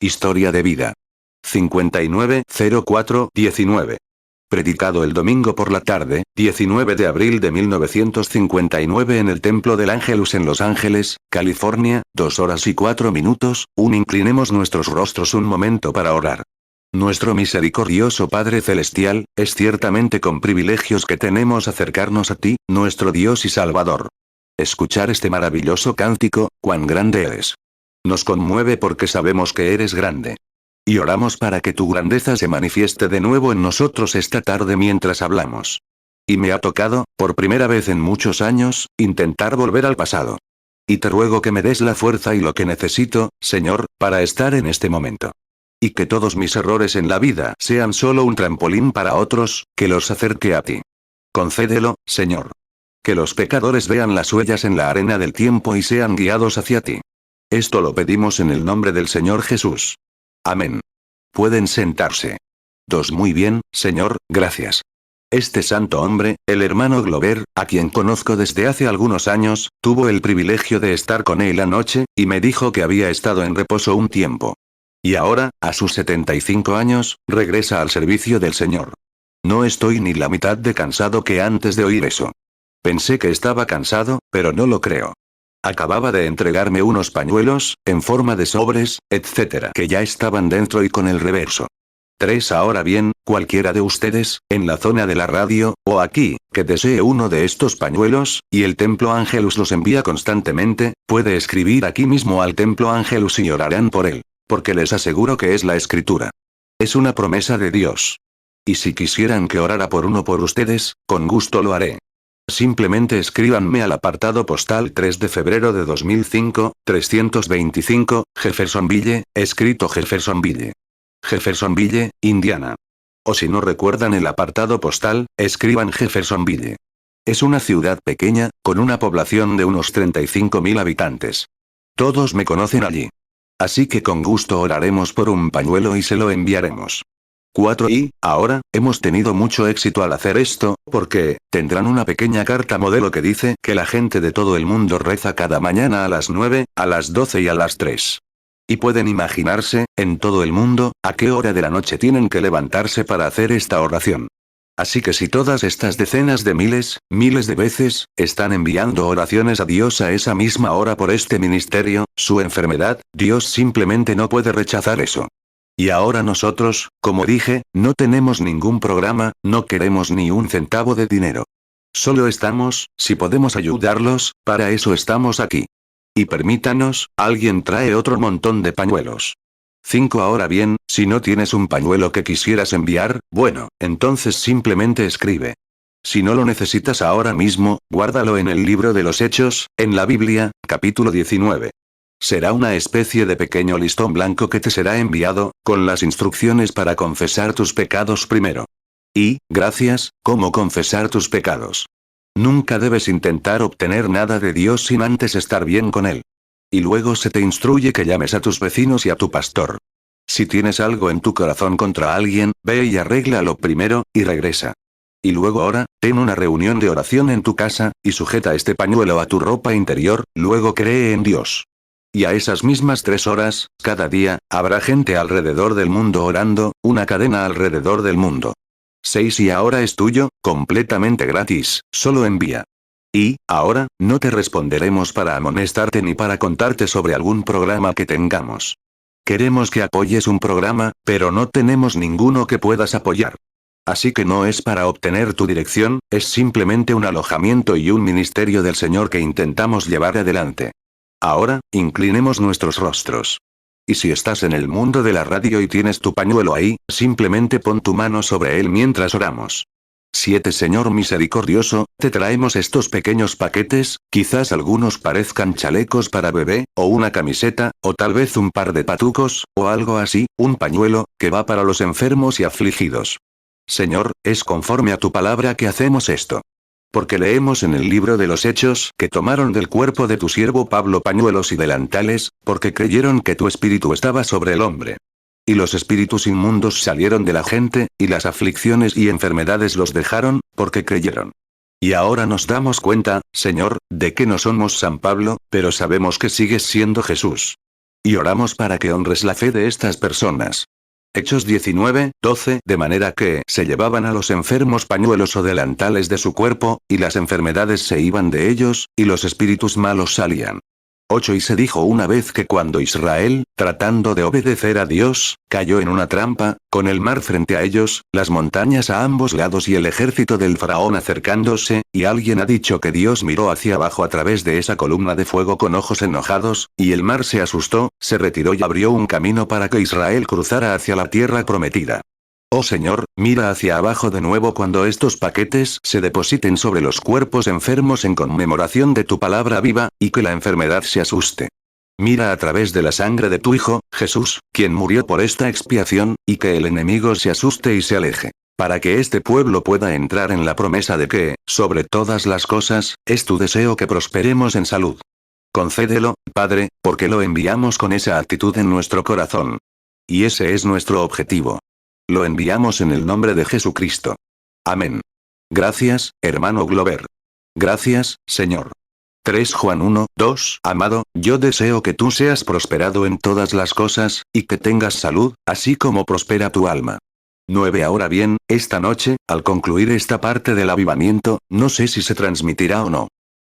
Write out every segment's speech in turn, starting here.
Historia de vida. 5904-19. Predicado el domingo por la tarde, 19 de abril de 1959 en el Templo del Ángelus en Los Ángeles, California, 2 horas y 4 minutos, inclinemos nuestros rostros un momento para orar. Nuestro misericordioso Padre Celestial, es ciertamente con privilegios que tenemos acercarnos a ti, nuestro Dios y Salvador. Escuchar este maravilloso cántico, cuán grande eres. Nos conmueve porque sabemos que eres grande. Y oramos para que tu grandeza se manifieste de nuevo en nosotros esta tarde mientras hablamos. Y me ha tocado, por primera vez en muchos años, intentar volver al pasado. Y te ruego que me des la fuerza y lo que necesito, Señor, para estar en este momento. Y que todos mis errores en la vida sean solo un trampolín para otros, que los acerque a ti. Concédelo, Señor. Que los pecadores vean las huellas en la arena del tiempo y sean guiados hacia ti. Esto lo pedimos en el nombre del Señor Jesús. Amén. Pueden sentarse. Muy bien, Señor, gracias. Este santo hombre, el hermano Glover, a quien conozco desde hace algunos años, tuvo el privilegio de estar con él anoche, y me dijo que había estado en reposo un tiempo. Y ahora, a sus 75 años, regresa al servicio del Señor. No estoy ni la mitad de cansado que antes de oír eso. Pensé que estaba cansado, pero no lo creo. Acababa de entregarme unos pañuelos, en forma de sobres, etc., que ya estaban dentro y con el reverso. Ahora bien, cualquiera de ustedes, en la zona de la radio, o aquí, que desee uno de estos pañuelos, y el Templo Ángelus los envía constantemente, puede escribir aquí mismo al Templo Ángelus y orarán por él. Porque les aseguro que es la escritura. Es una promesa de Dios. Y si quisieran que orara por uno por ustedes, con gusto lo haré. Simplemente escríbanme al apartado postal 3 de febrero de 2005, 325, Jeffersonville, escrito Jeffersonville. Jeffersonville, Indiana. O si no recuerdan el apartado postal, escriban Jeffersonville. Es una ciudad pequeña, con una población de unos 35.000 habitantes. Todos me conocen allí. Así que con gusto oraremos por un pañuelo y se lo enviaremos. Y, ahora, hemos tenido mucho éxito al hacer esto, porque, tendrán una pequeña carta modelo que dice que la gente de todo el mundo reza cada mañana a las 9, a las 12 y a las 3. Y pueden imaginarse, en todo el mundo, a qué hora de la noche tienen que levantarse para hacer esta oración. Así que si todas estas decenas de miles de veces, están enviando oraciones a Dios a esa misma hora por este ministerio, su enfermedad, Dios simplemente no puede rechazar eso. Y ahora nosotros, como dije, no tenemos ningún programa, no queremos ni un centavo de dinero. Solo estamos, si podemos ayudarlos, para eso estamos aquí. Y permítanos, alguien trae otro montón de pañuelos. Ahora bien, si no tienes un pañuelo que quisieras enviar, bueno, entonces simplemente escribe. Si no lo necesitas ahora mismo, guárdalo en el libro de los Hechos, en la Biblia, capítulo 19. Será una especie de pequeño listón blanco que te será enviado, con las instrucciones para confesar tus pecados primero. Y, gracias, cómo confesar tus pecados. Nunca debes intentar obtener nada de Dios sin antes estar bien con Él. Y luego se te instruye que llames a tus vecinos y a tu pastor. Si tienes algo en tu corazón contra alguien, ve y arréglalo primero, y regresa. Y luego ahora, ten una reunión de oración en tu casa, y sujeta este pañuelo a tu ropa interior, luego cree en Dios. Y a esas mismas 3 horas, cada día, habrá gente alrededor del mundo orando, una cadena alrededor del mundo. Y ahora es tuyo, completamente gratis, solo envía. Y, ahora, no te responderemos para amonestarte ni para contarte sobre algún programa que tengamos. Queremos que apoyes un programa, pero no tenemos ninguno que puedas apoyar. Así que no es para obtener tu dirección, es simplemente un alojamiento y un ministerio del Señor que intentamos llevar adelante. Ahora, inclinemos nuestros rostros. Y si estás en el mundo de la radio y tienes tu pañuelo ahí, simplemente pon tu mano sobre él mientras oramos. Señor misericordioso, te traemos estos pequeños paquetes, quizás algunos parezcan chalecos para bebé, o una camiseta, o tal vez un par de patucos, o algo así, un pañuelo, que va para los enfermos y afligidos. Señor, es conforme a tu palabra que hacemos esto. Porque leemos en el libro de los Hechos que tomaron del cuerpo de tu siervo Pablo pañuelos y delantales, porque creyeron que tu espíritu estaba sobre el hombre. Y los espíritus inmundos salieron de la gente, y las aflicciones y enfermedades los dejaron, porque creyeron. Y ahora nos damos cuenta, Señor, de que no somos San Pablo, pero sabemos que sigues siendo Jesús. y oramos para que honres la fe de estas personas. Hechos 19:12, de manera que se llevaban a los enfermos pañuelos o delantales de su cuerpo, y las enfermedades se iban de ellos, y los espíritus malos salían. 8 Y se dijo una vez que cuando Israel, tratando de obedecer a Dios, cayó en una trampa, con el mar frente a ellos, las montañas a ambos lados y el ejército del faraón acercándose, y alguien ha dicho que Dios miró hacia abajo a través de esa columna de fuego con ojos enojados, y el mar se asustó, se retiró y abrió un camino para que Israel cruzara hacia la tierra prometida. Oh Señor, mira hacia abajo de nuevo cuando estos paquetes se depositen sobre los cuerpos enfermos en conmemoración de tu palabra viva, y que la enfermedad se asuste. Mira a través de la sangre de tu Hijo, Jesús, quien murió por esta expiación, y que el enemigo se asuste y se aleje. Para que este pueblo pueda entrar en la promesa de que, sobre todas las cosas, es tu deseo que prosperemos en salud. Concédelo, Padre, porque lo enviamos con esa actitud en nuestro corazón. Y ese es nuestro objetivo. Lo enviamos en el nombre de Jesucristo. Amén. Gracias, hermano Glover. Gracias, Señor. 3 Juan 1:2 Amado, yo deseo que tú seas prosperado en todas las cosas, y que tengas salud, así como prospera tu alma. 9 Ahora bien, esta noche, al concluir esta parte del avivamiento, no sé si se transmitirá o no.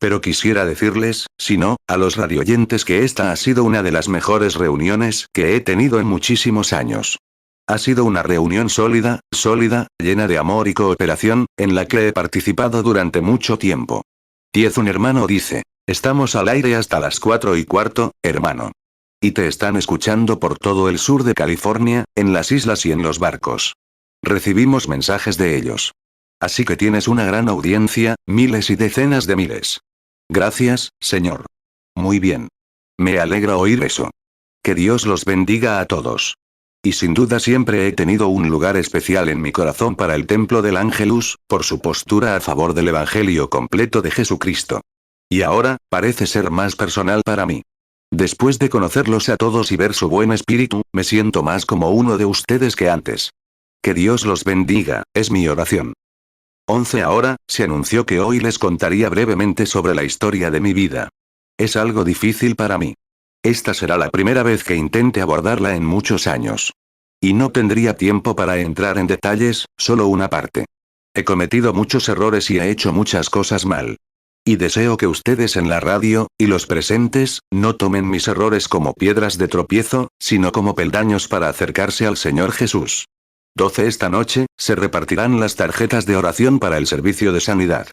Pero quisiera decirles, si no, a los radioyentes que esta ha sido una de las mejores reuniones que he tenido en muchísimos años. Ha sido una reunión sólida, llena de amor y cooperación, en la que he participado durante mucho tiempo. 10 Un hermano dice, estamos al aire hasta las 4:15, hermano. Y te están escuchando por todo el sur de California, en las islas y en los barcos. Recibimos mensajes de ellos. Así que tienes una gran audiencia, miles y decenas de miles. Gracias, Señor. Muy bien. Me alegra oír eso. Que Dios los bendiga a todos. Y sin duda siempre he tenido un lugar especial en mi corazón para el Templo del Ángelus, por su postura a favor del Evangelio completo de Jesucristo. Y ahora, parece ser más personal para mí. Después de conocerlos a todos y ver su buen espíritu, me siento más como uno de ustedes que antes. Que Dios los bendiga, es mi oración. 11 Ahora, se anunció que hoy les contaría brevemente sobre la historia de mi vida. Es algo difícil para mí. Esta será la primera vez que intente abordarla en muchos años. Y no tendría tiempo para entrar en detalles, solo una parte. He cometido muchos errores y he hecho muchas cosas mal. Y deseo que ustedes en la radio, y los presentes, no tomen mis errores como piedras de tropiezo, sino como peldaños para acercarse al Señor Jesús. 12 Esta noche, se repartirán las tarjetas de oración para el servicio de sanidad.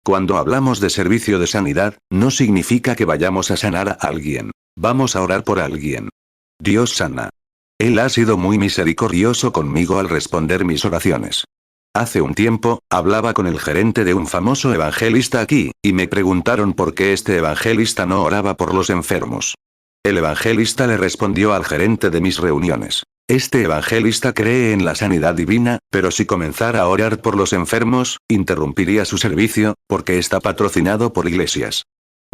Cuando hablamos de servicio de sanidad, no significa que vayamos a sanar a alguien. Vamos a orar por alguien. Dios sana. Él ha sido muy misericordioso conmigo al responder mis oraciones. Hace un tiempo, hablaba con el gerente de un famoso evangelista aquí, y me preguntaron por qué este evangelista no oraba por los enfermos. El evangelista le respondió al gerente de mis reuniones. Este evangelista cree en la sanidad divina, pero si comenzara a orar por los enfermos, interrumpiría su servicio, porque está patrocinado por iglesias.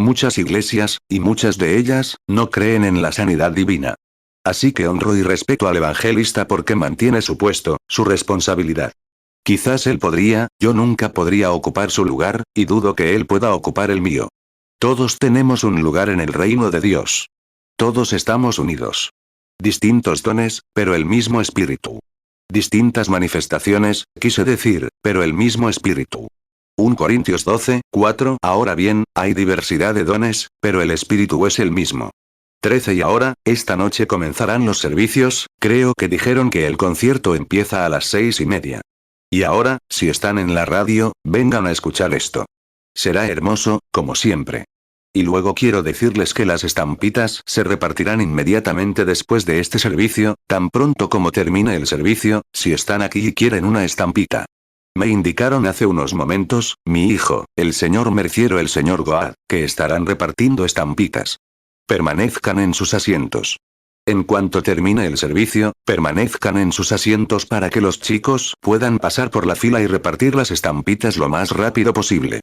Muchas iglesias, y muchas de ellas, no creen en la sanidad divina. Así que honro y respeto al evangelista porque mantiene su puesto, su responsabilidad. Quizás él podría, yo nunca podría ocupar su lugar, y dudo que él pueda ocupar el mío. Todos tenemos un lugar en el reino de Dios. Todos estamos unidos. Distintos dones, pero el mismo espíritu. Distintas manifestaciones, quise decir, pero el mismo espíritu. 1 Corintios 12:4 Ahora bien, hay diversidad de dones, pero el espíritu es el mismo. 13 Y ahora, esta noche comenzarán los servicios, creo que dijeron que el concierto empieza a las 6:30. Y ahora, si están en la radio, vengan a escuchar esto. Será hermoso, como siempre. Y luego quiero decirles que las estampitas se repartirán inmediatamente después de este servicio, tan pronto como termine el servicio, si están aquí y quieren una estampita. Me indicaron hace unos momentos, mi hijo, el señor Merciero, el señor Goad, que estarán repartiendo estampitas. Permanezcan en sus asientos. En cuanto termine el servicio, permanezcan en sus asientos para que los chicos puedan pasar por la fila y repartir las estampitas lo más rápido posible.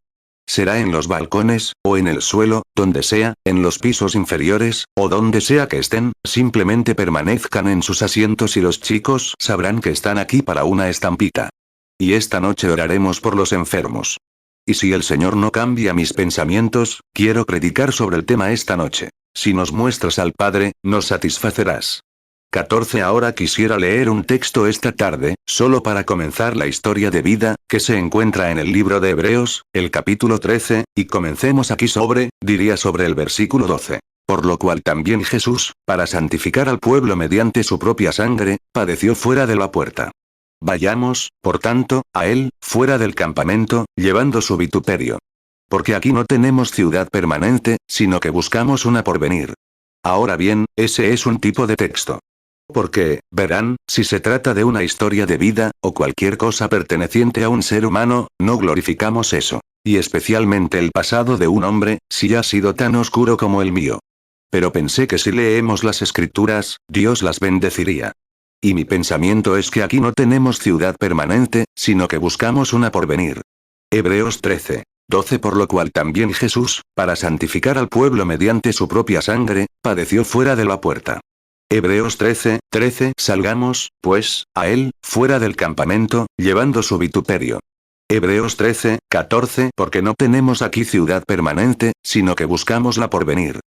Será en los balcones, o en el suelo, donde sea, en los pisos inferiores, o donde sea que estén, simplemente permanezcan en sus asientos y los chicos sabrán que están aquí para una estampita. Y esta noche oraremos por los enfermos. Y si el Señor no cambia mis pensamientos, quiero predicar sobre el tema esta noche. Si nos muestras al Padre, nos satisfacerás. 14. Ahora quisiera leer un texto esta tarde, solo para comenzar la historia de vida, que se encuentra en el libro de Hebreos, el capítulo 13, y comencemos aquí diría sobre el versículo 12. Por lo cual también Jesús, para santificar al pueblo mediante su propia sangre, padeció fuera de la puerta. Vayamos, por tanto, a él, fuera del campamento, llevando su vituperio. Porque aquí no tenemos ciudad permanente, sino que buscamos una porvenir. Ahora bien, ese es un tipo de texto. Porque, verán, si se trata de una historia de vida, o cualquier cosa perteneciente a un ser humano, no glorificamos eso. Y especialmente el pasado de un hombre, si ha sido tan oscuro como el mío. Pero pensé que si leemos las escrituras, Dios las bendeciría. Y mi pensamiento es que aquí no tenemos ciudad permanente, sino que buscamos una porvenir. Hebreos 13. 12. Por lo cual también Jesús, para santificar al pueblo mediante su propia sangre, padeció fuera de la puerta. Hebreos 13. 13. Salgamos, pues, a él, fuera del campamento, llevando su vituperio. Hebreos 13. 14. Porque no tenemos aquí ciudad permanente, sino que buscamos la porvenir.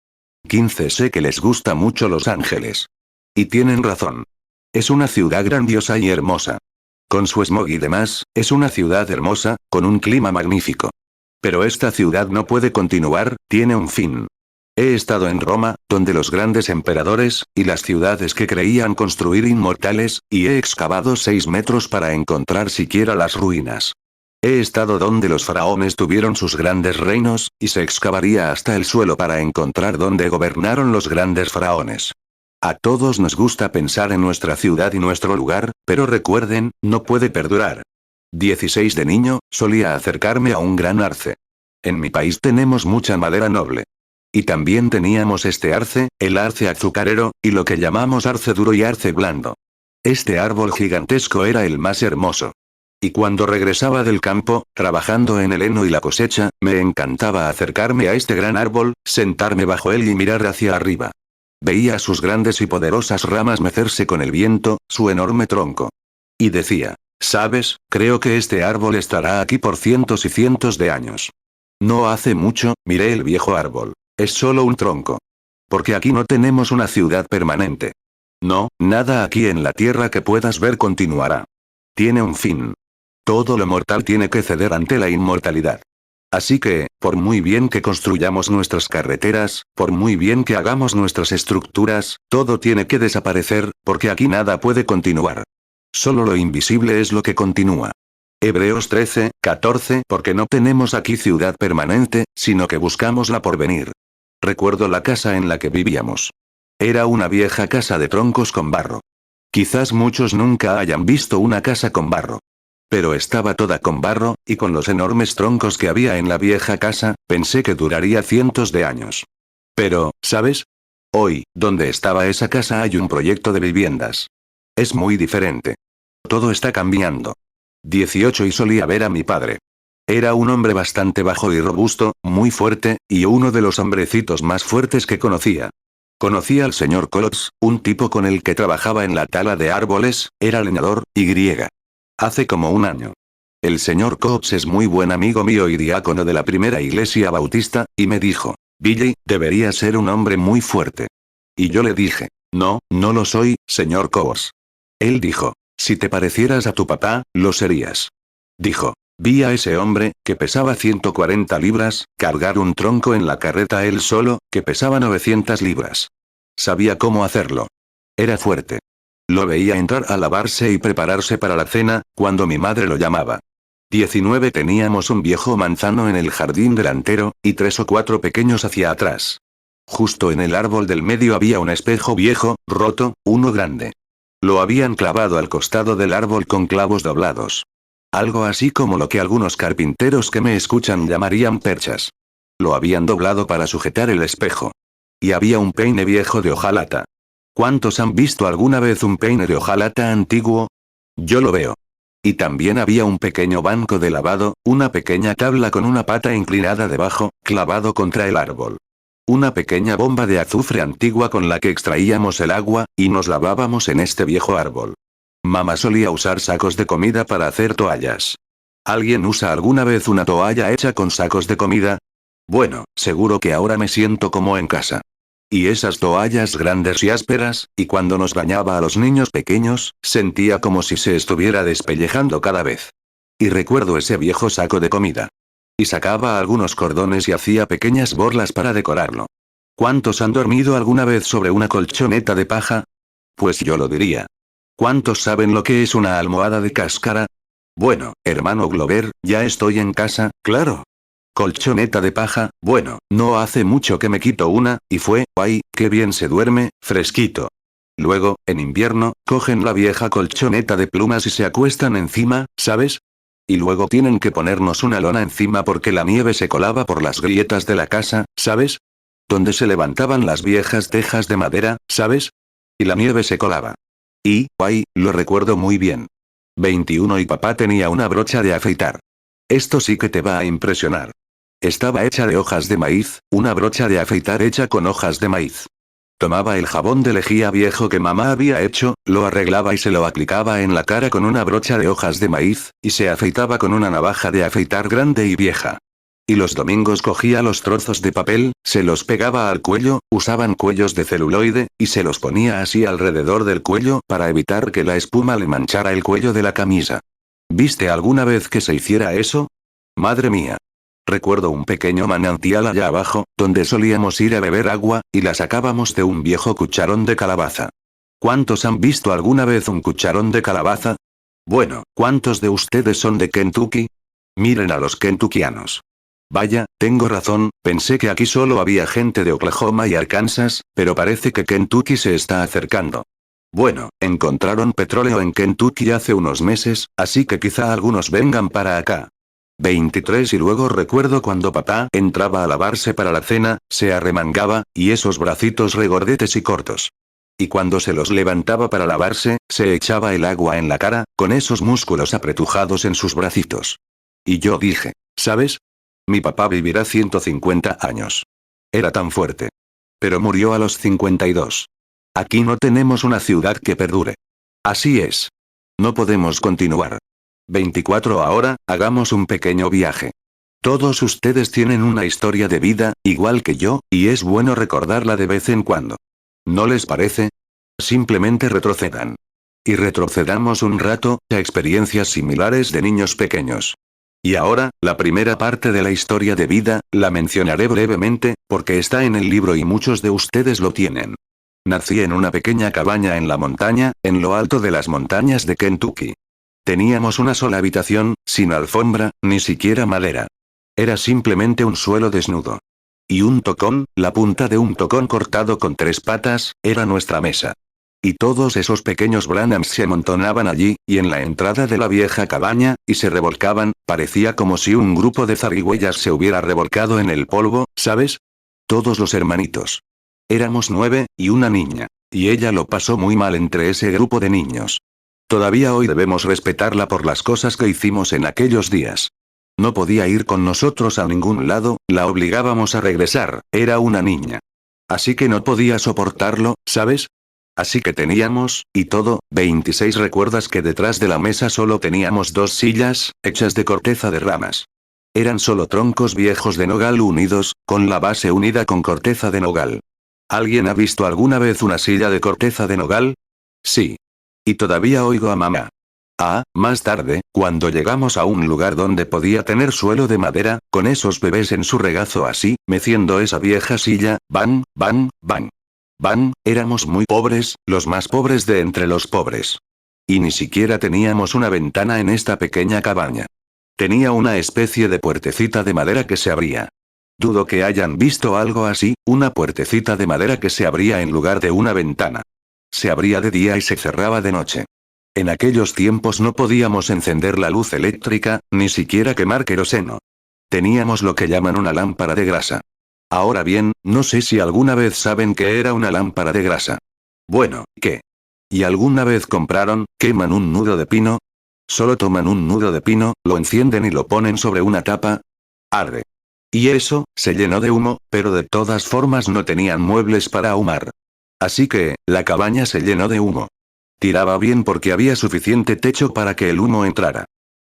15. Sé que les gusta mucho Los Ángeles. Y tienen razón. Es una ciudad grandiosa y hermosa. Con su smog y demás, es una ciudad hermosa, con un clima magnífico. Pero esta ciudad no puede continuar, tiene un fin. He estado en Roma, donde los grandes emperadores, y las ciudades que creían construir inmortales, y he excavado 6 metros para encontrar siquiera las ruinas. He estado donde los faraones tuvieron sus grandes reinos, y se excavaría hasta el suelo para encontrar donde gobernaron los grandes faraones. A todos nos gusta pensar en nuestra ciudad y nuestro lugar, pero recuerden, no puede perdurar. 16. De niño, solía acercarme a un gran arce. En mi país tenemos mucha madera noble. Y también teníamos este arce, el arce azucarero, y lo que llamamos arce duro y arce blando. Este árbol gigantesco era el más hermoso. Y cuando regresaba del campo, trabajando en el heno y la cosecha, me encantaba acercarme a este gran árbol, sentarme bajo él y mirar hacia arriba. Veía sus grandes y poderosas ramas mecerse con el viento, su enorme tronco. Y decía, ¿sabes? Creo que este árbol estará aquí por cientos y cientos de años. No hace mucho, miré el viejo árbol. Es solo un tronco. Porque aquí no tenemos una ciudad permanente. No, nada aquí en la tierra que puedas ver continuará. Tiene un fin. Todo lo mortal tiene que ceder ante la inmortalidad. Así que, por muy bien que construyamos nuestras carreteras, por muy bien que hagamos nuestras estructuras, todo tiene que desaparecer, porque aquí nada puede continuar. Solo lo invisible es lo que continúa. Hebreos 13, 14. Porque no tenemos aquí ciudad permanente, sino que buscamos la porvenir. Recuerdo la casa en la que vivíamos. Era una vieja casa de troncos con barro. Quizás muchos nunca hayan visto una casa con barro. Pero estaba toda con barro, y con los enormes troncos que había en la vieja casa, pensé que duraría cientos de años. Pero, ¿sabes? Hoy, donde estaba esa casa hay un proyecto de viviendas. Es muy diferente. Todo está cambiando. 18. Y solía ver a mi padre. Era un hombre bastante bajo y robusto, muy fuerte, y uno de los hombrecitos más fuertes que conocía. Conocí al señor Coates, un tipo con el que trabajaba en la tala de árboles, era leñador, y griega. Hace como un año. El señor Coates es muy buen amigo mío y diácono de la primera iglesia bautista, y me dijo, Billy, debería ser un hombre muy fuerte. Y yo le dije, no, no lo soy, señor Coates. Él dijo, si te parecieras a tu papá, lo serías. Dijo, vi a ese hombre, que pesaba 140 libras, cargar un tronco en la carreta él solo, que pesaba 900 libras. Sabía cómo hacerlo. Era fuerte. Lo veía entrar a lavarse y prepararse para la cena, cuando mi madre lo llamaba. 19. Teníamos un viejo manzano en el jardín delantero, y 3 o 4 pequeños hacia atrás. Justo en el árbol del medio había un espejo viejo, roto, uno grande. Lo habían clavado al costado del árbol con clavos doblados. Algo así como lo que algunos carpinteros que me escuchan llamarían perchas. Lo habían doblado para sujetar el espejo. Y había un peine viejo de hojalata. ¿Cuántos han visto alguna vez un peine de hojalata antiguo? Yo lo veo. Y también había un pequeño banco de lavado, una pequeña tabla con una pata inclinada debajo, clavado contra el árbol. Una pequeña bomba de azufre antigua con la que extraíamos el agua, y nos lavábamos en este viejo árbol. Mamá solía usar sacos de comida para hacer toallas. ¿Alguien usa alguna vez una toalla hecha con sacos de comida? Bueno, seguro que ahora me siento como en casa. Y esas toallas grandes y ásperas, y cuando nos bañaba a los niños pequeños, sentía como si se estuviera despellejando cada vez. Y recuerdo ese viejo saco de comida. Y sacaba algunos cordones y hacía pequeñas borlas para decorarlo. ¿Cuántos han dormido alguna vez sobre una colchoneta de paja? Pues yo lo diría. ¿Cuántos saben lo que es una almohada de cáscara? Bueno, hermano Glover, ya estoy en casa, claro. Colchoneta de paja, bueno, no hace mucho que me quito una, y fue, ¡ay, qué bien se duerme, fresquito! Luego, en invierno, cogen la vieja colchoneta de plumas y se acuestan encima, ¿sabes? Y luego tienen que ponernos una lona encima porque la nieve se colaba por las grietas de la casa, ¿sabes? Donde se levantaban las viejas tejas de madera, ¿sabes? Y la nieve se colaba. Y, ¡ay, lo recuerdo muy bien! 21 y papá tenía una brocha de afeitar. Esto sí que te va a impresionar. Estaba hecha de hojas de maíz, una brocha de afeitar hecha con hojas de maíz. Tomaba el jabón de lejía viejo que mamá había hecho, lo arreglaba y se lo aplicaba en la cara con una brocha de hojas de maíz, y se afeitaba con una navaja de afeitar grande y vieja. Y los domingos cogía los trozos de papel, se los pegaba al cuello, usaban cuellos de celuloide, y se los ponía así alrededor del cuello para evitar que la espuma le manchara el cuello de la camisa. ¿Viste alguna vez que se hiciera eso? Madre mía. Recuerdo un pequeño manantial allá abajo, donde solíamos ir a beber agua, y la sacábamos de un viejo cucharón de calabaza. ¿Cuántos han visto alguna vez un cucharón de calabaza? Bueno, ¿cuántos de ustedes son de Kentucky? Miren a los kentuckianos. Vaya, tengo razón, pensé que aquí solo había gente de Oklahoma y Arkansas, pero parece que Kentucky se está acercando. Bueno, encontraron petróleo en Kentucky hace unos meses, así que quizá algunos vengan para acá. 23 y luego recuerdo cuando papá entraba a lavarse para la cena, se arremangaba, y esos bracitos regordetes y cortos. Y cuando se los levantaba para lavarse, se echaba el agua en la cara, con esos músculos apretujados en sus bracitos. Y yo dije, ¿sabes? Mi papá vivirá 150 años. Era tan fuerte. Pero murió a los 52. Aquí no tenemos una ciudad que perdure. Así es. No podemos continuar. 24 ahora, hagamos un pequeño viaje. Todos ustedes tienen una historia de vida, igual que yo, y es bueno recordarla de vez en cuando. ¿No les parece? Simplemente retrocedan. Y retrocedamos un rato, a experiencias similares de niños pequeños. Y ahora, la primera parte de la historia de vida, la mencionaré brevemente, porque está en el libro y muchos de ustedes lo tienen. Nací en una pequeña cabaña en la montaña, en lo alto de las montañas de Kentucky. Teníamos una sola habitación, sin alfombra, ni siquiera madera. Era simplemente un suelo desnudo. Y un tocón, la punta de un tocón cortado con 3 patas, era nuestra mesa. Y todos esos pequeños Branhams se amontonaban allí, y en la entrada de la vieja cabaña, y se revolcaban, parecía como si un grupo de zarigüeyas se hubiera revolcado en el polvo, ¿sabes? Todos los hermanitos. Éramos 9, y una niña. Y ella lo pasó muy mal entre ese grupo de niños. Todavía hoy debemos respetarla por las cosas que hicimos en aquellos días. No podía ir con nosotros a ningún lado, la obligábamos a regresar, era una niña. Así que no podía soportarlo, ¿sabes? Así que teníamos, y todo, 26. ¿Recuerdas que detrás de la mesa solo teníamos 2 sillas, hechas de corteza de ramas? Eran solo troncos viejos de nogal unidos, con la base unida con corteza de nogal. ¿Alguien ha visto alguna vez una silla de corteza de nogal? Sí. Y todavía oigo a mamá. Más tarde, cuando llegamos a un lugar donde podía tener suelo de madera, con esos bebés en su regazo así, meciendo esa vieja silla, van, van, van. Van, éramos muy pobres, los más pobres de entre los pobres. Y ni siquiera teníamos una ventana en esta pequeña cabaña. Tenía una especie de puertecita de madera que se abría. Dudo que hayan visto algo así, una puertecita de madera que se abría en lugar de una ventana. Se abría de día y se cerraba de noche. En aquellos tiempos no podíamos encender la luz eléctrica, ni siquiera quemar queroseno. Teníamos lo que llaman una lámpara de grasa. Ahora bien, no sé si alguna vez saben qué era una lámpara de grasa. Bueno, ¿qué? ¿Y alguna vez queman un nudo de pino? Solo toman un nudo de pino, lo encienden y lo ponen sobre una tapa. Arde. Y eso, se llenó de humo, pero de todas formas no tenían muebles para ahumar. Así que, la cabaña se llenó de humo. Tiraba bien porque había suficiente techo para que el humo entrara.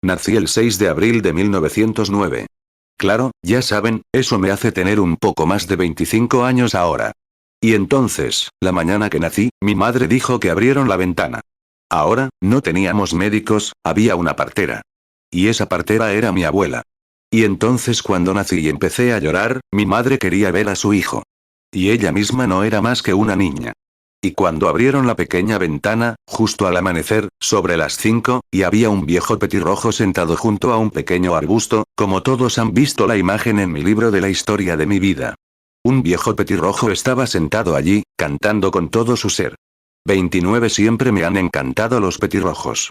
Nací el 6 de abril de 1909. Claro, ya saben, eso me hace tener un poco más de 25 años ahora. Y entonces, la mañana que nací, mi madre dijo que abrieron la ventana. Ahora, no teníamos médicos, había una partera. Y esa partera era mi abuela. Y entonces cuando nací y empecé a llorar, mi madre quería ver a su hijo. Y ella misma no era más que una niña. Y cuando abrieron la pequeña ventana, justo al amanecer, sobre las 5, y había un viejo petirrojo sentado junto a un pequeño arbusto, como todos han visto la imagen en mi libro de la historia de mi vida. Un viejo petirrojo estaba sentado allí, cantando con todo su ser. 29 Siempre me han encantado los petirrojos.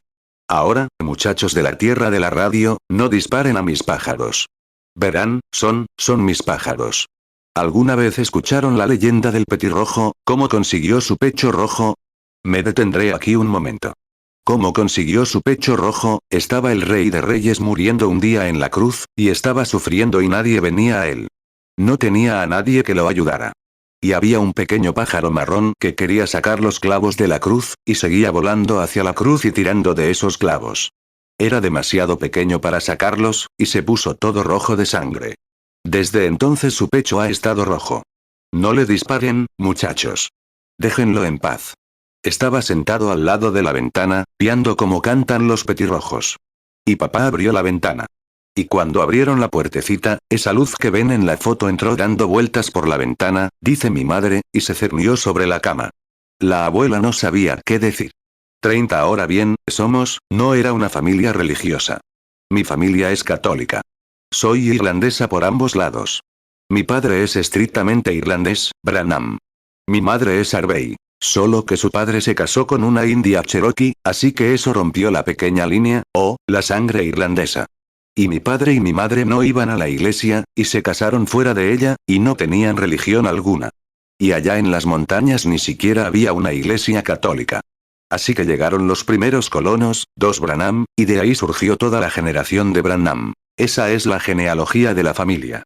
Ahora, muchachos de la tierra de la radio, no disparen a mis pájaros. Verán, son mis pájaros. ¿Alguna vez escucharon la leyenda del petirrojo, cómo consiguió su pecho rojo? Me detendré aquí un momento. ¿Cómo consiguió su pecho rojo? Estaba el rey de reyes muriendo un día en la cruz, y estaba sufriendo y nadie venía a él. No tenía a nadie que lo ayudara. Y había un pequeño pájaro marrón que quería sacar los clavos de la cruz, y seguía volando hacia la cruz y tirando de esos clavos. Era demasiado pequeño para sacarlos, y se puso todo rojo de sangre. Desde entonces su pecho ha estado rojo. No le disparen, muchachos. Déjenlo en paz. Estaba sentado al lado de la ventana, viendo cómo cantan los petirrojos. Y papá abrió la ventana. Y cuando abrieron la puertecita, esa luz que ven en la foto entró dando vueltas por la ventana, dice mi madre, y se cernió sobre la cama. La abuela no sabía qué decir. 30 Ahora bien, no era una familia religiosa. Mi familia es católica. Soy irlandesa por ambos lados. Mi padre es estrictamente irlandés, Branham. Mi madre es Arbey. Solo que su padre se casó con una india cherokee, así que eso rompió la pequeña línea, la sangre irlandesa. Y mi padre y mi madre no iban a la iglesia, y se casaron fuera de ella, y no tenían religión alguna. Y allá en las montañas ni siquiera había una iglesia católica. Así que llegaron los primeros colonos, 2 Branham, y de ahí surgió toda la generación de Branham. Esa es la genealogía de la familia.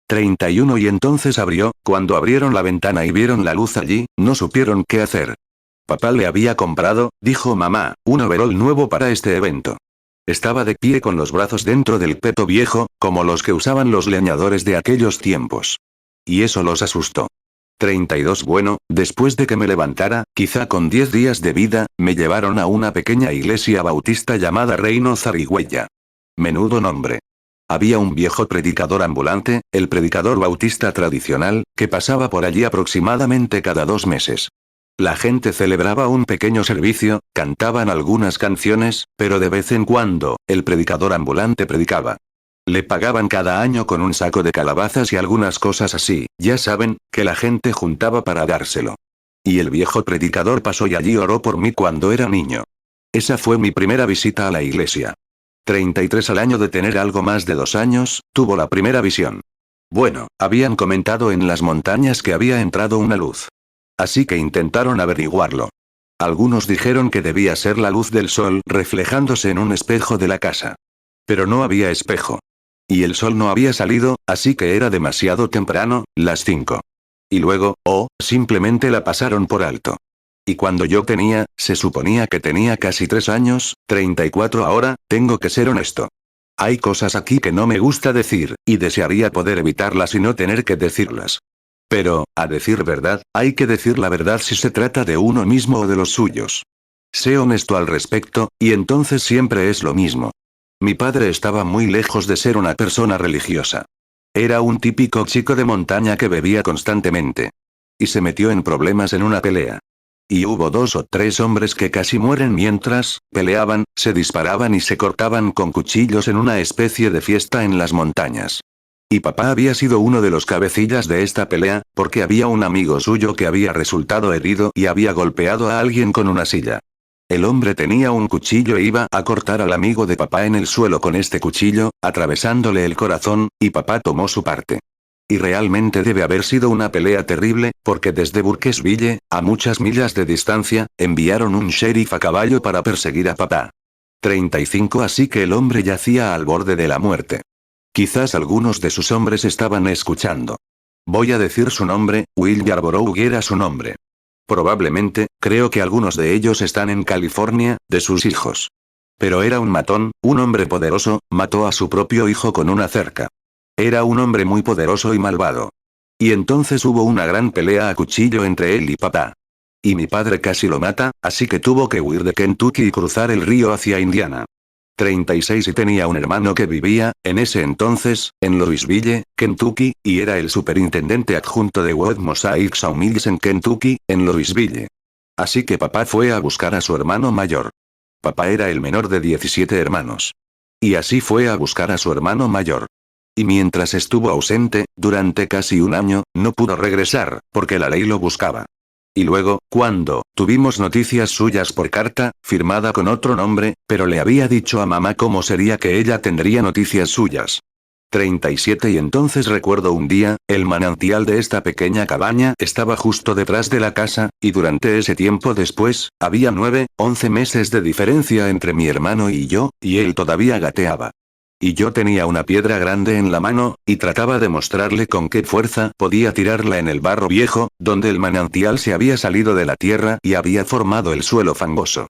31 Y entonces cuando abrieron la ventana y vieron la luz allí, no supieron qué hacer. Papá le había comprado, dijo mamá, un overol nuevo para este evento. Estaba de pie con los brazos dentro del peto viejo, como los que usaban los leñadores de aquellos tiempos. Y eso los asustó. 32 Bueno, después de que me levantara, quizá con 10 días de vida, me llevaron a una pequeña iglesia bautista llamada Reino Zarigüeya. Menudo nombre. Había un viejo predicador ambulante, el predicador bautista tradicional, que pasaba por allí aproximadamente cada 2 meses. La gente celebraba un pequeño servicio, cantaban algunas canciones, pero de vez en cuando, el predicador ambulante predicaba. Le pagaban cada año con un saco de calabazas y algunas cosas así, ya saben, que la gente juntaba para dárselo. Y el viejo predicador pasó y allí oró por mí cuando era niño. Esa fue mi primera visita a la iglesia. 33 Al año de tener algo más de 2 años, tuvo la primera visión. Bueno, habían comentado en las montañas que había entrado una luz. Así que intentaron averiguarlo. Algunos dijeron que debía ser la luz del sol reflejándose en un espejo de la casa. Pero no había espejo. Y el sol no había salido, así que era demasiado temprano, las 5. Y luego, simplemente la pasaron por alto. Y cuando se suponía que tenía casi 3 años, 34 ahora, tengo que ser honesto. Hay cosas aquí que no me gusta decir, y desearía poder evitarlas y no tener que decirlas. Pero, a decir verdad, hay que decir la verdad si se trata de uno mismo o de los suyos. Sé honesto al respecto, y entonces siempre es lo mismo. Mi padre estaba muy lejos de ser una persona religiosa. Era un típico chico de montaña que bebía constantemente. Y se metió en problemas en una pelea. Y hubo 2 o 3 hombres que casi mueren mientras peleaban, se disparaban y se cortaban con cuchillos en una especie de fiesta en las montañas. Y papá había sido uno de los cabecillas de esta pelea, porque había un amigo suyo que había resultado herido y había golpeado a alguien con una silla. El hombre tenía un cuchillo e iba a cortar al amigo de papá en el suelo con este cuchillo, atravesándole el corazón, y papá tomó su parte. Y realmente debe haber sido una pelea terrible, porque desde Burkesville, a muchas millas de distancia, enviaron un sheriff a caballo para perseguir a papá. 35 Así que el hombre yacía al borde de la muerte. Quizás algunos de sus hombres estaban escuchando. Voy a decir su nombre, Will Yarborough era su nombre. Probablemente, creo que algunos de ellos están en California, de sus hijos. Pero era un matón, un hombre poderoso, mató a su propio hijo con una cerca. Era un hombre muy poderoso y malvado. Y entonces hubo una gran pelea a cuchillo entre él y papá. Y mi padre casi lo mata, así que tuvo que huir de Kentucky y cruzar el río hacia Indiana. 36 y tenía un hermano que vivía, en ese entonces, en Louisville, Kentucky, y era el superintendente adjunto de Wood Mosaic Sawmills en Kentucky, en Louisville. Así que papá fue a buscar a su hermano mayor. Papá era el menor de 17 hermanos. Y así fue a buscar a su hermano mayor. Y mientras estuvo ausente, durante casi un año, no pudo regresar, porque la ley lo buscaba. Y luego, cuando tuvimos noticias suyas por carta, firmada con otro nombre, pero le había dicho a mamá cómo sería que ella tendría noticias suyas. 37 Y entonces recuerdo un día, el manantial de esta pequeña cabaña estaba justo detrás de la casa, y durante ese tiempo después, había 9, 11 meses de diferencia entre mi hermano y yo, y él todavía gateaba. Y yo tenía una piedra grande en la mano, y trataba de mostrarle con qué fuerza podía tirarla en el barro viejo, donde el manantial se había salido de la tierra y había formado el suelo fangoso.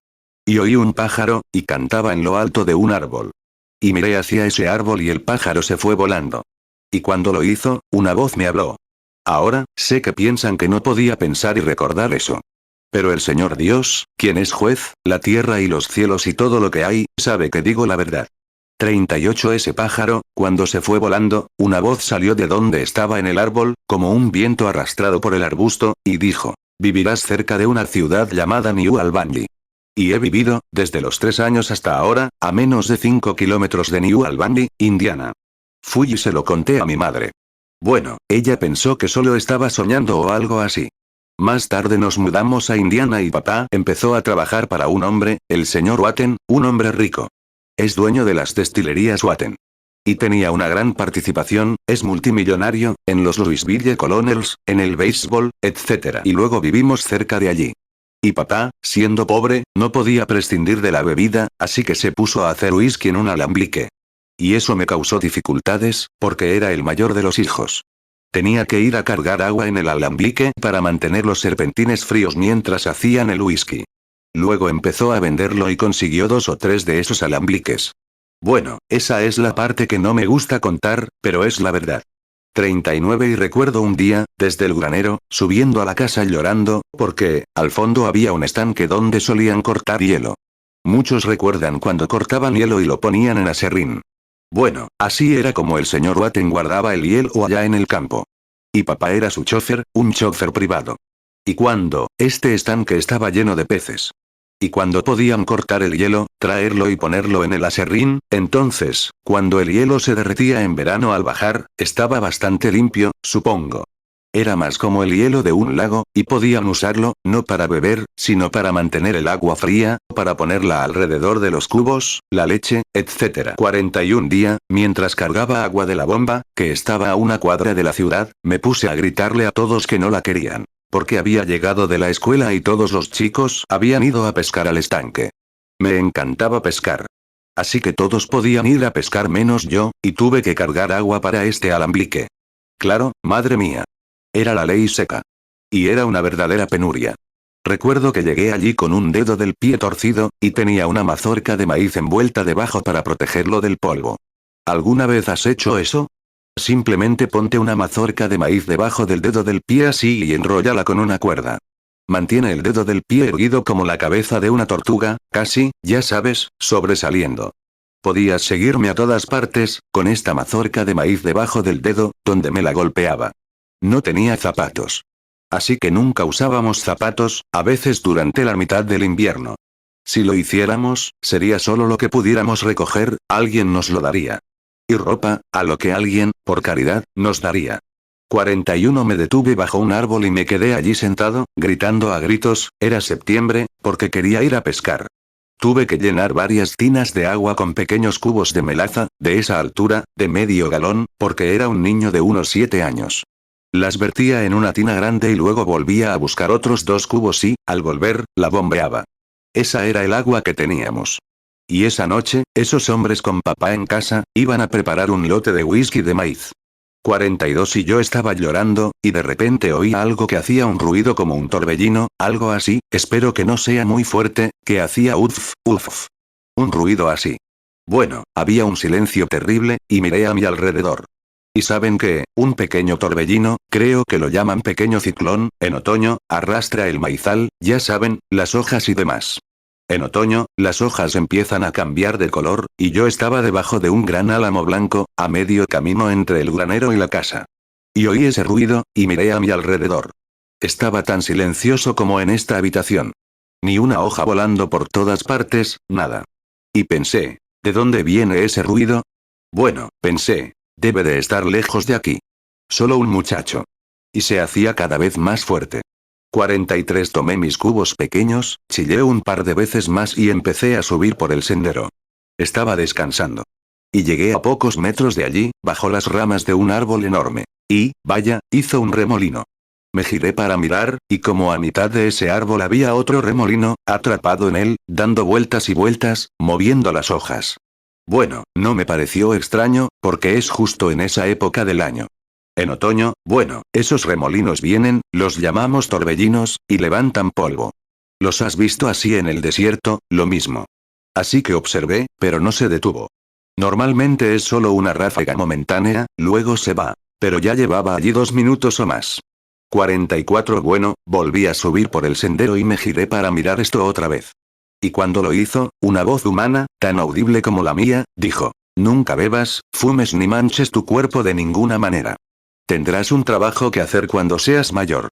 Y oí un pájaro, y cantaba en lo alto de un árbol. Y miré hacia ese árbol y el pájaro se fue volando. Y cuando lo hizo, una voz me habló. Ahora, sé que piensan que no podía pensar y recordar eso. Pero el Señor Dios, quien es juez, la tierra y los cielos y todo lo que hay, sabe que digo la verdad. 38 Ese pájaro, cuando se fue volando, una voz salió de donde estaba en el árbol, como un viento arrastrado por el arbusto, y dijo, vivirás cerca de una ciudad llamada New Albany. Y he vivido, desde los 3 años hasta ahora, a menos de 5 kilómetros de New Albany, Indiana. Fui y se lo conté a mi madre. Bueno, ella pensó que solo estaba soñando o algo así. Más tarde nos mudamos a Indiana y papá empezó a trabajar para un hombre, el señor Watten, un hombre rico. Es dueño de las destilerías Watten. Y tenía una gran participación, es multimillonario, en los Louisville Colonels, en el béisbol, etc. Y luego vivimos cerca de allí. Y papá, siendo pobre, no podía prescindir de la bebida, así que se puso a hacer whisky en un alambique. Y eso me causó dificultades, porque era el mayor de los hijos. Tenía que ir a cargar agua en el alambique para mantener los serpentines fríos mientras hacían el whisky. Luego empezó a venderlo y consiguió 2 o 3 de esos alambiques. Bueno, esa es la parte que no me gusta contar, pero es la verdad. 39 Y recuerdo un día, desde el granero, subiendo a la casa llorando, porque, al fondo había un estanque donde solían cortar hielo. Muchos recuerdan cuando cortaban hielo y lo ponían en aserrín. Bueno, así era como el señor Watten guardaba el hielo allá en el campo. Y papá era su chofer, un chofer privado. Y cuando, este estanque estaba lleno de peces. Y cuando podían cortar el hielo, traerlo y ponerlo en el aserrín, entonces, cuando el hielo se derretía en verano al bajar, estaba bastante limpio, supongo. Era más como el hielo de un lago, y podían usarlo, no para beber, sino para mantener el agua fría, para ponerla alrededor de los cubos, la leche, etc. 41 Día, mientras cargaba agua de la bomba, que estaba a una cuadra de la ciudad, me puse a gritarle a todos que no la querían. Porque había llegado de la escuela y todos los chicos habían ido a pescar al estanque. Me encantaba pescar. Así que todos podían ir a pescar menos yo, y tuve que cargar agua para este alambique. Claro, madre mía. Era la ley seca. Y era una verdadera penuria. Recuerdo que llegué allí con un dedo del pie torcido, y tenía una mazorca de maíz envuelta debajo para protegerlo del polvo. ¿Alguna vez has hecho eso? Simplemente ponte una mazorca de maíz debajo del dedo del pie así y enróllala con una cuerda. Mantiene el dedo del pie erguido como la cabeza de una tortuga, casi, ya sabes, sobresaliendo. Podías seguirme a todas partes, con esta mazorca de maíz debajo del dedo, donde me la golpeaba. No tenía zapatos. Así que nunca usábamos zapatos, a veces durante la mitad del invierno. Si lo hiciéramos, sería solo lo que pudiéramos recoger, alguien nos lo daría. Y ropa, a lo que alguien, por caridad, nos daría. 41 Me detuve bajo un árbol y me quedé allí sentado, gritando a gritos, era septiembre, porque quería ir a pescar. Tuve que llenar varias tinas de agua con pequeños cubos de melaza, de esa altura, de medio galón, porque era un niño de unos 7 años. Las vertía en una tina grande y luego volvía a buscar otros 2 cubos y, al volver, la bombeaba. Esa era el agua que teníamos. Y esa noche, esos hombres con papá en casa, iban a preparar un lote de whisky de maíz. 42 Y yo estaba llorando, y de repente oí algo que hacía un ruido como un torbellino, algo así, espero que no sea muy fuerte, que hacía uff, uff. Un ruido así. Bueno, había un silencio terrible, y miré a mi alrededor. Y saben que, un pequeño torbellino, creo que lo llaman pequeño ciclón, en otoño, arrastra el maizal, ya saben, las hojas y demás. En otoño, las hojas empiezan a cambiar de color, y yo estaba debajo de un gran álamo blanco, a medio camino entre el granero y la casa. Y oí ese ruido, y miré a mi alrededor. Estaba tan silencioso como en esta habitación. Ni una hoja volando por todas partes, nada. Y pensé, ¿de dónde viene ese ruido? Bueno, pensé, debe de estar lejos de aquí. Solo un muchacho. Y se hacía cada vez más fuerte. 43. Tomé mis cubos pequeños, chillé un par de veces más y empecé a subir por el sendero. Estaba descansando. Y llegué a pocos metros de allí, bajo las ramas de un árbol enorme. Y, vaya, hizo un remolino. Me giré para mirar, y como a mitad de ese árbol había otro remolino, atrapado en él, dando vueltas y vueltas, moviendo las hojas. Bueno, no me pareció extraño, porque es justo en esa época del año. En otoño, bueno, esos remolinos vienen, los llamamos torbellinos, y levantan polvo. ¿Los has visto así en el desierto? Lo mismo. Así que observé, pero no se detuvo. Normalmente es solo una ráfaga momentánea, luego se va. Pero ya llevaba allí 2 minutos o más. 44. Bueno, volví a subir por el sendero y me giré para mirar esto otra vez. Y cuando lo hizo, una voz humana, tan audible como la mía, dijo: nunca bebas, fumes ni manches tu cuerpo de ninguna manera. Tendrás un trabajo que hacer cuando seas mayor.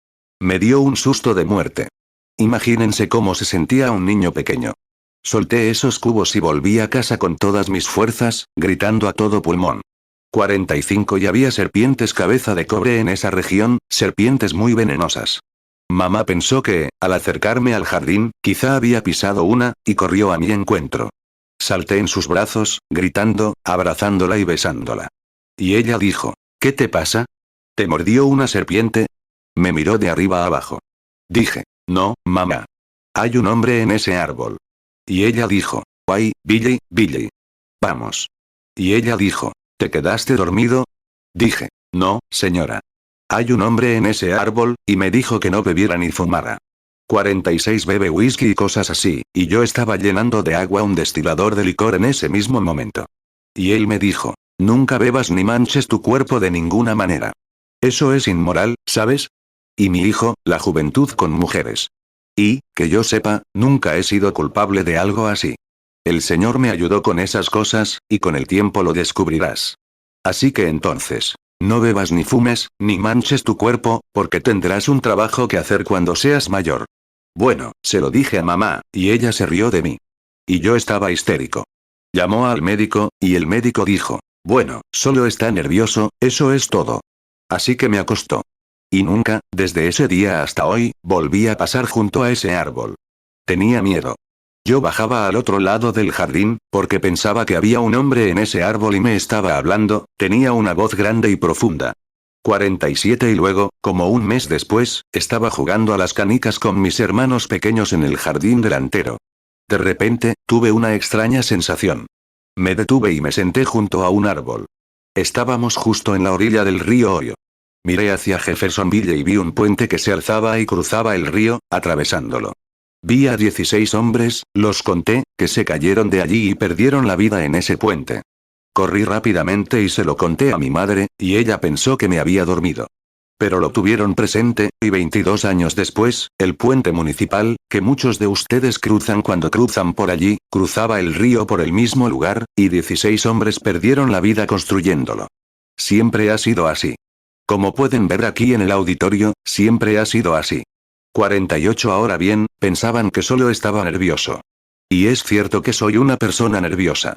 Me dio un susto de muerte. Imagínense cómo se sentía un niño pequeño. Solté esos cubos y volví a casa con todas mis fuerzas, gritando a todo pulmón. 45. Y había serpientes cabeza de cobre en esa región, serpientes muy venenosas. Mamá pensó que, al acercarme al jardín, quizá había pisado una, y corrió a mi encuentro. Salté en sus brazos, gritando, abrazándola y besándola. Y ella dijo: ¿qué te pasa? ¿Te mordió una serpiente? Me miró de arriba a abajo. Dije: no, mamá. Hay un hombre en ese árbol. Y ella dijo: ay, Billy, Billy. Vamos. Y ella dijo: ¿te quedaste dormido? Dije: no, señora. Hay un hombre en ese árbol, y me dijo que no bebiera ni fumara. 46. Bebe whisky y cosas así, y yo estaba llenando de agua un destilador de licor en ese mismo momento. Y él me dijo: nunca bebas ni manches tu cuerpo de ninguna manera. Eso es inmoral, ¿sabes? Y mi hijo, la juventud con mujeres. Y, que yo sepa, nunca he sido culpable de algo así. El Señor me ayudó con esas cosas, y con el tiempo lo descubrirás. Así que entonces, no bebas ni fumes, ni manches tu cuerpo, porque tendrás un trabajo que hacer cuando seas mayor. Bueno, se lo dije a mamá, y ella se rió de mí. Y yo estaba histérico. Llamó al médico, y el médico dijo: bueno, solo está nervioso, eso es todo. Así que me acostó. Y nunca, desde ese día hasta hoy, volví a pasar junto a ese árbol. Tenía miedo. Yo bajaba al otro lado del jardín, porque pensaba que había un hombre en ese árbol y me estaba hablando, tenía una voz grande y profunda. 47. Y luego, como un mes después, estaba jugando a las canicas con mis hermanos pequeños en el jardín delantero. De repente, tuve una extraña sensación. Me detuve y me senté junto a un árbol. Estábamos justo en la orilla del río Ohio. Miré hacia Jeffersonville y vi un puente que se alzaba y cruzaba el río, atravesándolo. Vi a 16 hombres, los conté, que se cayeron de allí y perdieron la vida en ese puente. Corrí rápidamente y se lo conté a mi madre, y ella pensó que me había dormido. Pero lo tuvieron presente, y 22 años después, el puente municipal, que muchos de ustedes cruzan cuando cruzan por allí, cruzaba el río por el mismo lugar, y 16 hombres perdieron la vida construyéndolo. Siempre ha sido así. Como pueden ver aquí en el auditorio, siempre ha sido así. 48. Ahora bien, pensaban que solo estaba nervioso. Y es cierto que soy una persona nerviosa.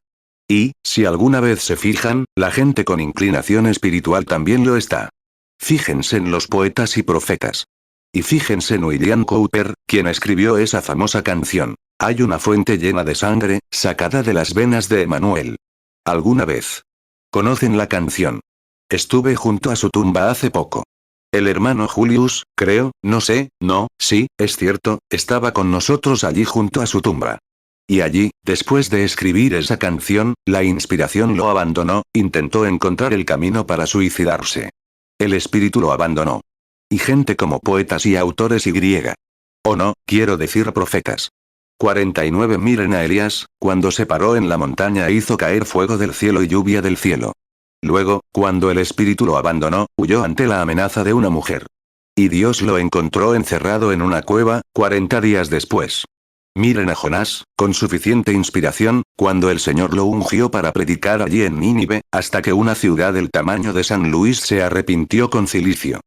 Y, si alguna vez se fijan, la gente con inclinación espiritual también lo está. Fíjense en los poetas y profetas. Y fíjense en William Cowper, quien escribió esa famosa canción: hay una fuente llena de sangre, sacada de las venas de Emanuel. ¿Alguna vez conocen la canción? Estuve junto a su tumba hace poco. El hermano Julius, creo, no sé, no, sí, es cierto, estaba con nosotros allí junto a su tumba. Y allí, después de escribir esa canción, la inspiración lo abandonó, intentó encontrar el camino para suicidarse. El espíritu lo abandonó. Y gente como poetas y autores o no, quiero decir profetas. 49. Miren a Elías, cuando se paró en la montaña e hizo caer fuego del cielo y lluvia del cielo. Luego, cuando el espíritu lo abandonó, huyó ante la amenaza de una mujer. Y Dios lo encontró encerrado en una cueva, 40 días después. Miren a Jonás, con suficiente inspiración, cuando el Señor lo ungió para predicar allí en Nínive, hasta que una ciudad del tamaño de San Luis se arrepintió con cilicio.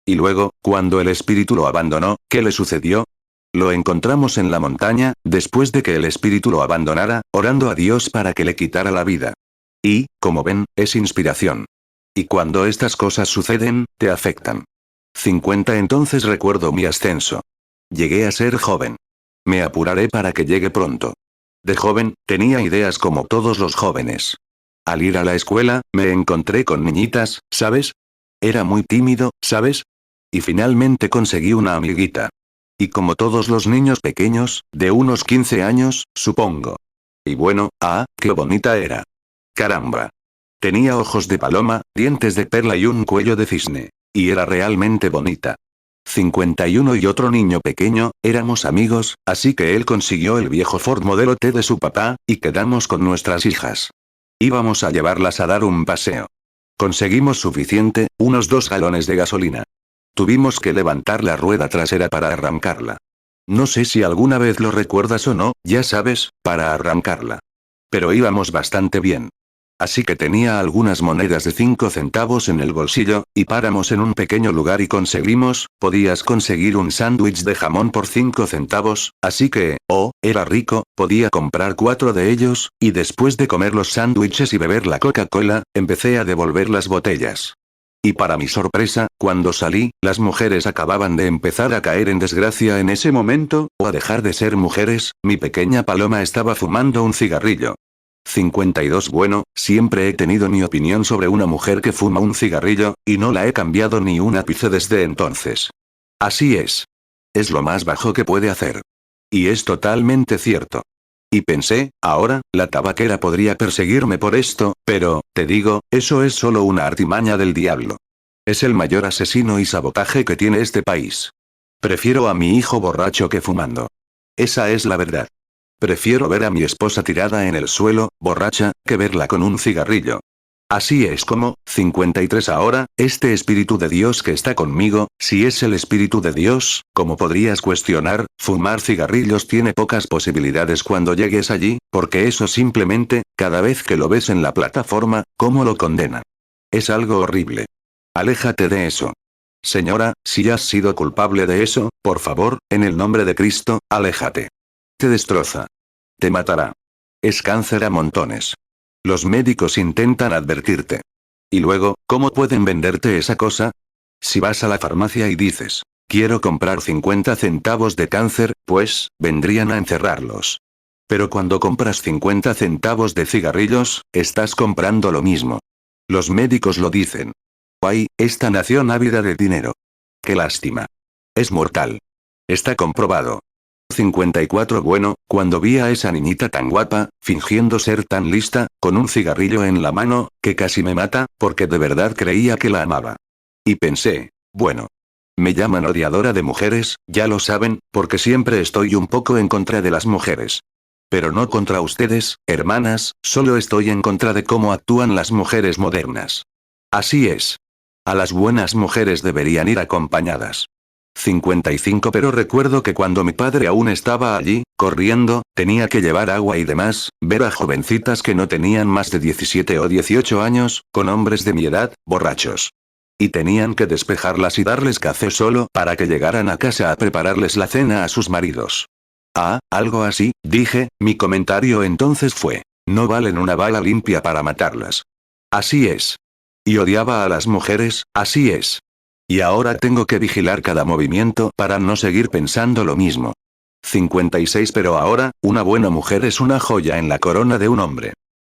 Y luego, cuando el espíritu lo abandonó, ¿qué le sucedió? Lo encontramos en la montaña, después de que el espíritu lo abandonara, orando a Dios para que le quitara la vida. Y, como ven, es inspiración. Y cuando estas cosas suceden, te afectan. 50 Entonces recuerdo mi ascenso. Llegué a ser joven. Me apuraré para que llegue pronto. De joven, tenía ideas como todos los jóvenes. Al ir a la escuela, me encontré con niñitas, ¿sabes? Era muy tímido, ¿sabes? Y finalmente conseguí una amiguita. Y como todos los niños pequeños, de unos 15 años, supongo. Y bueno, qué bonita era. Caramba. Tenía ojos de paloma, dientes de perla y un cuello de cisne. Y era realmente bonita. 51 y otro niño pequeño, éramos amigos, así que él consiguió el viejo Ford Modelo T de su papá, y quedamos con nuestras hijas. Íbamos a llevarlas a dar un paseo. Conseguimos suficiente, unos 2 galones de gasolina. Tuvimos que levantar la rueda trasera para arrancarla. No sé si alguna vez lo recuerdas o no, ya sabes, para arrancarla. Pero íbamos bastante bien. Así que tenía algunas monedas de 5 centavos en el bolsillo, y paramos en un pequeño lugar y podías conseguir un sándwich de jamón por 5 centavos, así que, era rico, podía comprar 4 de ellos, y después de comer los sándwiches y beber la Coca-Cola, empecé a devolver las botellas. Y para mi sorpresa, cuando salí, las mujeres acababan de empezar a caer en desgracia en ese momento, o a dejar de ser mujeres, mi pequeña Paloma estaba fumando un cigarrillo. 52 Bueno, siempre he tenido mi opinión sobre una mujer que fuma un cigarrillo, y no la he cambiado ni un ápice desde entonces. Así es. Es lo más bajo que puede hacer. Y es totalmente cierto. Y pensé, ahora, la tabaquera podría perseguirme por esto, pero, te digo, eso es solo una artimaña del diablo. Es el mayor asesino y sabotaje que tiene este país. Prefiero a mi hijo borracho que fumando. Esa es la verdad. Prefiero ver a mi esposa tirada en el suelo, borracha, que verla con un cigarrillo. Así es como, 53 ahora, este Espíritu de Dios que está conmigo, si es el Espíritu de Dios, como podrías cuestionar, fumar cigarrillos tiene pocas posibilidades cuando llegues allí, porque eso simplemente, cada vez que lo ves en la plataforma, cómo lo condenan. Es algo horrible. Aléjate de eso. Señora, si has sido culpable de eso, por favor, en el nombre de Cristo, aléjate. Te destroza. Te matará. Es cáncer a montones. Los médicos intentan advertirte. Y luego, ¿cómo pueden venderte esa cosa? Si vas a la farmacia y dices, quiero comprar 50 centavos de cáncer, pues, vendrían a encerrarlos. Pero cuando compras 50 centavos de cigarrillos, estás comprando lo mismo. Los médicos lo dicen. ¡Ay, esta nación ávida de dinero! ¡Qué lástima! Es mortal. Está comprobado. 54 Bueno, cuando vi a esa niñita tan guapa, fingiendo ser tan lista, con un cigarrillo en la mano, que casi me mata, porque de verdad creía que la amaba. Y pensé, bueno. Me llaman odiadora de mujeres, ya lo saben, porque siempre estoy un poco en contra de las mujeres. Pero no contra ustedes, hermanas, solo estoy en contra de cómo actúan las mujeres modernas. Así es. A las buenas mujeres deberían ir acompañadas. 55 Pero recuerdo que cuando mi padre aún estaba allí, corriendo, tenía que llevar agua y demás, ver a jovencitas que no tenían más de 17 o 18 años, con hombres de mi edad, borrachos. Y tenían que despejarlas y darles café solo para que llegaran a casa a prepararles la cena a sus maridos. Algo así, dije, mi comentario entonces fue, no valen una bala limpia para matarlas. Así es. Y odiaba a las mujeres, así es. Y ahora tengo que vigilar cada movimiento para no seguir pensando lo mismo. 56 Pero ahora, una buena mujer es una joya en la corona de un hombre.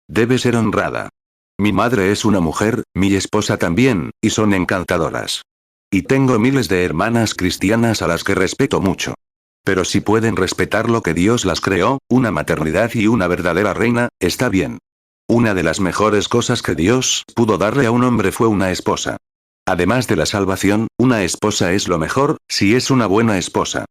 Debe ser honrada. Mi madre es una mujer, mi esposa también, y son encantadoras. Y tengo miles de hermanas cristianas a las que respeto mucho. Pero si pueden respetar lo que Dios las creó, una maternidad y una verdadera reina, está bien. Una de las mejores cosas que Dios pudo darle a un hombre fue una esposa. Además de la salvación, una esposa es lo mejor, si es una buena esposa.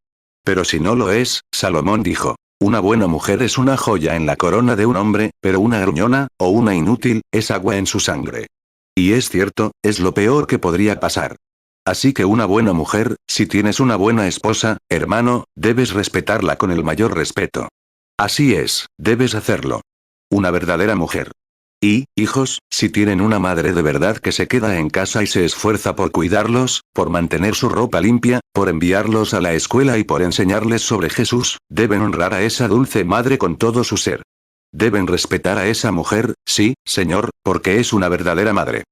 Pero si no lo es, Salomón dijo, una buena mujer es una joya en la corona de un hombre, pero una gruñona, o una inútil, es agua en su sangre. Y es cierto, es lo peor que podría pasar. Así que una buena mujer, si tienes una buena esposa, hermano, debes respetarla con el mayor respeto. Así es, debes hacerlo. Una verdadera mujer. Y, hijos, si tienen una madre de verdad que se queda en casa y se esfuerza por cuidarlos, por mantener su ropa limpia, por enviarlos a la escuela y por enseñarles sobre Jesús, deben honrar a esa dulce madre con todo su ser. Deben respetar a esa mujer, sí, señor, porque es una verdadera madre.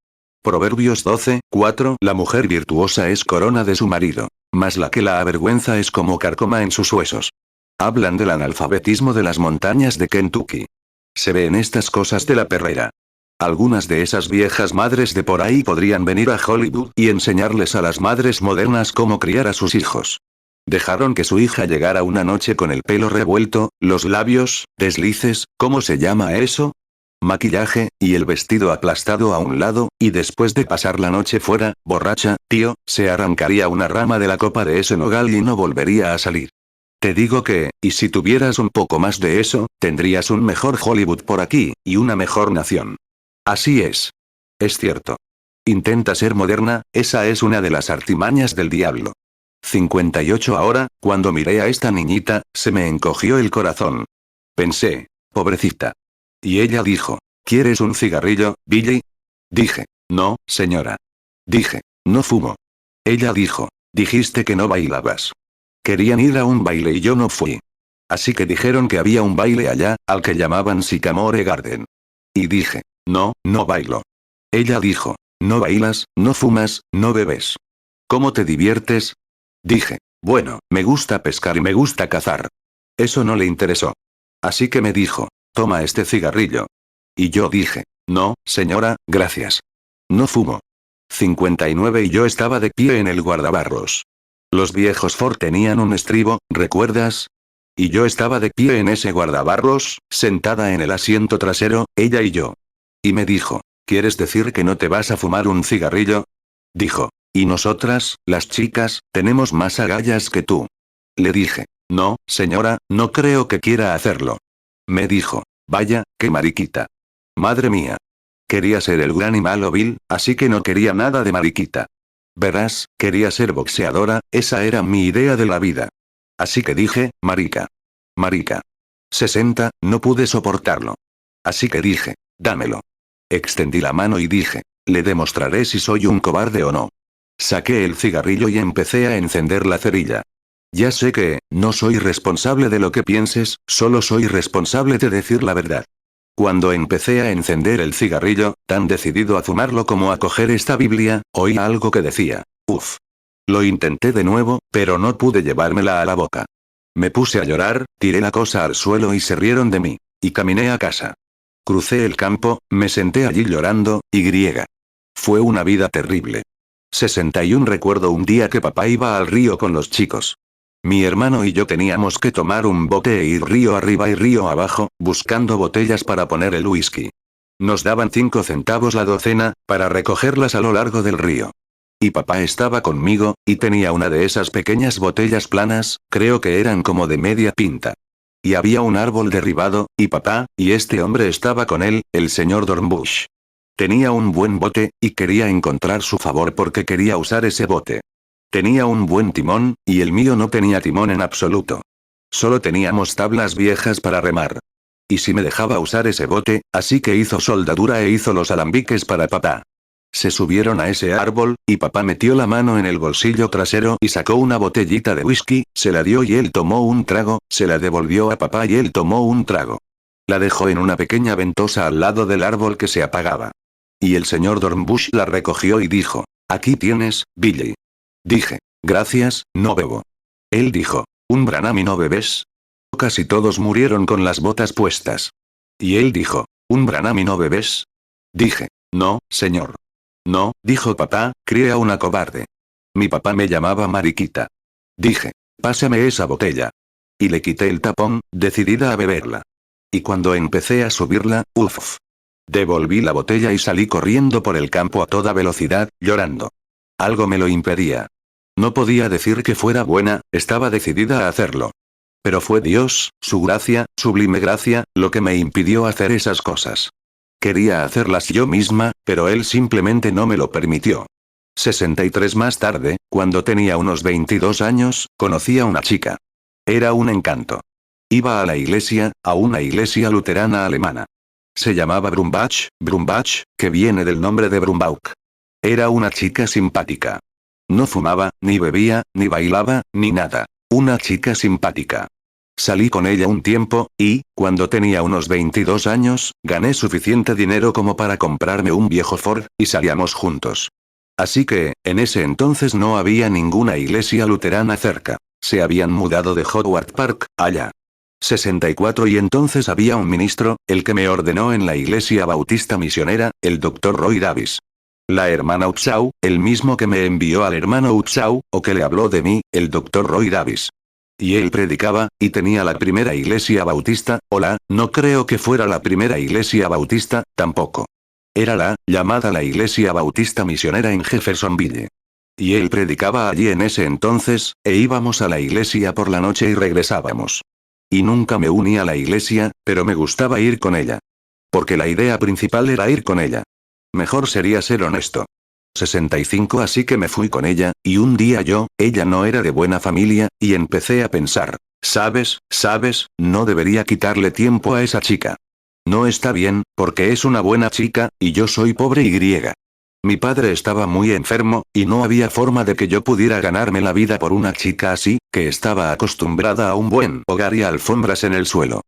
Proverbios 12:4 La mujer virtuosa es corona de su marido, mas la que la avergüenza es como carcoma en sus huesos. Hablan del analfabetismo de las montañas de Kentucky. Se ve en estas cosas de la perrera. Algunas de esas viejas madres de por ahí podrían venir a Hollywood y enseñarles a las madres modernas cómo criar a sus hijos. Dejaron que su hija llegara una noche con el pelo revuelto, los labios, deslices, ¿cómo se llama eso? Maquillaje, y el vestido aplastado a un lado, y después de pasar la noche fuera, borracha, tío, se arrancaría una rama de la copa de ese nogal y no volvería a salir. Te digo que, y si tuvieras un poco más de eso, tendrías un mejor Hollywood por aquí, y una mejor nación. Así es. Es cierto. Intenta ser moderna, esa es una de las artimañas del diablo. 58 Ahora, cuando miré a esta niñita, se me encogió el corazón. Pensé, pobrecita. Y ella dijo, ¿quieres un cigarrillo, Billy? Dije, no, señora. Dije, no fumo. Ella dijo, dijiste que no bailabas. Querían ir a un baile y yo no fui. Así que dijeron que había un baile allá, al que llamaban Sycamore Garden. Y dije, no, no bailo. Ella dijo, no bailas, no fumas, no bebes. ¿Cómo te diviertes? Dije, bueno, me gusta pescar y me gusta cazar. Eso no le interesó. Así que me dijo, toma este cigarrillo. Y yo dije, no, señora, gracias. No fumo. 59 Y yo estaba de pie en el guardabarros. Los viejos Ford tenían un estribo, ¿recuerdas? Y yo estaba de pie en ese guardabarros, sentada en el asiento trasero, ella y yo. Y me dijo, ¿quieres decir que no te vas a fumar un cigarrillo? Dijo, y nosotras, las chicas, tenemos más agallas que tú. Le dije, no, señora, no creo que quiera hacerlo. Me dijo, vaya, qué mariquita. Madre mía. Quería ser el gran y malo Bill, así que no quería nada de mariquita. Verás, quería ser boxeadora, esa era mi idea de la vida. Así que dije, marica. Marica. 60, no pude soportarlo. Así que dije, dámelo. Extendí la mano y dije, le demostraré si soy un cobarde o no. Saqué el cigarrillo y empecé a encender la cerilla. Ya sé que, no soy responsable de lo que pienses, solo soy responsable de decir la verdad. Cuando empecé a encender el cigarrillo, tan decidido a fumarlo como a coger esta Biblia, oí algo que decía, uff. Lo intenté de nuevo, pero no pude llevármela a la boca. Me puse a llorar, tiré la cosa al suelo y se rieron de mí. Y caminé a casa. Crucé el campo, me senté allí llorando, y griega. Fue una vida terrible. 61 Recuerdo un día que papá iba al río con los chicos. Mi hermano y yo teníamos que tomar un bote e ir río arriba y río abajo, buscando botellas para poner el whisky. Nos daban 5 centavos la docena, para recogerlas a lo largo del río. Y papá estaba conmigo, y tenía una de esas pequeñas botellas planas, creo que eran como de media pinta. Y había un árbol derribado, y papá, y este hombre estaba con él, el señor Dornbush. Tenía un buen bote, y quería encontrar su favor porque quería usar ese bote. Tenía un buen timón, y el mío no tenía timón en absoluto. Solo teníamos tablas viejas para remar. Y si me dejaba usar ese bote, así que hizo soldadura e hizo los alambiques para papá. Se subieron a ese árbol, y papá metió la mano en el bolsillo trasero y sacó una botellita de whisky, se la dio y él tomó un trago, se la devolvió a papá y él tomó un trago. La dejó en una pequeña ventosa al lado del árbol que se apagaba. Y el señor Dornbush la recogió y dijo, aquí tienes, Billy. Dije, gracias, no bebo. Él dijo, ¿un branam y no bebes? Casi todos murieron con las botas puestas. Y él dijo, ¿un branam y no bebes? Dije, no, señor. No, dijo papá, crié a una cobarde. Mi papá me llamaba mariquita. Dije, pásame esa botella. Y le quité el tapón, decidida a beberla. Y cuando empecé a subirla, uff. Devolví la botella y salí corriendo por el campo a toda velocidad, llorando. Algo me lo impedía. No podía decir que fuera buena, estaba decidida a hacerlo. Pero fue Dios, su gracia, sublime gracia, lo que me impidió hacer esas cosas. Quería hacerlas yo misma, pero él simplemente no me lo permitió. 63 más tarde, cuando tenía unos 22 años, conocí a una chica. Era un encanto. Iba a la iglesia, a una iglesia luterana alemana. Se llamaba Brumbach, que viene del nombre de Brumbauk. Era una chica simpática. No fumaba, ni bebía, ni bailaba, ni nada. Una chica simpática. Salí con ella un tiempo, y, cuando tenía unos 22 años, gané suficiente dinero como para comprarme un viejo Ford, y salíamos juntos. Así que, en ese entonces no había ninguna iglesia luterana cerca. Se habían mudado de Howard Park, allá. 64 y entonces había un ministro, el que me ordenó en la iglesia bautista misionera, el Dr. Roy Davis. La hermana Upshaw, el mismo que me envió al hermano Upshaw, o que le habló de mí, el Dr. Roy Davis. Y él predicaba, y tenía la primera iglesia bautista, no creo que fuera la primera iglesia bautista, tampoco. Era llamada la iglesia bautista misionera en Jeffersonville. Y él predicaba allí en ese entonces, e íbamos a la iglesia por la noche y regresábamos. Y nunca me uní a la iglesia, pero me gustaba ir con ella. Porque la idea principal era ir con ella. Mejor sería ser honesto. 65 así que me fui con ella, y un día ella no era de buena familia, y empecé a pensar, ¿sabes? No debería quitarle tiempo a esa chica. No está bien, porque es una buena chica, y yo soy pobre y griega. Mi padre estaba muy enfermo, y no había forma de que yo pudiera ganarme la vida por una chica así, que estaba acostumbrada a un buen hogar y a alfombras en el suelo.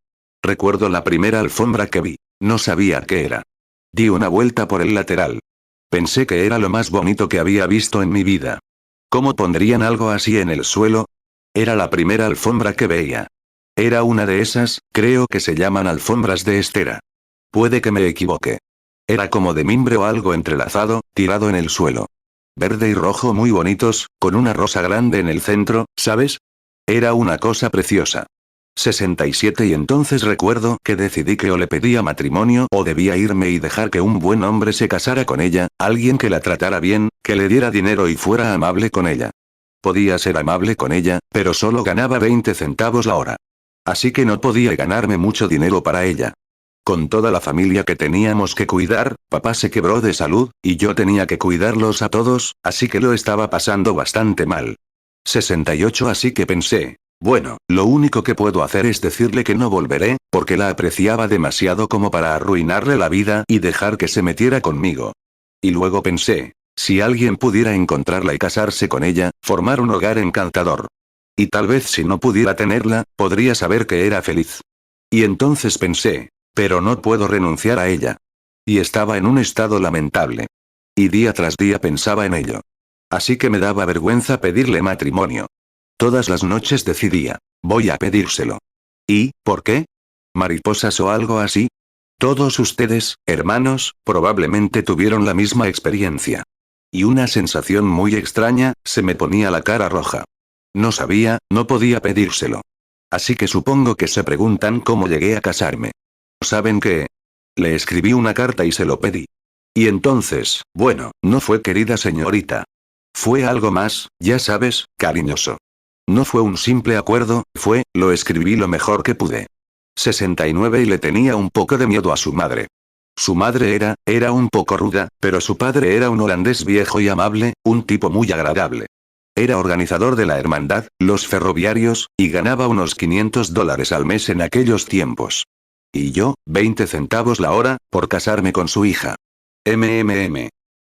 Recuerdo la primera alfombra que vi. No sabía qué era. Di una vuelta por el lateral. Pensé que era lo más bonito que había visto en mi vida. ¿Cómo pondrían algo así en el suelo? Era la primera alfombra que veía. Era una de esas, creo que se llaman alfombras de estera. Puede que me equivoque. Era como de mimbre o algo entrelazado, tirado en el suelo. Verde y rojo muy bonitos, con una rosa grande en el centro, ¿sabes? Era una cosa preciosa. 67 y entonces recuerdo que decidí que o le pedía matrimonio o debía irme y dejar que un buen hombre se casara con ella, alguien que la tratara bien, que le diera dinero y fuera amable con ella. Podía ser amable con ella, pero solo ganaba 20 centavos la hora. Así que no podía ganarme mucho dinero para ella. Con toda la familia que teníamos que cuidar, papá se quebró de salud, y yo tenía que cuidarlos a todos, así que lo estaba pasando bastante mal. 68 así que pensé, bueno, lo único que puedo hacer es decirle que no volveré, porque la apreciaba demasiado como para arruinarle la vida y dejar que se metiera conmigo. Y luego pensé, si alguien pudiera encontrarla y casarse con ella, formar un hogar encantador. Y tal vez si no pudiera tenerla, podría saber que era feliz. Y entonces pensé, pero no puedo renunciar a ella. Y estaba en un estado lamentable. Y día tras día pensaba en ello. Así que me daba vergüenza pedirle matrimonio. Todas las noches decidía, voy a pedírselo. ¿Y, por qué? ¿Mariposas o algo así? Todos ustedes, hermanos, probablemente tuvieron la misma experiencia. Y una sensación muy extraña, se me ponía la cara roja. No sabía, no podía pedírselo. Así que supongo que se preguntan cómo llegué a casarme. ¿Saben qué? Le escribí una carta y se lo pedí. Y entonces, bueno, no fue querida señorita. Fue algo más, ya sabes, cariñoso. No fue un simple acuerdo, lo escribí lo mejor que pude. 69 y le tenía un poco de miedo a su madre. Su madre era un poco ruda, pero su padre era un holandés viejo y amable, un tipo muy agradable. Era organizador de la hermandad, los ferroviarios, y ganaba unos $500 al mes en aquellos tiempos. Y yo, 20 centavos la hora, por casarme con su hija.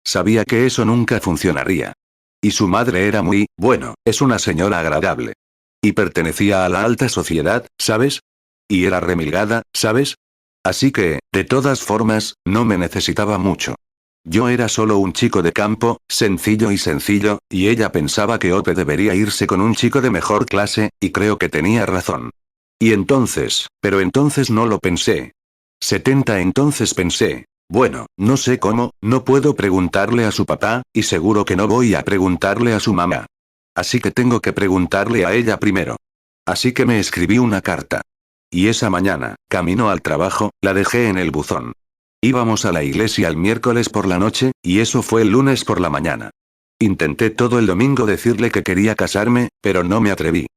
Sabía que eso nunca funcionaría. Y su madre era es una señora agradable. Y pertenecía a la alta sociedad, ¿sabes? Y era remilgada, ¿sabes? Así que, de todas formas, no me necesitaba mucho. Yo era solo un chico de campo, sencillo, y ella pensaba que Ope debería irse con un chico de mejor clase, y creo que tenía razón. Y entonces, pero entonces no lo pensé. 70 entonces pensé, bueno, no sé cómo, no puedo preguntarle a su papá, y seguro que no voy a preguntarle a su mamá. Así que tengo que preguntarle a ella primero. Así que me escribí una carta. Y esa mañana, camino al trabajo, la dejé en el buzón. Íbamos a la iglesia el miércoles por la noche, y eso fue el lunes por la mañana. Intenté todo el domingo decirle que quería casarme, pero no me atreví.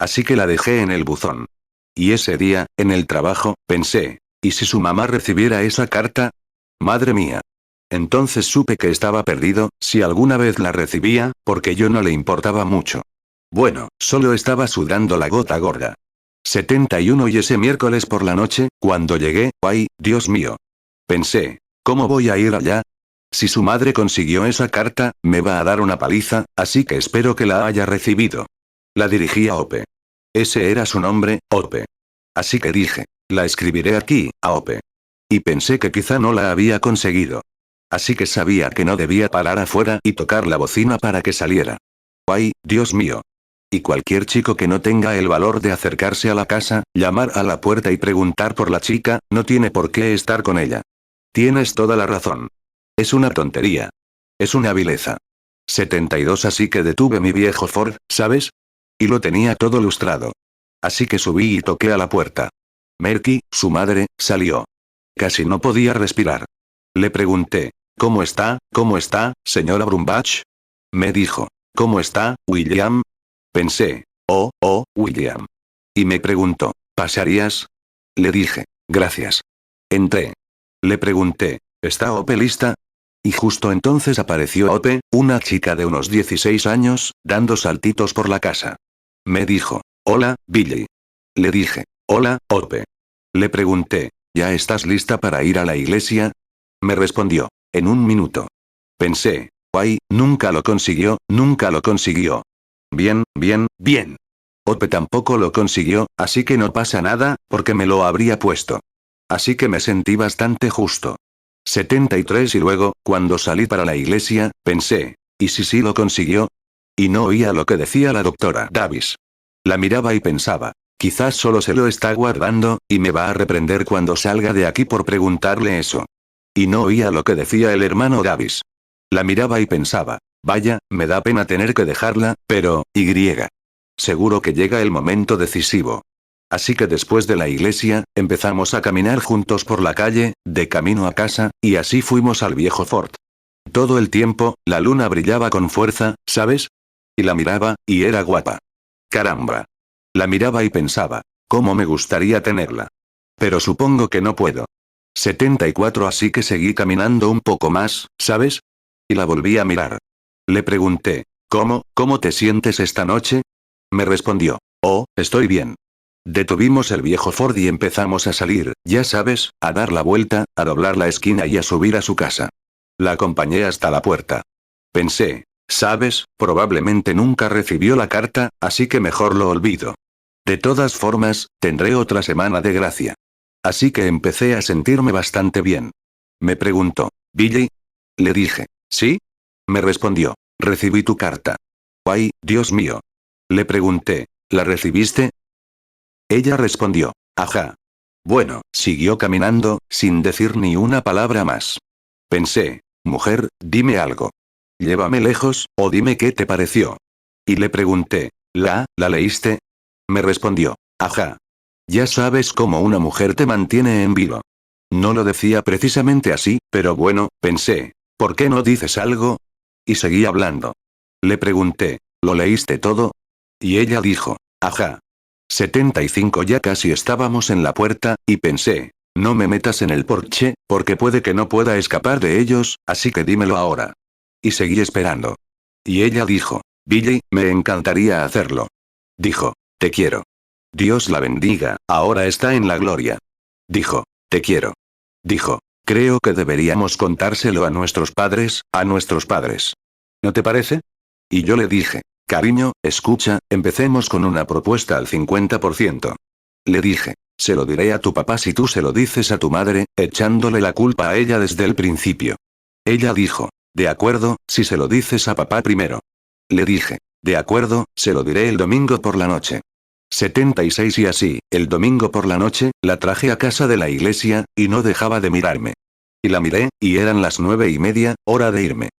Así que la dejé en el buzón. Y ese día, en el trabajo, pensé, ¿y si su mamá recibiera esa carta? Madre mía. Entonces supe que estaba perdido, si alguna vez la recibía, porque yo no le importaba mucho. Bueno, solo estaba sudando la gota gorda. 71 y ese miércoles por la noche, cuando llegué, ¡ay, Dios mío! Pensé, ¿cómo voy a ir allá? Si su madre consiguió esa carta, me va a dar una paliza, así que espero que la haya recibido. La dirigí a Ope. Ese era su nombre, Ope. Así que dije, la escribiré aquí, a Ope. Y pensé que quizá no la había conseguido. Así que sabía que no debía parar afuera y tocar la bocina para que saliera. ¡Ay, Dios mío! Y cualquier chico que no tenga el valor de acercarse a la casa, llamar a la puerta y preguntar por la chica, no tiene por qué estar con ella. Tienes toda la razón. Es una tontería. Es una vileza. 72 Así que detuve mi viejo Ford, ¿sabes? Y lo tenía todo lustrado. Así que subí y toqué a la puerta. Merky, su madre, salió. Casi no podía respirar. Le pregunté, ¿cómo está, señora Brumbach? Me dijo, ¿cómo está, William? Pensé, William. Y me preguntó, ¿pasarías? Le dije, gracias. Entré. Le pregunté, ¿está Ope lista? Y justo entonces apareció Ope, una chica de unos 16 años, dando saltitos por la casa. Me dijo, hola, Billy. Le dije, hola, Ope. Le pregunté, ¿ya estás lista para ir a la iglesia? Me respondió, en un minuto. Pensé, ay, nunca lo consiguió, nunca lo consiguió. Bien, bien, bien. Ope tampoco lo consiguió, así que no pasa nada, porque me lo habría puesto. Así que me sentí bastante justo. 73 Y luego, cuando salí para la iglesia, pensé, ¿y si sí lo consiguió? Y no oía lo que decía la doctora Davis. La miraba y pensaba, quizás solo se lo está guardando, y me va a reprender cuando salga de aquí por preguntarle eso. Y no oía lo que decía el hermano Davis. La miraba y pensaba, vaya, me da pena tener que dejarla, pero, seguro que llega el momento decisivo. Así que después de la iglesia, empezamos a caminar juntos por la calle, de camino a casa, y así fuimos al viejo fort. Todo el tiempo, la luna brillaba con fuerza, ¿sabes? Y la miraba, y era guapa. Caramba. La miraba y pensaba, ¿cómo me gustaría tenerla? Pero supongo que no puedo. 74 Así que seguí caminando un poco más, ¿sabes? Y la volví a mirar. Le pregunté, ¿cómo te sientes esta noche? Me respondió, oh, estoy bien. Detuvimos el viejo Ford y empezamos a salir, ya sabes, a dar la vuelta, a doblar la esquina y a subir a su casa. La acompañé hasta la puerta. Pensé, sabes, probablemente nunca recibió la carta, así que mejor lo olvido. De todas formas, tendré otra semana de gracia. Así que empecé a sentirme bastante bien. Me preguntó, Billy. Le dije, ¿sí? Me respondió, recibí tu carta. Ay, Dios mío. Le pregunté, ¿la recibiste? Ella respondió, ajá. Bueno, siguió caminando, sin decir ni una palabra más. Pensé, mujer, dime algo. Llévame lejos, o dime qué te pareció. Y le pregunté, ¿la leíste? Me respondió, ajá. Ya sabes cómo una mujer te mantiene en vilo. No lo decía precisamente así, pero bueno, pensé, ¿por qué no dices algo? Y seguí hablando. Le pregunté, ¿lo leíste todo? Y ella dijo, ajá. 75 Ya casi estábamos en la puerta, y pensé, no me metas en el porche, porque puede que no pueda escapar de ellos, así que dímelo ahora. Y seguí esperando. Y ella dijo, Billy, me encantaría hacerlo. Dijo, te quiero. Dios la bendiga, ahora está en la gloria. Dijo, te quiero. Dijo, creo que deberíamos contárselo a nuestros padres, ¿No te parece? Y yo le dije, cariño, escucha, empecemos con una propuesta al 50%. Le dije, se lo diré a tu papá si tú se lo dices a tu madre, echándole la culpa a ella desde el principio. Ella dijo, de acuerdo, si se lo dices a papá primero. Le dije, de acuerdo, se lo diré el domingo por la noche. 76 Y así, el domingo por la noche, la traje a casa de la iglesia, y no dejaba de mirarme. Y la miré, y eran las 9:30, hora de irme.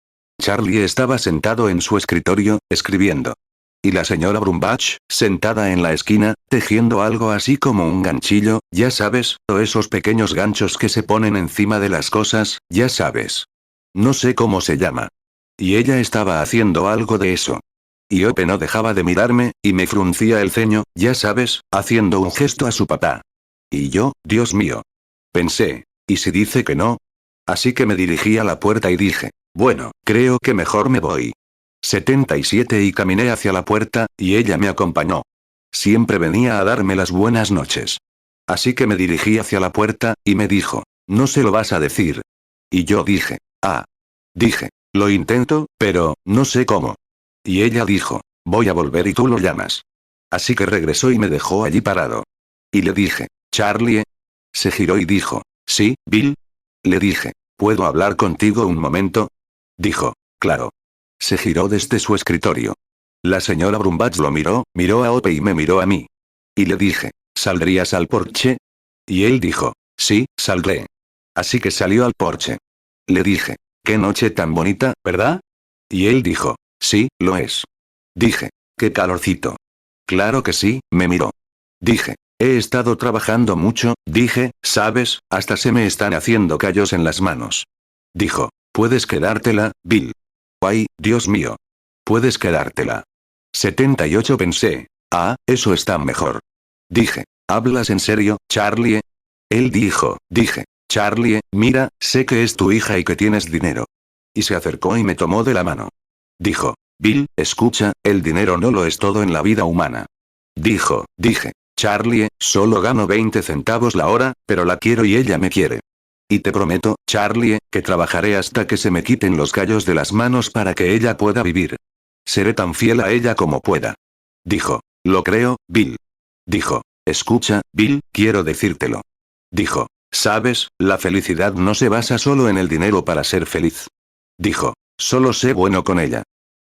Charlie estaba sentado en su escritorio, escribiendo. Y la señora Brumbach, sentada en la esquina, tejiendo algo así como un ganchillo, ya sabes, o esos pequeños ganchos que se ponen encima de las cosas, ya sabes. No sé cómo se llama. Y ella estaba haciendo algo de eso. Y Ope no dejaba de mirarme, y me fruncía el ceño, ya sabes, haciendo un gesto a su papá. Y yo, Dios mío. Pensé, ¿y si dice que no? Así que me dirigí a la puerta y dije, bueno, creo que mejor me voy. 77 y caminé hacia la puerta, y ella me acompañó. Siempre venía a darme las buenas noches. Así que me dirigí hacia la puerta, y me dijo, no se lo vas a decir. Y yo dije, ah. Dije, lo intento, pero, no sé cómo. Y ella dijo, voy a volver y tú lo llamas. Así que regresó y me dejó allí parado. Y le dije, Charlie. Se giró y dijo, sí, Bill. Le dije, ¿puedo hablar contigo un momento? Dijo, claro. Se giró desde su escritorio. La señora Brumbatz lo miró a Ope y me miró a mí. Y le dije, ¿saldrías al porche? Y él dijo, sí, saldré. Así que salió al porche. Le dije, qué noche tan bonita, ¿verdad? Y él dijo, sí, lo es. Dije, qué calorcito. Claro que sí, me miró. Dije, he estado trabajando mucho, dije, sabes, hasta se me están haciendo callos en las manos. Dijo, puedes quedártela, Bill. Ay, Dios mío. Puedes quedártela. 78 pensé, ah, eso está mejor. Dije, ¿hablas en serio, Charlie? Él dijo, dije, Charlie, mira, sé que es tu hija y que tienes dinero. Y se acercó y me tomó de la mano. Dijo, Bill, escucha, el dinero no lo es todo en la vida humana. Dije, Charlie, solo gano 20 centavos la hora, pero la quiero y ella me quiere. Y te prometo, Charlie, que trabajaré hasta que se me quiten los callos de las manos para que ella pueda vivir. Seré tan fiel a ella como pueda. Dijo, lo creo, Bill. Dijo, escucha, Bill, quiero decírtelo. Dijo, sabes, la felicidad no se basa solo en el dinero para ser feliz. Dijo, solo sé bueno con ella.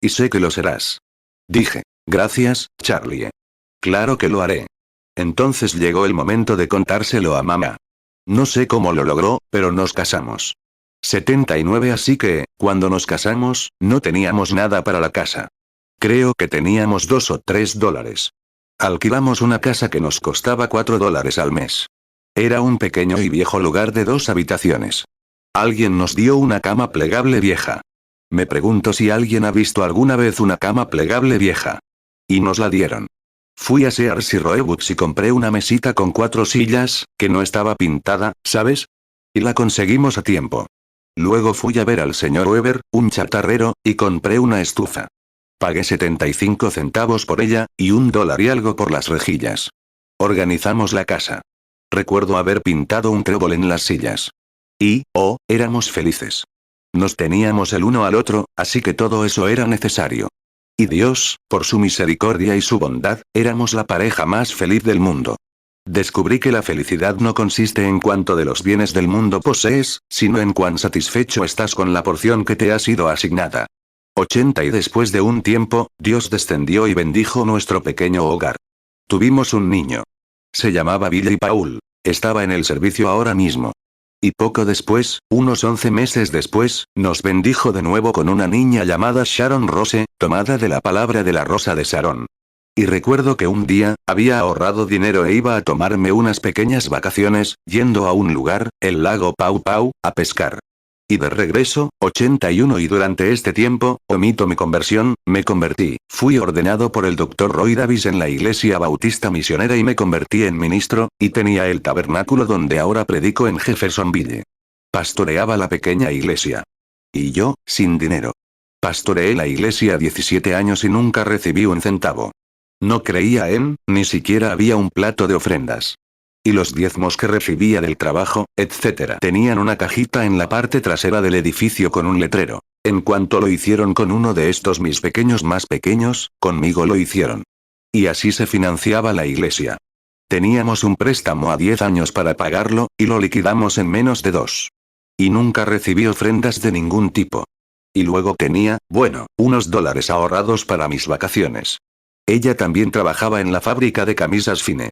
Y sé que lo serás. Dije, gracias, Charlie. Claro que lo haré. Entonces llegó el momento de contárselo a mamá. No sé cómo lo logró, pero nos casamos. 79 Así que, cuando nos casamos, no teníamos nada para la casa. Creo que teníamos $2 o $3. Alquilamos una casa que nos costaba $4 al mes. Era un pequeño y viejo lugar de 2 habitaciones. Alguien nos dio una cama plegable vieja. Me pregunto si alguien ha visto alguna vez una cama plegable vieja. Y nos la dieron. Fui a Sears y Roebuck y compré una mesita con 4 sillas, que no estaba pintada, ¿sabes? Y la conseguimos a tiempo. Luego fui a ver al señor Weber, un chatarrero, y compré una estufa. Pagué 75 centavos por ella, y $1 y algo por las rejillas. Organizamos la casa. Recuerdo haber pintado un trébol en las sillas. Y, oh, éramos felices. Nos teníamos el uno al otro, así que todo eso era necesario. Y Dios, por su misericordia y su bondad, éramos la pareja más feliz del mundo. Descubrí que la felicidad no consiste en cuánto de los bienes del mundo posees, sino en cuán satisfecho estás con la porción que te ha sido asignada. 80 Y después de un tiempo, Dios descendió y bendijo nuestro pequeño hogar. Tuvimos un niño. Se llamaba Billy Paul. Estaba en el servicio ahora mismo. Y poco después, unos 11 meses después, nos bendijo de nuevo con una niña llamada Sharon Rose, tomada de la palabra de la rosa de Sharon. Y recuerdo que un día, había ahorrado dinero e iba a tomarme unas pequeñas vacaciones, yendo a un lugar, el lago Pau Pau, a pescar. Y de regreso, 81 Y durante este tiempo, omito mi conversión, me convertí, fui ordenado por el Dr. Roy Davis en la iglesia bautista misionera y me convertí en ministro, y tenía el tabernáculo donde ahora predico en Jeffersonville. Pastoreaba la pequeña iglesia. Y yo, sin dinero. Pastoreé la iglesia 17 años y nunca recibí un centavo. No creía ni siquiera había un plato de ofrendas. Y los diezmos que recibía del trabajo, etc. tenían una cajita en la parte trasera del edificio con un letrero. En cuanto lo hicieron con uno de estos mis pequeños más pequeños, conmigo lo hicieron. Y así se financiaba la iglesia. Teníamos un préstamo a 10 años para pagarlo, y lo liquidamos en menos de 2. Y nunca recibí ofrendas de ningún tipo. Y luego tenía, bueno, unos $, ahorrados para mis vacaciones. Ella también trabajaba en la fábrica de camisas Fine.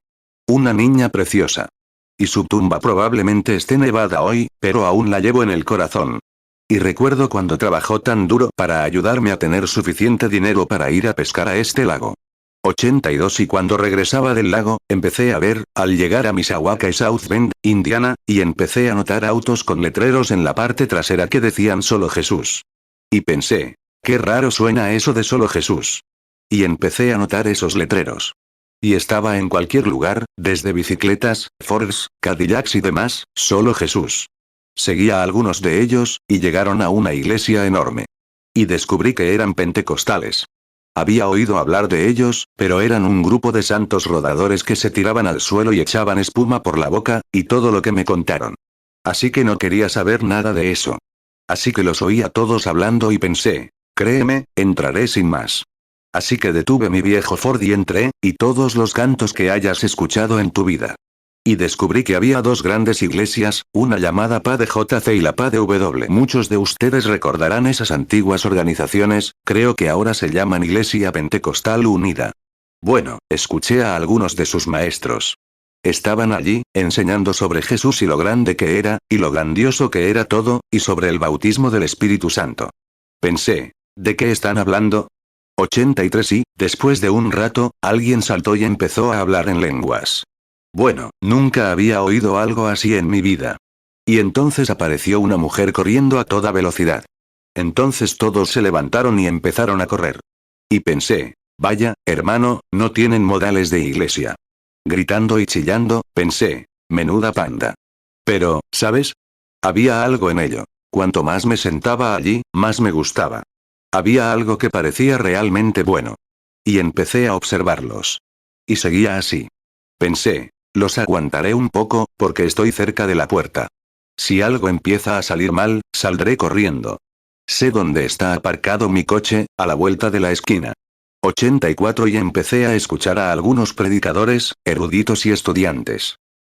Una niña preciosa. Y su tumba probablemente esté nevada hoy, pero aún la llevo en el corazón. Y recuerdo cuando trabajó tan duro para ayudarme a tener suficiente dinero para ir a pescar a este lago. 82 Y cuando regresaba del lago, empecé a ver, al llegar a Mishawaka y South Bend, Indiana, y empecé a notar autos con letreros en la parte trasera que decían solo Jesús. Y pensé, qué raro suena eso de solo Jesús. Y empecé a notar esos letreros. Y estaba en cualquier lugar, desde bicicletas, Fords, Cadillacs y demás, solo Jesús. Seguí a algunos de ellos, y llegaron a una iglesia enorme. Y descubrí que eran pentecostales. Había oído hablar de ellos, pero eran un grupo de santos rodadores que se tiraban al suelo y echaban espuma por la boca, y todo lo que me contaron. Así que no quería saber nada de eso. Así que los oí a todos hablando y pensé, créeme, entraré sin más. Así que detuve mi viejo Ford y entré, y todos los cantos que hayas escuchado en tu vida. Y descubrí que había dos grandes iglesias, una llamada PADJC y la PADW. Muchos de ustedes recordarán esas antiguas organizaciones, creo que ahora se llaman Iglesia Pentecostal Unida. Bueno, escuché a algunos de sus maestros. Estaban allí, enseñando sobre Jesús y lo grande que era, y lo grandioso que era todo, y sobre el bautismo del Espíritu Santo. Pensé, ¿de qué están hablando? 83 y, después de un rato, alguien saltó y empezó a hablar en lenguas. Bueno, nunca había oído algo así en mi vida. Y entonces apareció una mujer corriendo a toda velocidad. Entonces todos se levantaron y empezaron a correr. Y pensé, vaya, hermano, no tienen modales de iglesia. Gritando y chillando, pensé, menuda panda. Pero, ¿sabes? Había algo en ello. Cuanto más me sentaba allí, más me gustaba. Había algo que parecía realmente bueno. Y empecé a observarlos. Y seguía así. Pensé, los aguantaré un poco, porque estoy cerca de la puerta. Si algo empieza a salir mal, saldré corriendo. Sé dónde está aparcado mi coche, a la vuelta de la esquina. 84 y empecé a escuchar a algunos predicadores, eruditos y estudiantes.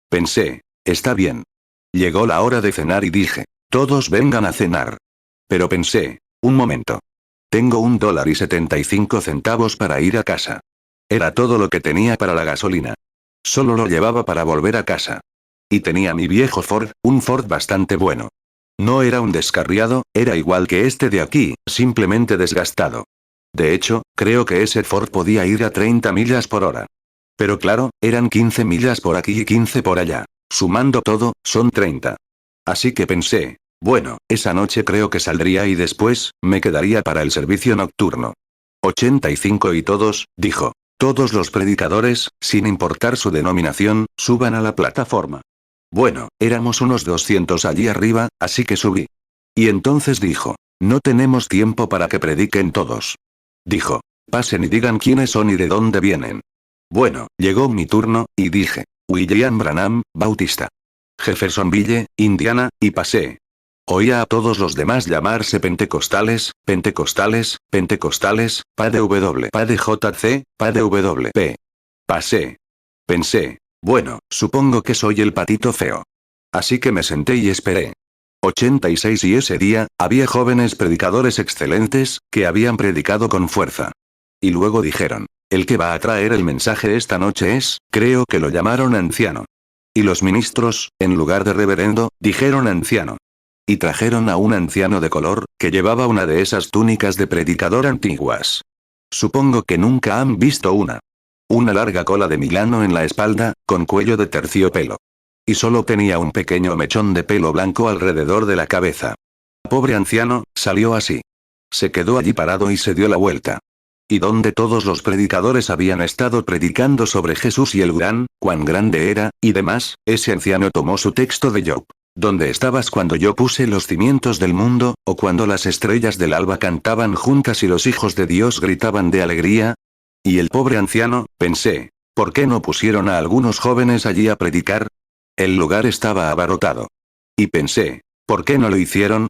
Pensé, está bien. Llegó la hora de cenar y dije, todos vengan a cenar. Pero pensé, un momento. Tengo $1.75 para ir a casa. Era todo lo que tenía para la gasolina. Solo lo llevaba para volver a casa. Y tenía mi viejo Ford, un Ford bastante bueno. No era un descarriado, era igual que este de aquí, simplemente desgastado. De hecho, creo que ese Ford podía ir a 30 millas por hora. Pero claro, eran 15 millas por aquí y 15 por allá. Sumando todo, son 30. Así que pensé, bueno, esa noche creo que saldría y después, me quedaría para el servicio nocturno. 85 y todos, dijo. Todos los predicadores, sin importar su denominación, suban a la plataforma. Bueno, éramos unos 200 allí arriba, así que subí. Y entonces dijo, no tenemos tiempo para que prediquen todos. Dijo, pasen y digan quiénes son y de dónde vienen. Bueno, llegó mi turno, y dije, William Branham, Bautista. Jeffersonville, Indiana, y pasé. Oía a todos los demás llamarse pentecostales, pentecostales, pentecostales, PADW, PADJC, PADWP. Pasé. Pensé, bueno, supongo que soy el patito feo. Así que me senté y esperé. 86 y ese día, había jóvenes predicadores excelentes, que habían predicado con fuerza. Y luego dijeron, el que va a traer el mensaje esta noche es, creo que lo llamaron anciano. Y los ministros, en lugar de reverendo, dijeron anciano. Y trajeron a un anciano de color, que llevaba una de esas túnicas de predicador antiguas. Supongo que nunca han visto una. Una larga cola de Milano en la espalda, con cuello de terciopelo. Y solo tenía un pequeño mechón de pelo blanco alrededor de la cabeza. Pobre anciano, salió así. Se quedó allí parado y se dio la vuelta. Y donde todos los predicadores habían estado predicando sobre Jesús y cuán grande era, y demás, ese anciano tomó su texto de Job. ¿Dónde estabas cuando yo puse los cimientos del mundo, o cuando las estrellas del alba cantaban juntas y los hijos de Dios gritaban de alegría? Y el pobre anciano, pensé, ¿por qué no pusieron a algunos jóvenes allí a predicar? El lugar estaba abarrotado. Y pensé, ¿por qué no lo hicieron?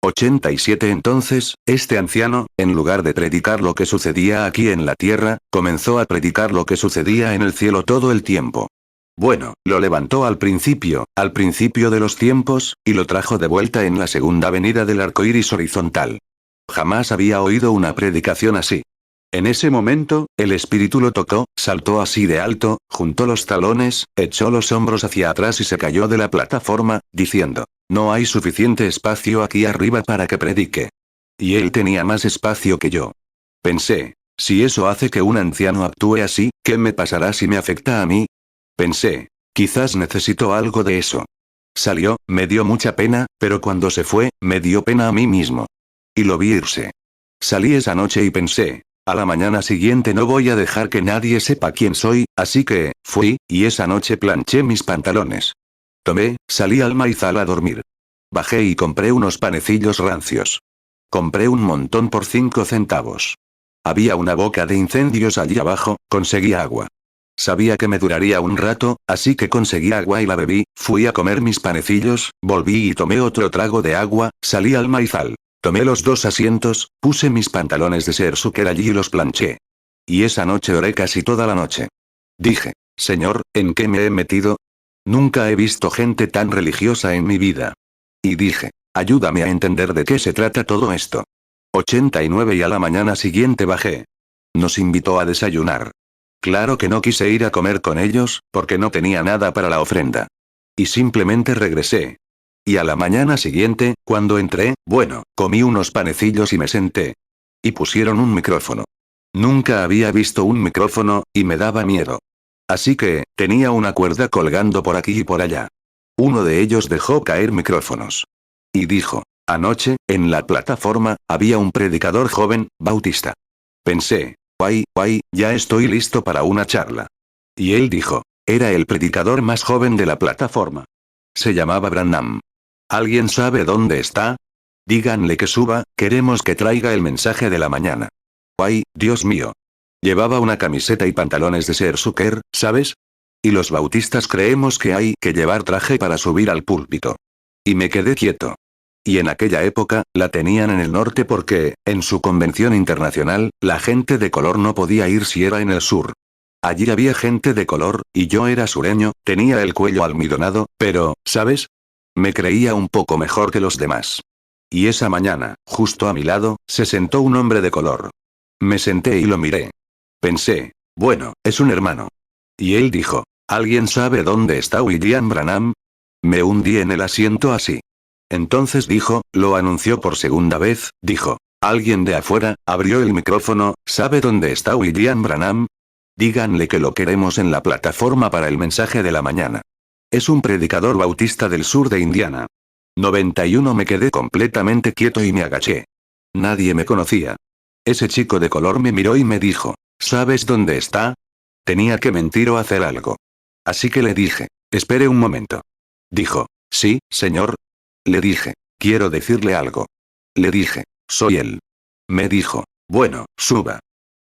87 Entonces, este anciano, en lugar de predicar lo que sucedía aquí en la tierra, comenzó a predicar lo que sucedía en el cielo todo el tiempo. Bueno, lo levantó al principio de los tiempos, y lo trajo de vuelta en la segunda venida del arco iris horizontal. Jamás había oído una predicación así. En ese momento, el espíritu lo tocó, saltó así de alto, juntó los talones, echó los hombros hacia atrás y se cayó de la plataforma, diciendo, no hay suficiente espacio aquí arriba para que predique. Y él tenía más espacio que yo. Pensé, si eso hace que un anciano actúe así, ¿qué me pasará si me afecta a mí? Pensé, quizás necesito algo de eso. Salió, me dio mucha pena, pero cuando se fue, me dio pena a mí mismo. Y lo vi irse. Salí esa noche y pensé, a la mañana siguiente no voy a dejar que nadie sepa quién soy, así que, fui, y esa noche planché mis pantalones. Tomé, salí al maizal a dormir. Bajé y compré unos panecillos rancios. Compré un montón por 5 centavos. Había una boca de incendios allí abajo, conseguí agua. Sabía que me duraría un rato, así que conseguí agua y la bebí, fui a comer mis panecillos, volví y tomé otro trago de agua, salí al maizal. Tomé los 2 asientos, puse mis pantalones de Sersuker allí y los planché. Y esa noche oré casi toda la noche. Dije, Señor, ¿en qué me he metido? Nunca he visto gente tan religiosa en mi vida. Y dije, ayúdame a entender de qué se trata todo esto. 89 y a la mañana siguiente bajé. Nos invitó a desayunar. Claro que no quise ir a comer con ellos, porque no tenía nada para la ofrenda. Y simplemente regresé. Y a la mañana siguiente, cuando entré, bueno, comí unos panecillos y me senté. Y pusieron un micrófono. Nunca había visto un micrófono, y me daba miedo. Así que, tenía una cuerda colgando por aquí y por allá. Uno de ellos dejó caer micrófonos. Y dijo, anoche, en la plataforma, había un predicador joven, bautista. Pensé, guay, ya estoy listo para una charla. Y él dijo, era el predicador más joven de la plataforma. Se llamaba Branham. ¿Alguien sabe dónde está? Díganle que suba, queremos que traiga el mensaje de la mañana. Guay, Dios mío. Llevaba una camiseta y pantalones de Sersuker, ¿sabes? Y los bautistas creemos que hay que llevar traje para subir al púlpito. Y me quedé quieto. Y en aquella época, la tenían en el norte porque, en su convención internacional, la gente de color no podía ir si era en el sur. Allí había gente de color, y yo era sureño, tenía el cuello almidonado, pero, ¿sabes? Me creía un poco mejor que los demás. Y esa mañana, justo a mi lado, se sentó un hombre de color. Me senté y lo miré. Pensé, bueno, es un hermano. Y él dijo, ¿alguien sabe dónde está William Branham? Me hundí en el asiento así. Entonces dijo, lo anunció por segunda vez, dijo, alguien de afuera, abrió el micrófono, ¿sabe dónde está William Branham? Díganle que lo queremos en la plataforma para el mensaje de la mañana. Es un predicador bautista del sur de Indiana. 91 me quedé completamente quieto y me agaché. Nadie me conocía. Ese chico de color me miró y me dijo, ¿sabes dónde está? Tenía que mentir o hacer algo. Así que le dije, espere un momento. Dijo, sí, señor. Le dije, quiero decirle algo. Le dije, soy él. Me dijo, bueno, suba.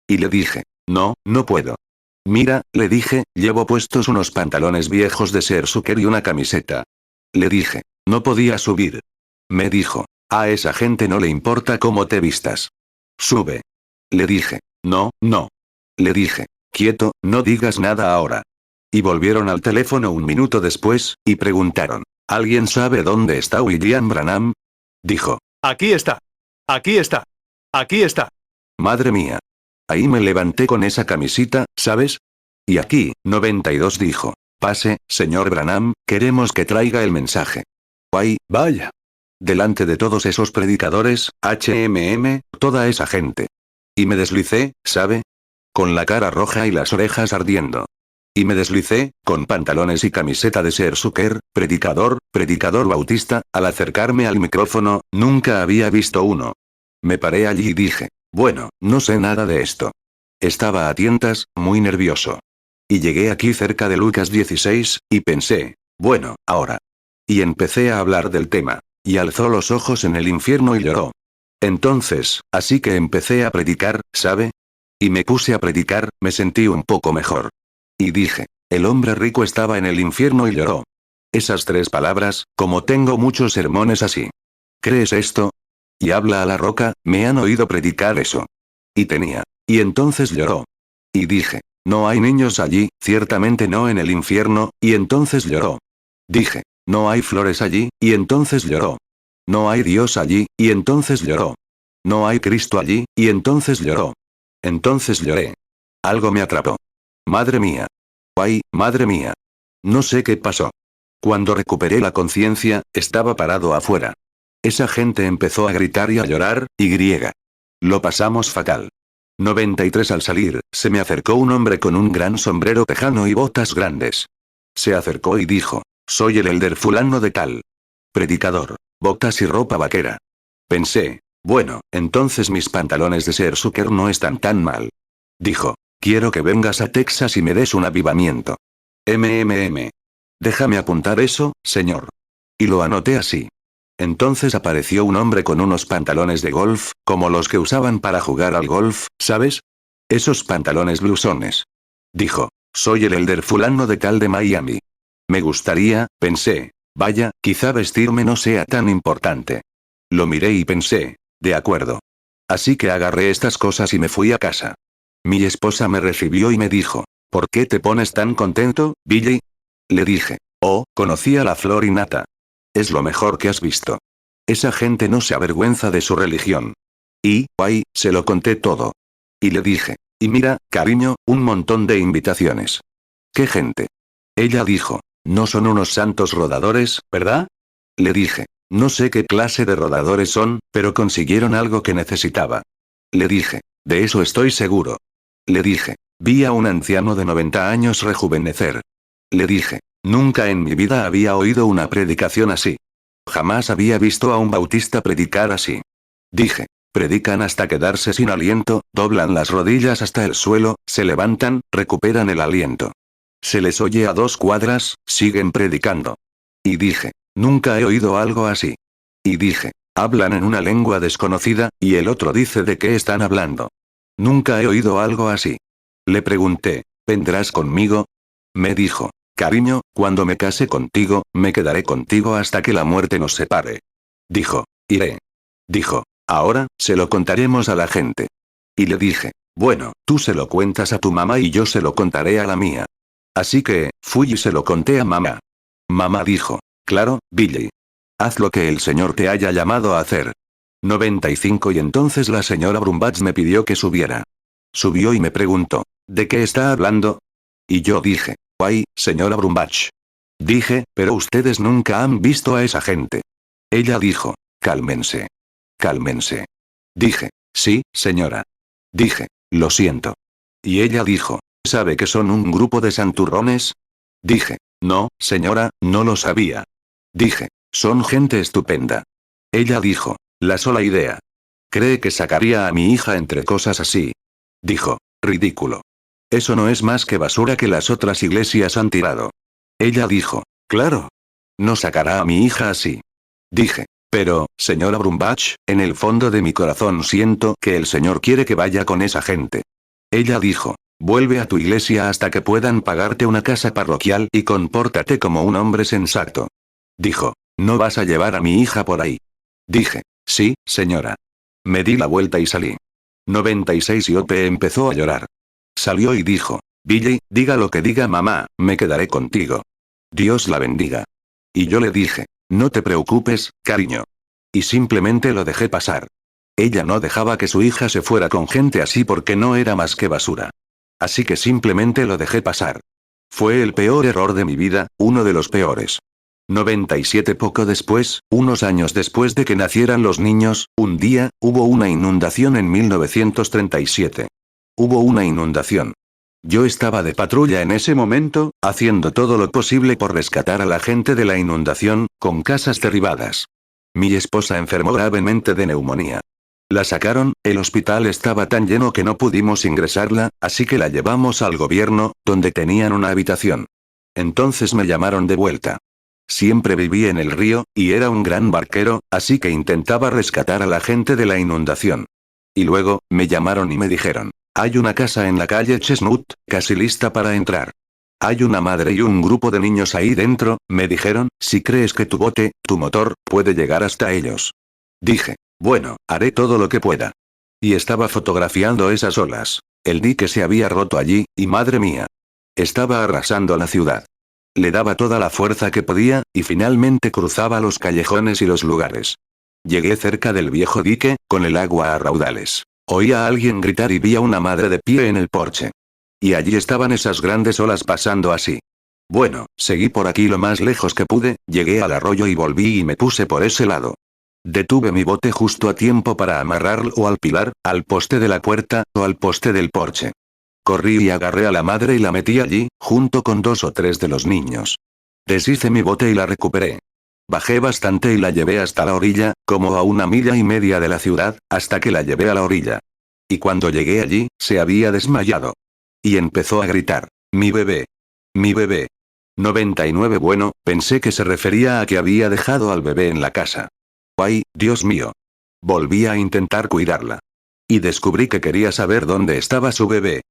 Y le dije, no, no puedo. Mira, le dije, llevo puestos unos pantalones viejos de Sersuker y una camiseta. Le dije, no podía subir. Me dijo, a esa gente no le importa cómo te vistas. Sube. Le dije, no, no. Le dije, quieto, no digas nada ahora. Y volvieron al teléfono un minuto después, y preguntaron, ¿alguien sabe dónde está William Branham? Dijo, aquí está. Aquí está. Aquí está. Madre mía. Ahí me levanté con esa camisita, ¿sabes? Y aquí, 92 dijo, pase, señor Branham, queremos que traiga el mensaje. Guay, vaya. Delante de todos esos predicadores, toda esa gente. Y me deslicé, ¿sabe? Con la cara roja y las orejas ardiendo. Y me deslicé, con pantalones y camiseta de Sersuker, predicador bautista, al acercarme al micrófono, nunca había visto uno. Me paré allí y dije, bueno, no sé nada de esto. Estaba a tientas, muy nervioso. Y llegué aquí cerca de Lucas 16, y pensé, bueno, ahora. Y empecé a hablar del tema. Y alzó los ojos en el infierno y lloró. Entonces, así que empecé a predicar, ¿sabe? Y me puse a predicar, me sentí un poco mejor. Y dije, el hombre rico estaba en el infierno y lloró. Esas 3 palabras, como tengo muchos sermones así. ¿Crees esto? Y habla a la roca, me han oído predicar eso. Y tenía. Y entonces lloró. Y dije, no hay niños allí, ciertamente no en el infierno, y entonces lloró. Dije, no hay flores allí, y entonces lloró. No hay Dios allí, y entonces lloró. No hay Cristo allí, y entonces lloró. Entonces lloré. Algo me atrapó. Madre mía. Ay, madre mía. No sé qué pasó. Cuando recuperé la conciencia, estaba parado afuera. Esa gente empezó a gritar y a llorar, y griega. Lo pasamos fatal. 93 al salir, se me acercó un hombre con un gran sombrero tejano y botas grandes. Se acercó y dijo, soy el elder fulano de tal. Predicador. Botas y ropa vaquera. Pensé, bueno, entonces mis pantalones de Sersuker no están tan mal. Dijo, quiero que vengas a Texas y me des un avivamiento. Déjame apuntar eso, señor. Y lo anoté así. Entonces apareció un hombre con unos pantalones de golf, como los que usaban para jugar al golf, ¿sabes? Esos pantalones blusones. Dijo, soy el elder fulano de tal de Miami. Me gustaría, pensé, vaya, quizá vestirme no sea tan importante. Lo miré y pensé, de acuerdo. Así que agarré estas cosas y me fui a casa. Mi esposa me recibió y me dijo, ¿por qué te pones tan contento, Billy? Le dije, oh, conocí a la flor y nata. Es lo mejor que has visto. Esa gente no se avergüenza de su religión. Y, ay, se lo conté todo. Y le dije, y mira, cariño, un montón de invitaciones. ¿Qué gente? Ella dijo, no son unos santos rodadores, ¿verdad? Le dije, no sé qué clase de rodadores son, pero consiguieron algo que necesitaba. Le dije, de eso estoy seguro. Le dije, vi a un anciano de 90 años rejuvenecer. Le dije, nunca en mi vida había oído una predicación así. Jamás había visto a un bautista predicar así. Dije, predican hasta quedarse sin aliento, doblan las rodillas hasta el suelo, se levantan, recuperan el aliento. Se les oye a 2 cuadras, siguen predicando. Y dije, nunca he oído algo así. Y dije, hablan en una lengua desconocida, y el otro dice de qué están hablando. Nunca he oído algo así. Le pregunté, ¿vendrás conmigo? Me dijo, cariño, cuando me case contigo, me quedaré contigo hasta que la muerte nos separe. Dijo, iré. Dijo, ahora, se lo contaremos a la gente. Y le dije, bueno, tú se lo cuentas a tu mamá y yo se lo contaré a la mía. Así que, fui y se lo conté a mamá. Mamá dijo, claro, Billy. Haz lo que el Señor te haya llamado a hacer. 95 Y entonces la señora Brumbach me pidió que subiera. Subió y me preguntó, ¿de qué está hablando? Y yo dije, ay, señora Brumbach. Dije, pero ustedes nunca han visto a esa gente. Ella dijo, cálmense. Cálmense. Dije, sí, señora. Dije, lo siento. Y ella dijo, ¿sabe que son un grupo de santurrones? Dije, no, señora, no lo sabía. Dije, son gente estupenda. Ella dijo, la sola idea. ¿Cree que sacaría a mi hija entre cosas así? Dijo, ridículo. Eso no es más que basura que las otras iglesias han tirado. Ella dijo, claro. No sacará a mi hija así. Dije, pero, señora Brumbach, en el fondo de mi corazón siento que el Señor quiere que vaya con esa gente. Ella dijo, vuelve a tu iglesia hasta que puedan pagarte una casa parroquial y compórtate como un hombre sensato. Dijo, no vas a llevar a mi hija por ahí. Dije, sí, señora. Me di la vuelta y salí. 96 Y Ope empezó a llorar. Salió y dijo, Billy, diga lo que diga mamá, me quedaré contigo. Dios la bendiga. Y yo le dije, no te preocupes, cariño. Y simplemente lo dejé pasar. Ella no dejaba que su hija se fuera con gente así porque no era más que basura. Así que simplemente lo dejé pasar. Fue el peor error de mi vida, uno de los peores. 97 Poco después, unos años después de que nacieran los niños, un día, hubo una inundación en 1937. Hubo una inundación. Yo estaba de patrulla en ese momento, haciendo todo lo posible por rescatar a la gente de la inundación, con casas derribadas. Mi esposa enfermó gravemente de neumonía. La sacaron, el hospital estaba tan lleno que no pudimos ingresarla, así que la llevamos al gobierno, donde tenían una habitación. Entonces me llamaron de vuelta. Siempre viví en el río, y era un gran barquero, así que intentaba rescatar a la gente de la inundación. Y luego, me llamaron y me dijeron, hay una casa en la calle Chestnut, casi lista para entrar. Hay una madre y un grupo de niños ahí dentro, me dijeron, si crees que tu bote, tu motor, puede llegar hasta ellos. Dije, bueno, haré todo lo que pueda. Y estaba fotografiando esas olas. El dique se había roto allí, y madre mía. Estaba arrasando la ciudad. Le daba toda la fuerza que podía, y finalmente cruzaba los callejones y los lugares. Llegué cerca del viejo dique, con el agua a raudales. Oí a alguien gritar y vi a una madre de pie en el porche. Y allí estaban esas grandes olas pasando así. Bueno, seguí por aquí lo más lejos que pude, llegué al arroyo y volví y me puse por ese lado. Detuve mi bote justo a tiempo para amarrarlo al pilar, al poste de la puerta, o al poste del porche. Corrí y agarré a la madre y la metí allí, junto con 2 o 3 de los niños. Deshice mi bote y la recuperé. Bajé bastante y la llevé hasta la orilla, como a 1,5 millas de la ciudad, hasta que la llevé a la orilla. Y cuando llegué allí, se había desmayado. Y empezó a gritar, mi bebé. Mi bebé. 99 Bueno, pensé que se refería a que había dejado al bebé en la casa. ¡Ay, Dios mío! Volví a intentar cuidarla. Y descubrí que quería saber dónde estaba su bebé.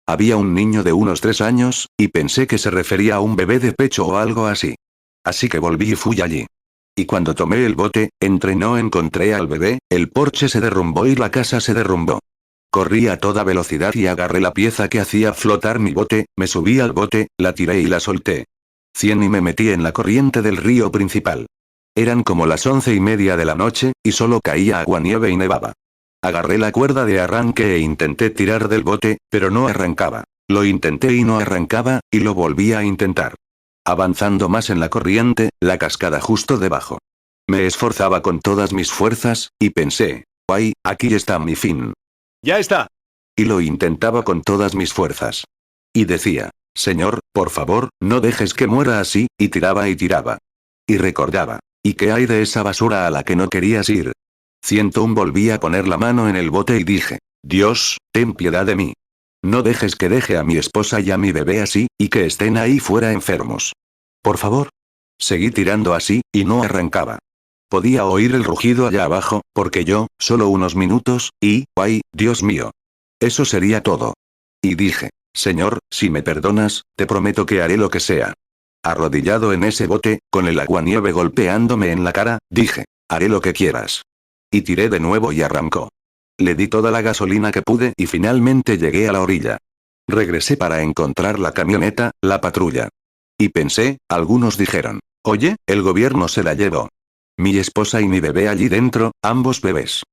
Había un niño de unos 3 años, y pensé que se refería a un bebé de pecho o algo así. Así que volví y fui allí. Y cuando tomé el bote, entré y no encontré al bebé, el porche se derrumbó y la casa se derrumbó. Corrí a toda velocidad y agarré la pieza que hacía flotar mi bote, me subí al bote, la tiré y la solté. Y me metí en la corriente del río principal. Eran como las 11:30 de la noche, y solo caía aguanieve y nevaba. Agarré la cuerda de arranque e intenté tirar del bote, pero no arrancaba. Lo intenté y no arrancaba, y lo volví a intentar. Avanzando más en la corriente, la cascada justo debajo. Me esforzaba con todas mis fuerzas, y pensé, ¡ay, aquí está mi fin! ¡Ya está! Y lo intentaba con todas mis fuerzas. Y decía, Señor, por favor, no dejes que muera así, y tiraba y tiraba. Y recordaba, ¿y qué hay de esa basura a la que no querías ir? Volví a poner la mano en el bote y dije, Dios, ten piedad de mí. No dejes que deje a mi esposa y a mi bebé así, y que estén ahí fuera enfermos. Por favor. Seguí tirando así, y no arrancaba. Podía oír el rugido allá abajo, porque yo, solo unos minutos, y, ¡ay, Dios mío! Eso sería todo. Y dije, Señor, si me perdonas, te prometo que haré lo que sea. Arrodillado en ese bote, con el aguanieve golpeándome en la cara, dije, haré lo que quieras. Y tiré de nuevo y arrancó. Le di toda la gasolina que pude y finalmente llegué a la orilla. Regresé para encontrar la camioneta, la patrulla. Y pensé, algunos dijeron, oye, el gobierno se la llevó. Mi esposa y mi bebé allí dentro, ambos bebés.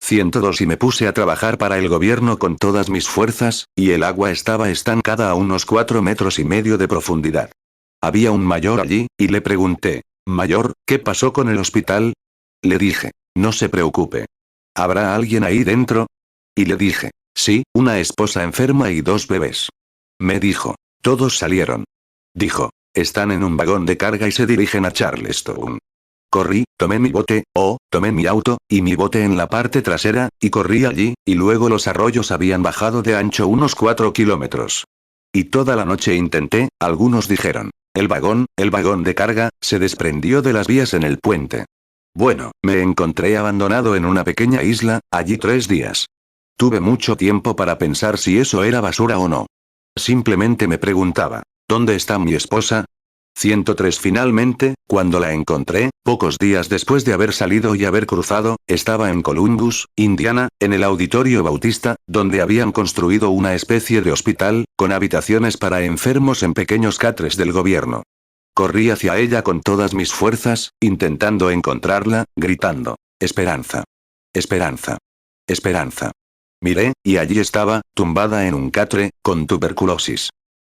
102 y me puse a trabajar para el gobierno con todas mis fuerzas, y el agua estaba estancada a unos 4,5 metros de profundidad. Había un mayor allí, y le pregunté, Mayor, ¿qué pasó con el hospital? Le dije, no se preocupe. ¿Habrá alguien ahí dentro? Y le dije, sí, una esposa enferma y 2 bebés. Me dijo, todos salieron. Dijo, están en un vagón de carga y se dirigen a Charleston. Corrí, tomé mi bote, tomé mi auto, y mi bote en la parte trasera, y corrí allí, y luego los arroyos habían bajado de ancho unos 4 kilómetros. Y toda la noche intenté, algunos dijeron, el vagón de carga, se desprendió de las vías en el puente. Bueno, me encontré abandonado en una pequeña isla, allí 3 días. Tuve mucho tiempo para pensar si eso era basura o no. Simplemente me preguntaba, ¿dónde está mi esposa? 103 Finalmente, cuando la encontré, pocos días después de haber salido y haber cruzado, estaba en Columbus, Indiana, en el Auditorio Bautista, donde habían construido una especie de hospital, con habitaciones para enfermos en pequeños catres del gobierno. Corrí hacia ella con todas mis fuerzas, intentando encontrarla, gritando, Esperanza. Esperanza. Esperanza. Miré, y allí estaba, tumbada en un catre, con tuberculosis.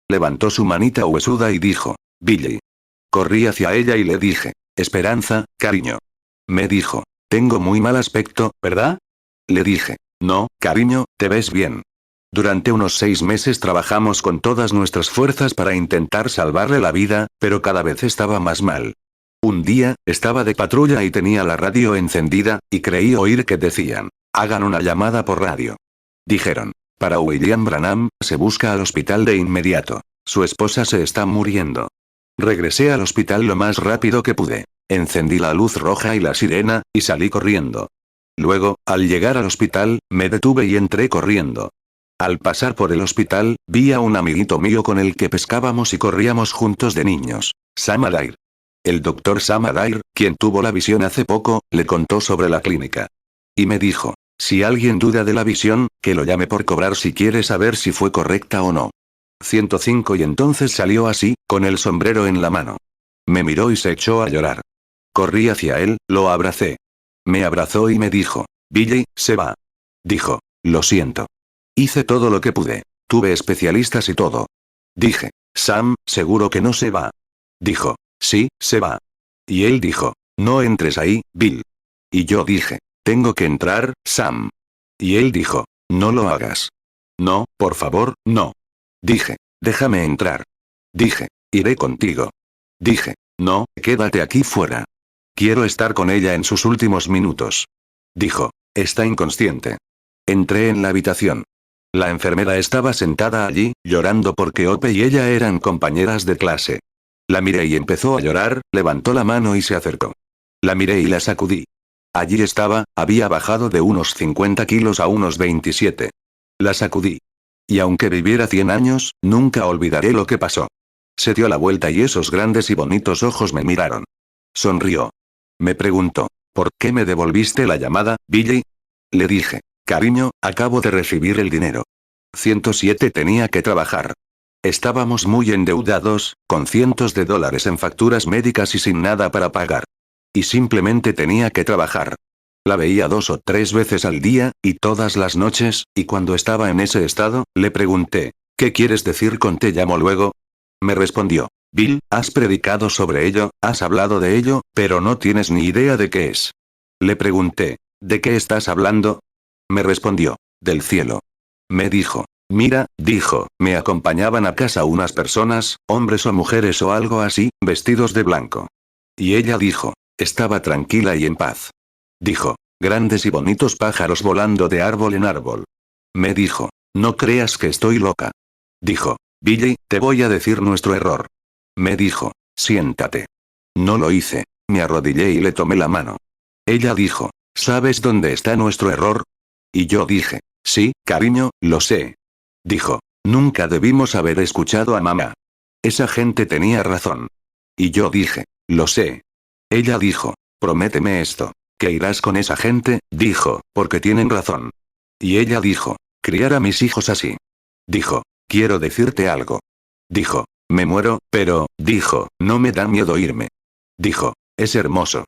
Levantó su manita huesuda y dijo, Billy. Corrí hacia ella y le dije, Esperanza, cariño. Me dijo, tengo muy mal aspecto, ¿verdad? Le dije, no, cariño, te ves bien. Durante unos 6 meses trabajamos con todas nuestras fuerzas para intentar salvarle la vida, pero cada vez estaba más mal. Un día, estaba de patrulla y tenía la radio encendida, y creí oír que decían, hagan una llamada por radio. Dijeron, para William Branham, se busca al hospital de inmediato. Su esposa se está muriendo. Regresé al hospital lo más rápido que pude. Encendí la luz roja y la sirena, y salí corriendo. Luego, al llegar al hospital, me detuve y entré corriendo. Al pasar por el hospital, vi a un amiguito mío con el que pescábamos y corríamos juntos de niños, Sam Adair. El doctor Sam Adair, quien tuvo la visión hace poco, le contó sobre la clínica. Y me dijo, si alguien duda de la visión, que lo llame por cobrar si quiere saber si fue correcta o no. 105 Y entonces salió así, con el sombrero en la mano. Me miró y se echó a llorar. Corrí hacia él, lo abracé. Me abrazó y me dijo, Billy, se va. Dijo, lo siento. Hice todo lo que pude. Tuve especialistas y todo. Dije, Sam, seguro que no se va. Dijo, sí, se va. Y él dijo, no entres ahí, Bill. Y yo dije, tengo que entrar, Sam. Y él dijo, no lo hagas. No, por favor, no. Dije, déjame entrar. Dije, iré contigo. Dije, no, quédate aquí fuera. Quiero estar con ella en sus últimos minutos. Dijo, está inconsciente. Entré en la habitación. La enfermera estaba sentada allí, llorando porque Ope y ella eran compañeras de clase. La miré y empezó a llorar, levantó la mano y se acercó. La miré y la sacudí. Allí estaba, había bajado de unos 50 kilos a unos 27. La sacudí. Y aunque viviera 100 años, nunca olvidaré lo que pasó. Se dio la vuelta y esos grandes y bonitos ojos me miraron. Sonrió. Me preguntó, ¿por qué me devolviste la llamada, Billy? Le dije, cariño, acabo de recibir el dinero. 107 tenía que trabajar. Estábamos muy endeudados, con cientos de dólares en facturas médicas y sin nada para pagar. Y simplemente tenía que trabajar. La veía 2 o 3 veces al día, y todas las noches, y cuando estaba en ese estado, le pregunté, ¿qué quieres decir con te llamo luego? Me respondió, Bill, has predicado sobre ello, has hablado de ello, pero no tienes ni idea de qué es. Le pregunté, ¿de qué estás hablando? Me respondió, del cielo. Me dijo, mira, dijo, me acompañaban a casa unas personas, hombres o mujeres o algo así, vestidos de blanco. Y ella dijo, estaba tranquila y en paz. Dijo, grandes y bonitos pájaros volando de árbol en árbol. Me dijo, no creas que estoy loca. Dijo, Billy, te voy a decir nuestro error. Me dijo, siéntate. No lo hice, me arrodillé y le tomé la mano. Ella dijo, ¿sabes dónde está nuestro error? Y yo dije, sí, cariño, lo sé. Dijo, nunca debimos haber escuchado a mamá. Esa gente tenía razón. Y yo dije, lo sé. Ella dijo, prométeme esto, que irás con esa gente, dijo, porque tienen razón. Y ella dijo, criar a mis hijos así. Dijo, quiero decirte algo. Dijo, me muero, pero, dijo, no me da miedo irme. Dijo, es hermoso.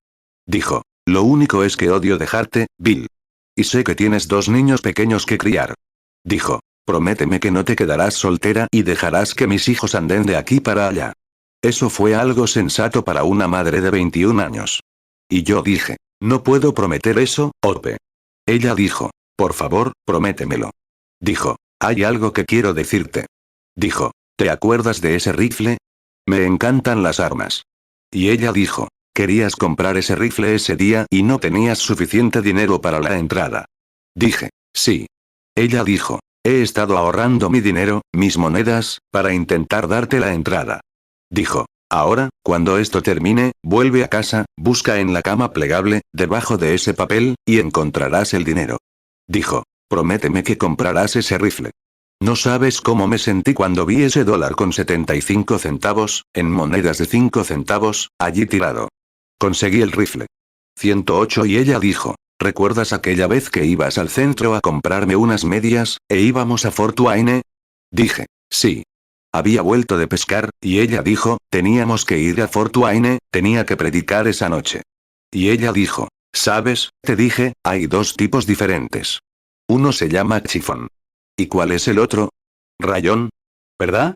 Dijo, lo único es que odio dejarte, Bill. Y sé que tienes 2 niños pequeños que criar. Dijo, prométeme que no te quedarás soltera y dejarás que mis hijos anden de aquí para allá. Eso fue algo sensato para una madre de 21 años. Y yo dije, no puedo prometer eso, Ope. Ella dijo, por favor, prométemelo. Dijo, hay algo que quiero decirte. Dijo, ¿te acuerdas de ese rifle? Me encantan las armas. Y ella dijo, querías comprar ese rifle ese día y no tenías suficiente dinero para la entrada. Dije, sí. Ella dijo, he estado ahorrando mi dinero, mis monedas, para intentar darte la entrada. Dijo, ahora, cuando esto termine, vuelve a casa, busca en la cama plegable, debajo de ese papel, y encontrarás el dinero. Dijo, prométeme que comprarás ese rifle. No sabes cómo me sentí cuando vi ese $75, en monedas de 5 centavos, allí tirado. Conseguí el rifle. 108 y ella dijo, ¿recuerdas aquella vez que ibas al centro a comprarme unas medias, e íbamos a Fort Wayne? Dije, sí. Había vuelto de pescar, y ella dijo, teníamos que ir a Fort Wayne, tenía que predicar esa noche. Y ella dijo, ¿sabes? Te dije, hay 2 tipos diferentes. Uno se llama chifón. ¿Y cuál es el otro? Rayón. ¿Verdad?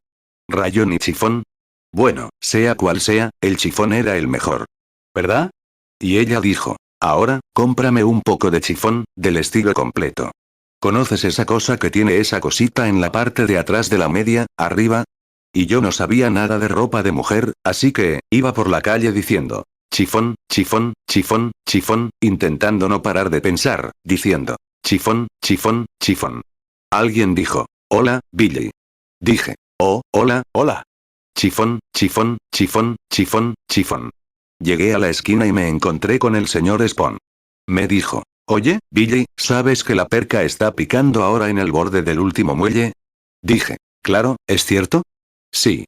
Rayón y chifón. Bueno, sea cual sea, el chifón era el mejor. ¿Verdad? Y ella dijo, ahora, cómprame un poco de chifón, del estilo completo. ¿Conoces esa cosa que tiene esa cosita en la parte de atrás de la media, arriba? Y yo no sabía nada de ropa de mujer, así que, iba por la calle diciendo, chifón, chifón, chifón, chifón, intentando no parar de pensar, diciendo, chifón, chifón, chifón. Alguien dijo, hola, Billy. Dije, oh, hola, hola. Chifón, chifón, chifón, chifón, chifón. Llegué a la esquina y me encontré con el señor Spawn. Me dijo, oye, Billy, ¿sabes que la perca está picando ahora en el borde del último muelle? Dije, claro, ¿es cierto? Sí.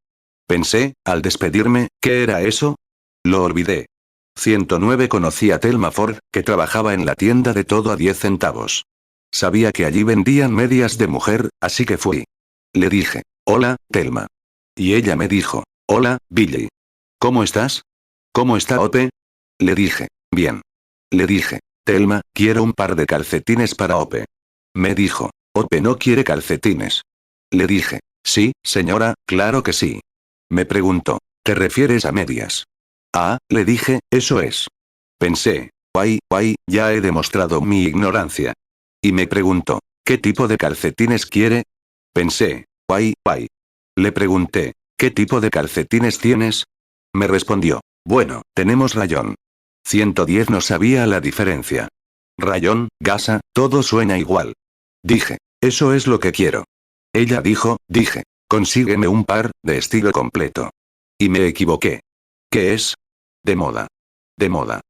Pensé, al despedirme, ¿qué era eso? Lo olvidé. 109 conocí a Thelma Ford, que trabajaba en la tienda de todo a 10 centavos. Sabía que allí vendían medias de mujer, así que fui. Le dije, hola, Thelma. Y ella me dijo, hola, Billy. ¿Cómo estás? ¿Cómo está Ope? Le dije, bien. Le dije, Thelma, quiero un par de calcetines para Ope. Me dijo, Ope no quiere calcetines. Le dije, sí, señora, claro que sí. Me preguntó, ¿te refieres a medias? Ah, le dije, eso es. Pensé, guay, ya he demostrado mi ignorancia. Y me preguntó, ¿qué tipo de calcetines quiere? Pensé, guay. Le pregunté, ¿qué tipo de calcetines tienes? Me respondió, bueno, tenemos rayón. 110 no sabía la diferencia. Rayón, gasa, todo suena igual. Dije, eso es lo que quiero. Ella dijo, dije, consígueme un par, de estilo completo. Y me equivoqué. ¿Qué es? De moda. De moda.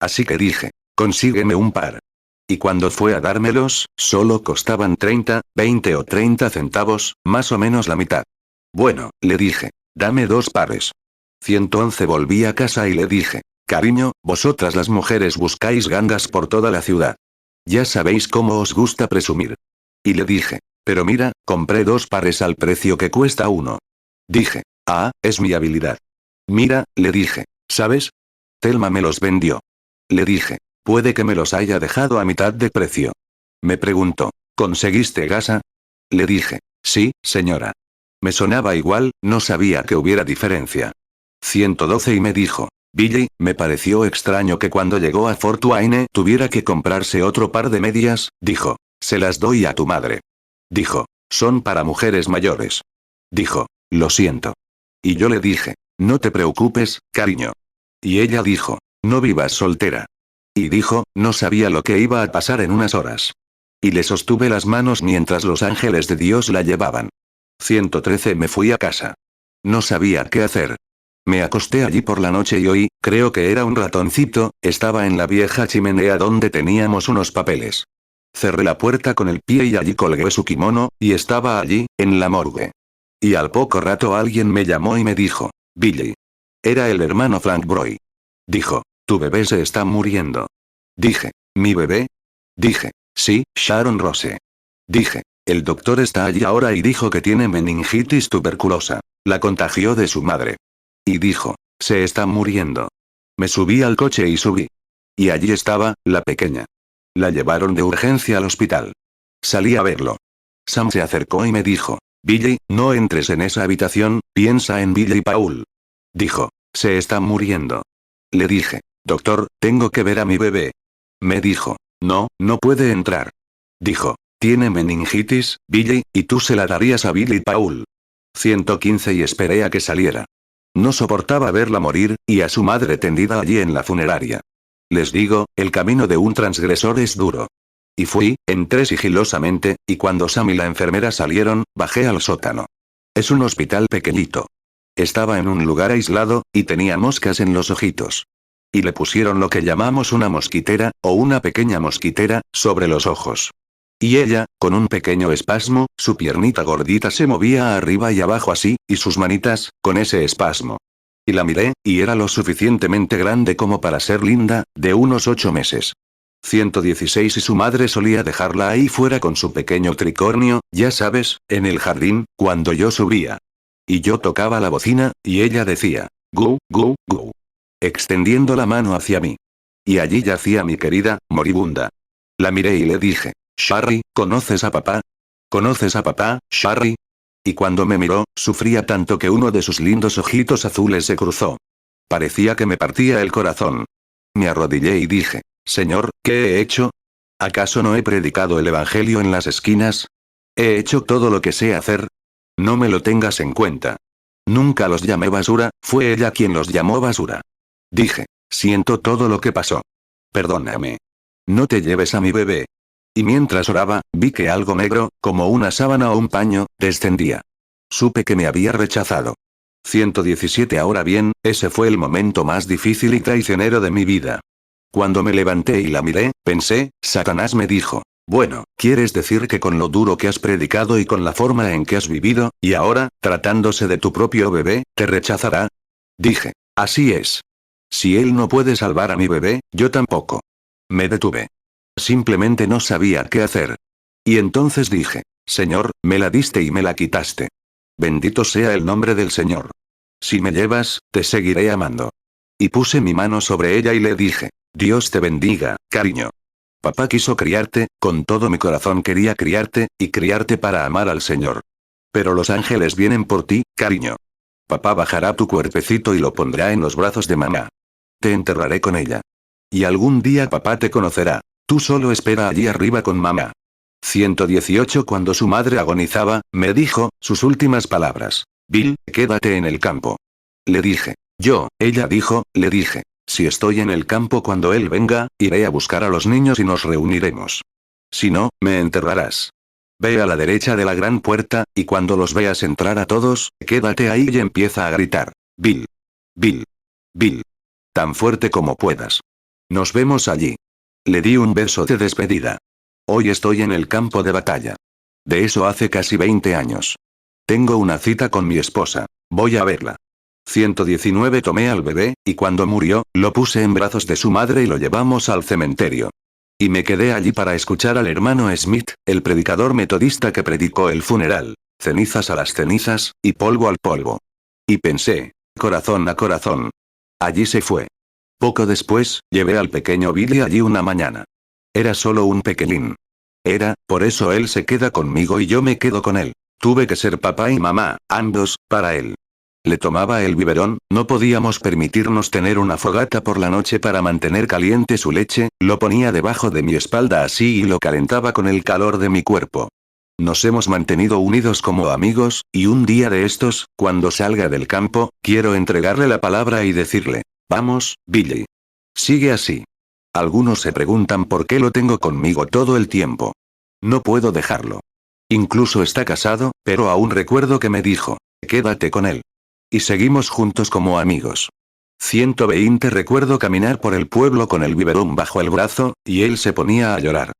Así que dije, consígueme un par. Y cuando fue a dármelos, solo costaban 30, 20 o 30 centavos, más o menos la mitad. Bueno, le dije, dame 2 pares. 111 volví a casa y le dije, cariño, vosotras las mujeres buscáis gangas por toda la ciudad. Ya sabéis cómo os gusta presumir. Y le dije, pero mira, compré 2 pares al precio que cuesta uno. Dije, ah, es mi habilidad. Mira, le dije, ¿sabes? Telma me los vendió. Le dije, puede que me los haya dejado a mitad de precio. Me preguntó, ¿conseguiste gasa? Le dije, sí, señora. Me sonaba igual, no sabía que hubiera diferencia. 112 y me dijo, Billy, me pareció extraño que cuando llegó a Fort Wayne tuviera que comprarse otro par de medias, dijo, se las doy a tu madre. Dijo, son para mujeres mayores. Dijo, lo siento. Y yo le dije, no te preocupes, cariño. Y ella dijo, no vivas soltera. Y dijo, no sabía lo que iba a pasar en unas horas. Y le sostuve las manos mientras los ángeles de Dios la llevaban. 113 me fui a casa. No sabía qué hacer. Me acosté allí por la noche y oí, creo que era un ratoncito, estaba en la vieja chimenea donde teníamos unos papeles. Cerré la puerta con el pie y allí colgué su kimono, y estaba allí, en la morgue. Y al poco rato alguien me llamó y me dijo, Billy. Era el hermano Frank Broy. Dijo, tu bebé se está muriendo. Dije, ¿mi bebé? Dije, sí, Sharon Rose. Dije, el doctor está allí ahora y dijo que tiene meningitis tuberculosa. La contagió de su madre. Y dijo, se está muriendo. Me subí al coche y subí. Y allí estaba, la pequeña. La llevaron de urgencia al hospital. Salí a verlo. Sam se acercó y me dijo, Billy, no entres en esa habitación, piensa en Billy Paul. Dijo, se está muriendo. Le dije, doctor, tengo que ver a mi bebé. Me dijo, no, no puede entrar. Dijo, tiene meningitis, Billy, y tú se la darías a Billy Paul. 115 y esperé a que saliera. No soportaba verla morir, y a su madre tendida allí en la funeraria. Les digo, el camino de un transgresor es duro. Y fui, entré sigilosamente, y cuando Sam y la enfermera salieron, bajé al sótano. Es un hospital pequeñito. Estaba en un lugar aislado, y tenía moscas en los ojitos. Y le pusieron lo que llamamos una mosquitera, o una pequeña mosquitera, sobre los ojos. Y ella, con un pequeño espasmo, su piernita gordita se movía arriba y abajo así, y sus manitas, con ese espasmo. Y la miré, y era lo suficientemente grande como para ser linda, de unos 8 meses. 116 y su madre solía dejarla ahí fuera con su pequeño tricornio, ya sabes, en el jardín, cuando yo subía. Y yo tocaba la bocina, y ella decía, gu, gu, gu. Extendiendo la mano hacia mí. Y allí yacía mi querida, moribunda. La miré y le dije, Sharry, ¿conoces a papá? ¿Conoces a papá, Sharry? Y cuando me miró, sufría tanto que uno de sus lindos ojitos azules se cruzó. Parecía que me partía el corazón. Me arrodillé y dije, Señor, ¿qué he hecho? ¿Acaso no he predicado el Evangelio en las esquinas? ¿He hecho todo lo que sé hacer? No me lo tengas en cuenta. Nunca los llamé basura, fue ella quien los llamó basura. Dije, siento todo lo que pasó. Perdóname. No te lleves a mi bebé. Y mientras oraba, vi que algo negro, como una sábana o un paño, descendía. Supe que me había rechazado. 117 Ahora bien, ese fue el momento más difícil y traicionero de mi vida. Cuando me levanté y la miré, pensé, Satanás me dijo, bueno, ¿quieres decir que con lo duro que has predicado y con la forma en que has vivido, y ahora, tratándose de tu propio bebé, te rechazará? Dije, así es. Si él no puede salvar a mi bebé, yo tampoco. Me detuve. Simplemente no sabía qué hacer. Y entonces dije, Señor, me la diste y me la quitaste. Bendito sea el nombre del Señor. Si me llevas, te seguiré amando. Y puse mi mano sobre ella y le dije, Dios te bendiga, cariño. Papá quiso criarte, con todo mi corazón quería criarte, y criarte para amar al Señor. Pero los ángeles vienen por ti, cariño. Papá bajará tu cuerpecito y lo pondrá en los brazos de mamá. Te enterraré con ella. Y algún día papá te conocerá. Tú solo espera allí arriba con mamá. 118 Cuando su madre agonizaba, me dijo, sus últimas palabras. Bill, quédate en el campo. Le dije. Ella dijo, le dije. Si estoy en el campo cuando él venga, iré a buscar a los niños y nos reuniremos. Si no, me enterrarás. Ve a la derecha de la gran puerta, y cuando los veas entrar a todos, quédate ahí y empieza a gritar. Bill. Bill. Bill. Tan fuerte como puedas. Nos vemos allí. Le di un beso de despedida. Hoy estoy en el campo de batalla. De eso hace casi 20 años. Tengo una cita con mi esposa. Voy a verla. 119 Tomé al bebé, y cuando murió, lo puse en brazos de su madre y lo llevamos al cementerio. Y me quedé allí para escuchar al hermano Smith, el predicador metodista que predicó el funeral. Cenizas a las cenizas, y polvo al polvo. Y pensé, corazón a corazón. Allí se fue. Poco después, llevé al pequeño Billy allí una mañana. Era solo un pequeñín. Por eso él se queda conmigo y yo me quedo con él. Tuve que ser papá y mamá, ambos, para él. Le tomaba el biberón, no podíamos permitirnos tener una fogata por la noche para mantener caliente su leche, lo ponía debajo de mi espalda así y lo calentaba con el calor de mi cuerpo. Nos hemos mantenido unidos como amigos, y un día de estos, cuando salga del campo, quiero entregarle la palabra y decirle, vamos, Billy. Sigue así. Algunos se preguntan por qué lo tengo conmigo todo el tiempo. No puedo dejarlo. Incluso está casado, pero aún recuerdo que me dijo, quédate con él. Y seguimos juntos como amigos. 120 Recuerdo caminar por el pueblo con el biberón bajo el brazo, y él se ponía a llorar.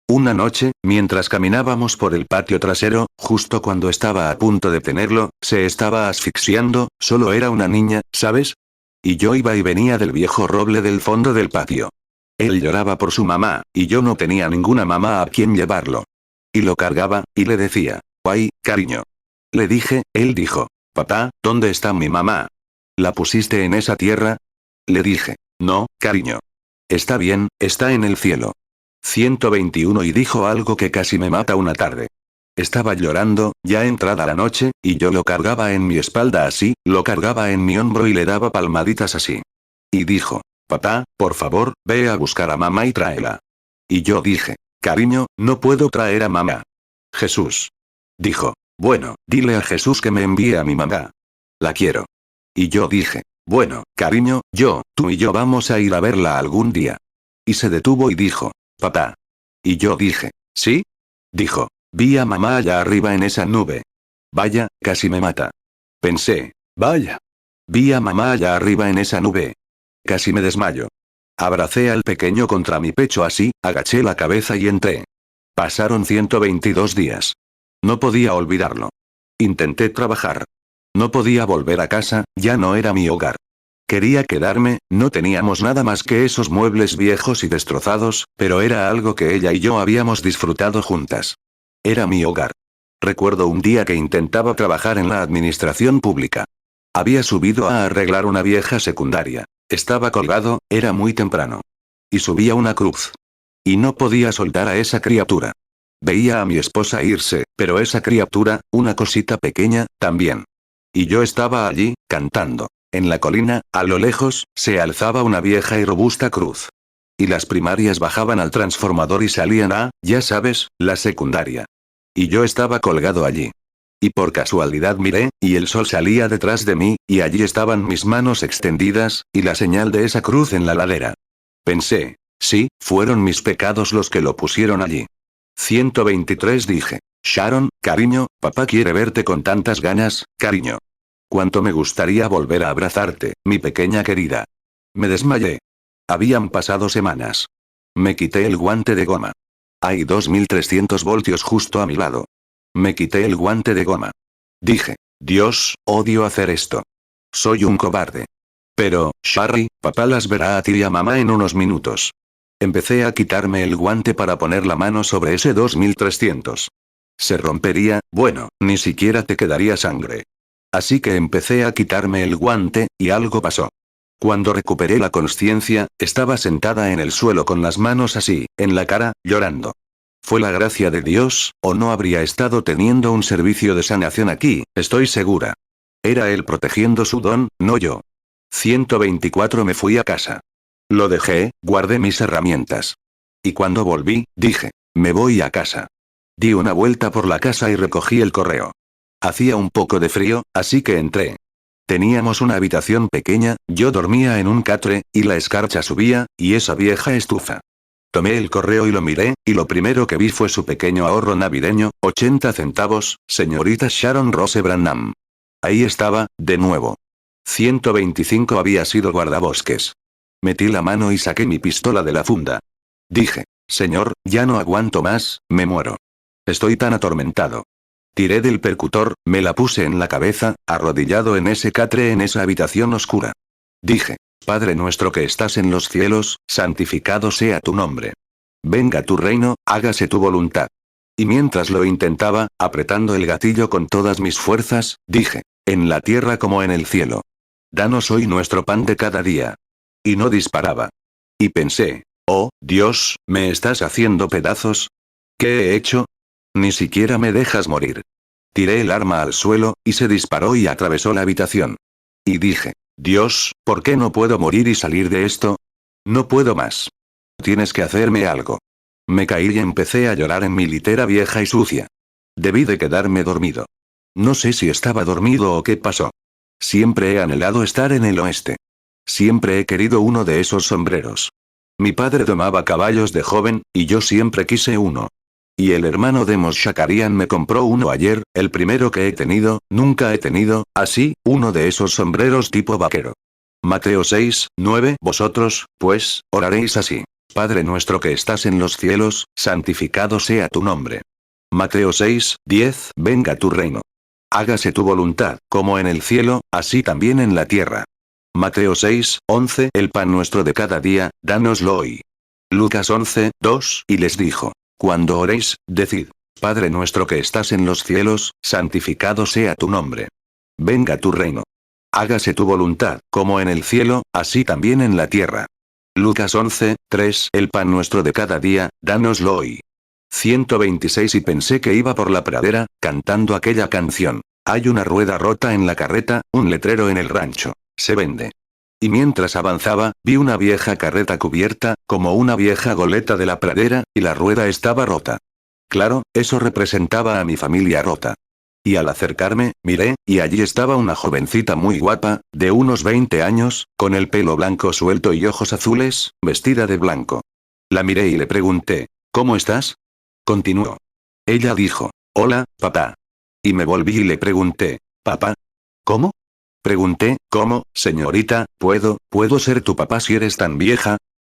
Una noche, mientras caminábamos por el patio trasero, justo cuando estaba a punto de tenerlo, se estaba asfixiando, solo era una niña, ¿sabes? Y yo iba y venía del viejo roble del fondo del patio. Él lloraba por su mamá, y yo no tenía ninguna mamá a quien llevarlo. Y lo cargaba, y le decía, ¡ay, cariño! Le dije, él dijo, papá, ¿dónde está mi mamá? ¿La pusiste en esa tierra? Le dije, no, cariño. Está bien, está en el cielo. 121 Y dijo algo que casi me mata una tarde. Estaba llorando, ya entrada la noche, y yo lo cargaba en mi espalda así, lo cargaba en mi hombro y le daba palmaditas así. Y dijo, papá, por favor, ve a buscar a mamá y tráela. Y yo dije, cariño, no puedo traer a mamá. Jesús. Dijo, bueno, dile a Jesús que me envíe a mi mamá. La quiero. Y yo dije, bueno, cariño, tú y yo vamos a ir a verla algún día. Y se detuvo y dijo, papá. Y yo dije, ¿sí? Dijo, vi a mamá allá arriba en esa nube. Vaya, casi me mata. Pensé, vaya. Vi a mamá allá arriba en esa nube. Casi me desmayo. Abracé al pequeño contra mi pecho así, agaché la cabeza y entré. Pasaron 122 días. No podía olvidarlo. Intenté trabajar. No podía volver a casa, ya no era mi hogar. Quería quedarme, no teníamos nada más que esos muebles viejos y destrozados, pero era algo que ella y yo habíamos disfrutado juntas. Era mi hogar. Recuerdo un día que intentaba trabajar en la administración pública. Había subido a arreglar una vieja secundaria. Estaba colgado, era muy temprano. Y subía una cruz. Y no podía soltar a esa criatura. Veía a mi esposa irse, pero esa criatura, una cosita pequeña, también. Y yo estaba allí, cantando. En la colina, a lo lejos, se alzaba una vieja y robusta cruz. Y las primarias bajaban al transformador y salían a, ya sabes, la secundaria. Y yo estaba colgado allí. Y por casualidad miré, y el sol salía detrás de mí, y allí estaban mis manos extendidas, y la señal de esa cruz en la ladera. Pensé, sí, fueron mis pecados los que lo pusieron allí. 123 Dije, Sharon, cariño, papá quiere verte con tantas ganas, cariño. Cuánto me gustaría volver a abrazarte, mi pequeña querida. Me desmayé. Habían pasado semanas. Me quité el guante de goma. Hay 2300 voltios justo a mi lado. Me quité el guante de goma. Dije, Dios, odio hacer esto. Soy un cobarde. Pero, Sharry, papá las verá a ti y a mamá en unos minutos. Empecé a quitarme el guante para poner la mano sobre ese 2300. Se rompería, bueno, ni siquiera te quedaría sangre. Así que empecé a quitarme el guante, y algo pasó. Cuando recuperé la consciencia, estaba sentada en el suelo con las manos así, en la cara, llorando. Fue la gracia de Dios, o no habría estado teniendo un servicio de sanación aquí, estoy segura. Era él protegiendo su don, no yo. 124 Me fui a casa. Lo dejé, guardé mis herramientas. Y cuando volví, dije, me voy a casa. Di una vuelta por la casa y recogí el correo. Hacía un poco de frío, así que entré. Teníamos una habitación pequeña, yo dormía en un catre, y la escarcha subía, y esa vieja estufa. Tomé el correo y lo miré, y lo primero que vi fue su pequeño ahorro navideño, 80 centavos, señorita Sharon Rose Branham. Ahí estaba, de nuevo. 125 Había sido guardabosques. Metí la mano y saqué mi pistola de la funda. Dije, señor, ya no aguanto más, me muero. Estoy tan atormentado. Tiré del percutor, me la puse en la cabeza, arrodillado en ese catre en esa habitación oscura. Dije, Padre nuestro que estás en los cielos, santificado sea tu nombre. Venga tu reino, hágase tu voluntad. Y mientras lo intentaba, apretando el gatillo con todas mis fuerzas, dije, en la tierra como en el cielo. Danos hoy nuestro pan de cada día. Y no disparaba. Y pensé, oh, Dios, ¿me estás haciendo pedazos? ¿Qué he hecho? Ni siquiera me dejas morir. Tiré el arma al suelo, y se disparó y atravesó la habitación. Y dije, Dios, ¿por qué no puedo morir y salir de esto? No puedo más. Tienes que hacerme algo. Me caí y empecé a llorar en mi litera vieja y sucia. Debí de quedarme dormido. No sé si estaba dormido o qué pasó. Siempre he anhelado estar en el oeste. Siempre he querido uno de esos sombreros. Mi padre domaba caballos de joven, y yo siempre quise uno. Y el hermano de Moshakarian me compró uno ayer, el primero que he tenido, nunca he tenido, así, uno de esos sombreros tipo vaquero. Mateo 6, 9. Vosotros, pues, oraréis así. Padre nuestro que estás en los cielos, santificado sea tu nombre. Mateo 6, 10. Venga tu reino. Hágase tu voluntad, como en el cielo, así también en la tierra. Mateo 6, 11. El pan nuestro de cada día, dánoslo hoy. Lucas 11, 2. Y les dijo. Cuando oréis, decid, Padre nuestro que estás en los cielos, santificado sea tu nombre. Venga tu reino. Hágase tu voluntad, como en el cielo, así también en la tierra. Lucas 11, 3. El pan nuestro de cada día, dánoslo hoy. 126. Y pensé que iba por la pradera, cantando aquella canción. Hay una rueda rota en la carreta, un letrero en el rancho. Se vende. Y mientras avanzaba, vi una vieja carreta cubierta, como una vieja goleta de la pradera, y la rueda estaba rota. Claro, eso representaba a mi familia rota. Y al acercarme, miré, y allí estaba una jovencita muy guapa, de unos 20 años, con el pelo blanco suelto y ojos azules, vestida de blanco. La miré y le pregunté, ¿cómo estás? Continuó. Ella dijo, hola, papá. Y me volví y le pregunté, ¿papá? ¿Cómo? Pregunté, ¿cómo, señorita, puedo ser tu papá si eres tan vieja?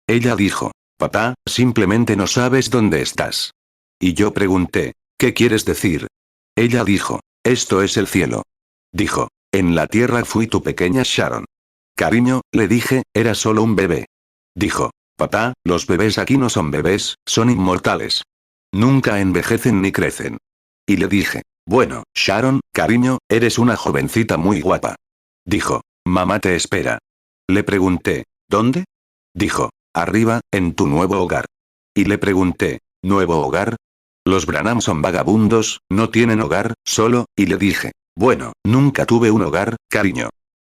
Ella dijo, papá, simplemente no sabes dónde estás. Y yo pregunté, ¿qué quieres decir? Ella dijo, esto es el cielo. Dijo, en la tierra fui tu pequeña Sharon. Cariño, le dije, era solo un bebé. Dijo, papá, los bebés aquí no son bebés, son inmortales. Nunca envejecen ni crecen. Y le dije, bueno, Sharon, cariño, eres una jovencita muy guapa. Dijo, mamá te espera. Le pregunté, ¿dónde? Dijo, arriba, en tu nuevo hogar. Y le pregunté, ¿nuevo hogar? Los Branham son vagabundos, no tienen hogar, solo, y le dije, bueno, nunca tuve un hogar, cariño.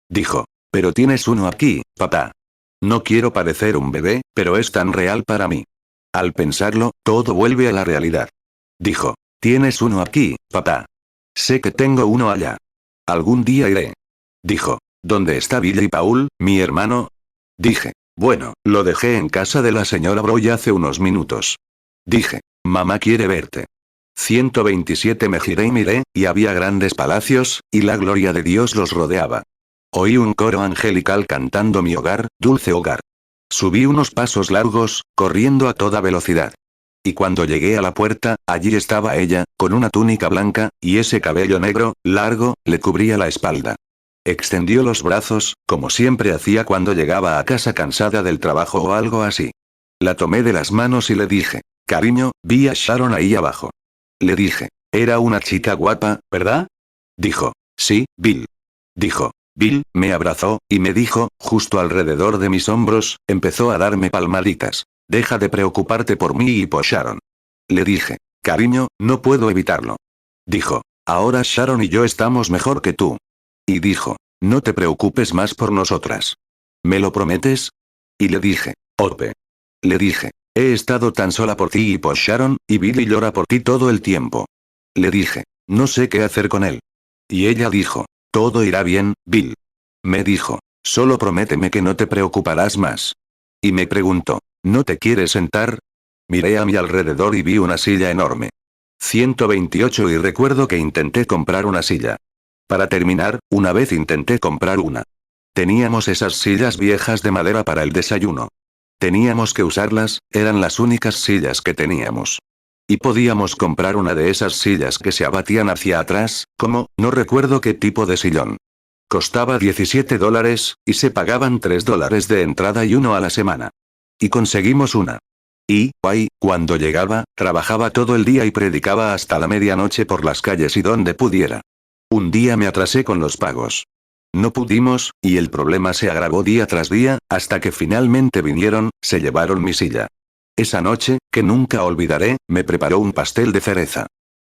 Dijo, pero tienes uno aquí, papá. No quiero parecer un bebé, pero es tan real para mí. Al pensarlo, todo vuelve a la realidad. Dijo, tienes uno aquí, papá. Sé que tengo uno allá. Algún día iré. Dijo, ¿dónde está Billy Paul, mi hermano? Dije, bueno, lo dejé en casa de la señora Broy hace unos minutos. Dije, mamá quiere verte. 127. Me giré y miré, y había grandes palacios, y la gloria de Dios los rodeaba. Oí un coro angelical cantando mi hogar, dulce hogar. Subí unos pasos largos, corriendo a toda velocidad. Y cuando llegué a la puerta, allí estaba ella, con una túnica blanca, y ese cabello negro, largo, le cubría la espalda. Extendió los brazos, como siempre hacía cuando llegaba a casa cansada del trabajo o algo así. La tomé de las manos y le dije, cariño, vi a Sharon ahí abajo. Le dije, era una chica guapa, ¿verdad? Dijo, sí, Bill. Dijo, Bill, me abrazó, y me dijo, justo alrededor de mis hombros, empezó a darme palmaditas. Deja de preocuparte por mí y por Sharon. Le dije, cariño, no puedo evitarlo. Dijo, ahora Sharon y yo estamos mejor que tú. Y dijo, no te preocupes más por nosotras. ¿Me lo prometes? Y le dije, Ope. Le dije, he estado tan sola por ti y por Sharon, y Billy llora por ti todo el tiempo. Le dije, no sé qué hacer con él. Y ella dijo, todo irá bien, Bill. Me dijo, solo prométeme que no te preocuparás más. Y me preguntó, ¿no te quieres sentar? Miré a mi alrededor y vi una silla enorme. 128. Y recuerdo que intenté comprar una silla. Para terminar, una vez intenté comprar una. Teníamos esas sillas viejas de madera para el desayuno. Teníamos que usarlas, eran las únicas sillas que teníamos. Y podíamos comprar una de esas sillas que se abatían hacia atrás, como, no recuerdo qué tipo de sillón. Costaba $17, y se pagaban $3 de entrada y uno a la semana. Y conseguimos una. Y, cuando llegaba, trabajaba todo el día y predicaba hasta la medianoche por las calles y donde pudiera. Un día me atrasé con los pagos. No pudimos, y el problema se agravó día tras día, hasta que finalmente vinieron, se llevaron mi silla. Esa noche, que nunca olvidaré, me preparó un pastel de cereza.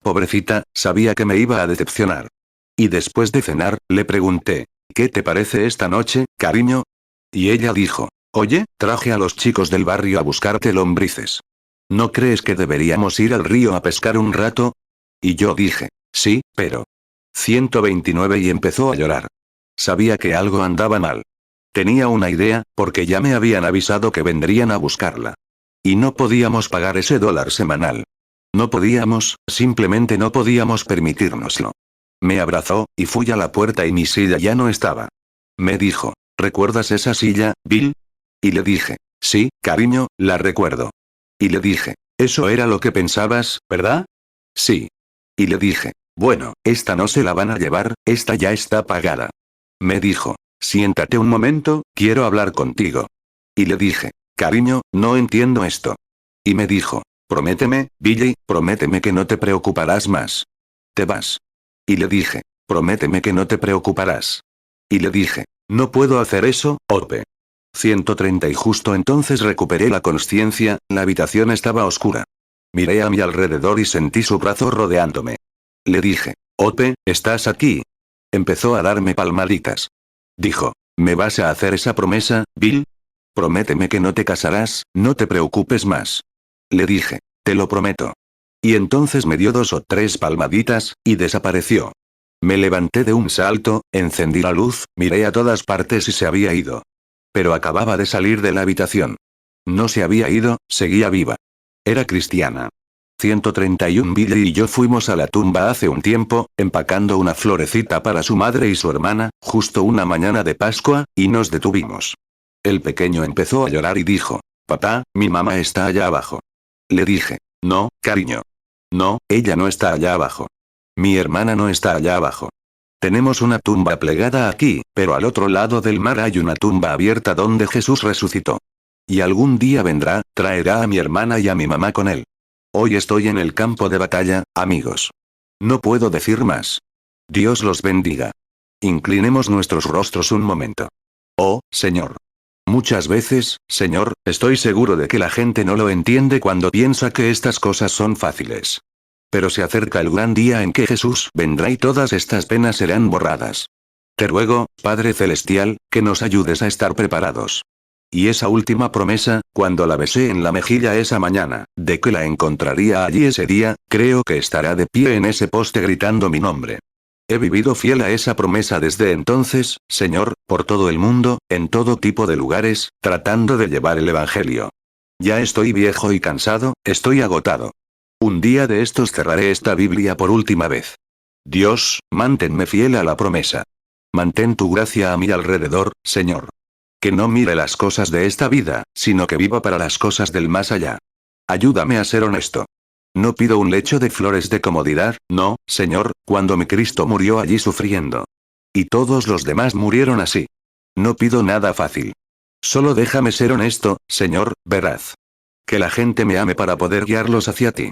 Pobrecita, sabía que me iba a decepcionar. Y después de cenar, le pregunté, ¿qué te parece esta noche, cariño? Y ella dijo, oye, traje a los chicos del barrio a buscarte lombrices. ¿No crees que deberíamos ir al río a pescar un rato? Y yo dije, sí, pero... 129 y empezó a llorar. Sabía que algo andaba mal. Tenía una idea, porque ya me habían avisado que vendrían a buscarla. Y no podíamos pagar ese $1 semanal. No podíamos, simplemente no podíamos permitírnoslo. Me abrazó, y fui a la puerta y mi silla ya no estaba. Me dijo, ¿recuerdas esa silla, Bill? Y le dije, sí, cariño, la recuerdo. Y le dije, eso era lo que pensabas, ¿verdad? Sí. Y le dije, bueno, esta no se la van a llevar, esta ya está pagada. Me dijo, siéntate un momento, quiero hablar contigo. Y le dije, cariño, no entiendo esto. Y me dijo, prométeme, Billy, prométeme que no te preocuparás más. Te vas. Y le dije, prométeme que no te preocuparás. Y le dije, no puedo hacer eso, Orpe. 130 y justo entonces recuperé la consciencia, la habitación estaba oscura. Miré a mi alrededor y sentí su brazo rodeándome. Le dije, Orpe, ¿estás aquí? Empezó a darme palmaditas. Dijo, ¿me vas a hacer esa promesa, Bill? Prométeme que no te casarás, no te preocupes más. Le dije, te lo prometo. Y entonces me dio 2 o 3 palmaditas, y desapareció. Me levanté de un salto, encendí la luz, miré a todas partes y se había ido. Pero acababa de salir de la habitación. No se había ido, seguía viva. Era cristiana. 131 Billy y yo fuimos a la tumba hace un tiempo, empacando una florecita para su madre y su hermana, justo una mañana de Pascua, y nos detuvimos. El pequeño empezó a llorar y dijo, papá, mi mamá está allá abajo. Le dije, no, cariño. No, ella no está allá abajo. Mi hermana no está allá abajo. Tenemos una tumba plegada aquí, pero al otro lado del mar hay una tumba abierta donde Jesús resucitó. Y algún día vendrá, traerá a mi hermana y a mi mamá con él. Hoy estoy en el campo de batalla, amigos. No puedo decir más. Dios los bendiga. Inclinemos nuestros rostros un momento. Oh, Señor. Muchas veces, Señor, estoy seguro de que la gente no lo entiende cuando piensa que estas cosas son fáciles. Pero se acerca el gran día en que Jesús vendrá y todas estas penas serán borradas. Te ruego, Padre Celestial, que nos ayudes a estar preparados. Y esa última promesa, cuando la besé en la mejilla esa mañana, de que la encontraría allí ese día, creo que estará de pie en ese poste gritando mi nombre. He vivido fiel a esa promesa desde entonces, Señor, por todo el mundo, en todo tipo de lugares, tratando de llevar el Evangelio. Ya estoy viejo y cansado, estoy agotado. Un día de estos cerraré esta Biblia por última vez. Dios, manténme fiel a la promesa. Mantén tu gracia a mi alrededor, Señor. Que no mire las cosas de esta vida, sino que viva para las cosas del más allá. Ayúdame a ser honesto. No pido un lecho de flores de comodidad, no, Señor, cuando mi Cristo murió allí sufriendo. Y todos los demás murieron así. No pido nada fácil. Solo déjame ser honesto, Señor, veraz. Que la gente me ame para poder guiarlos hacia ti.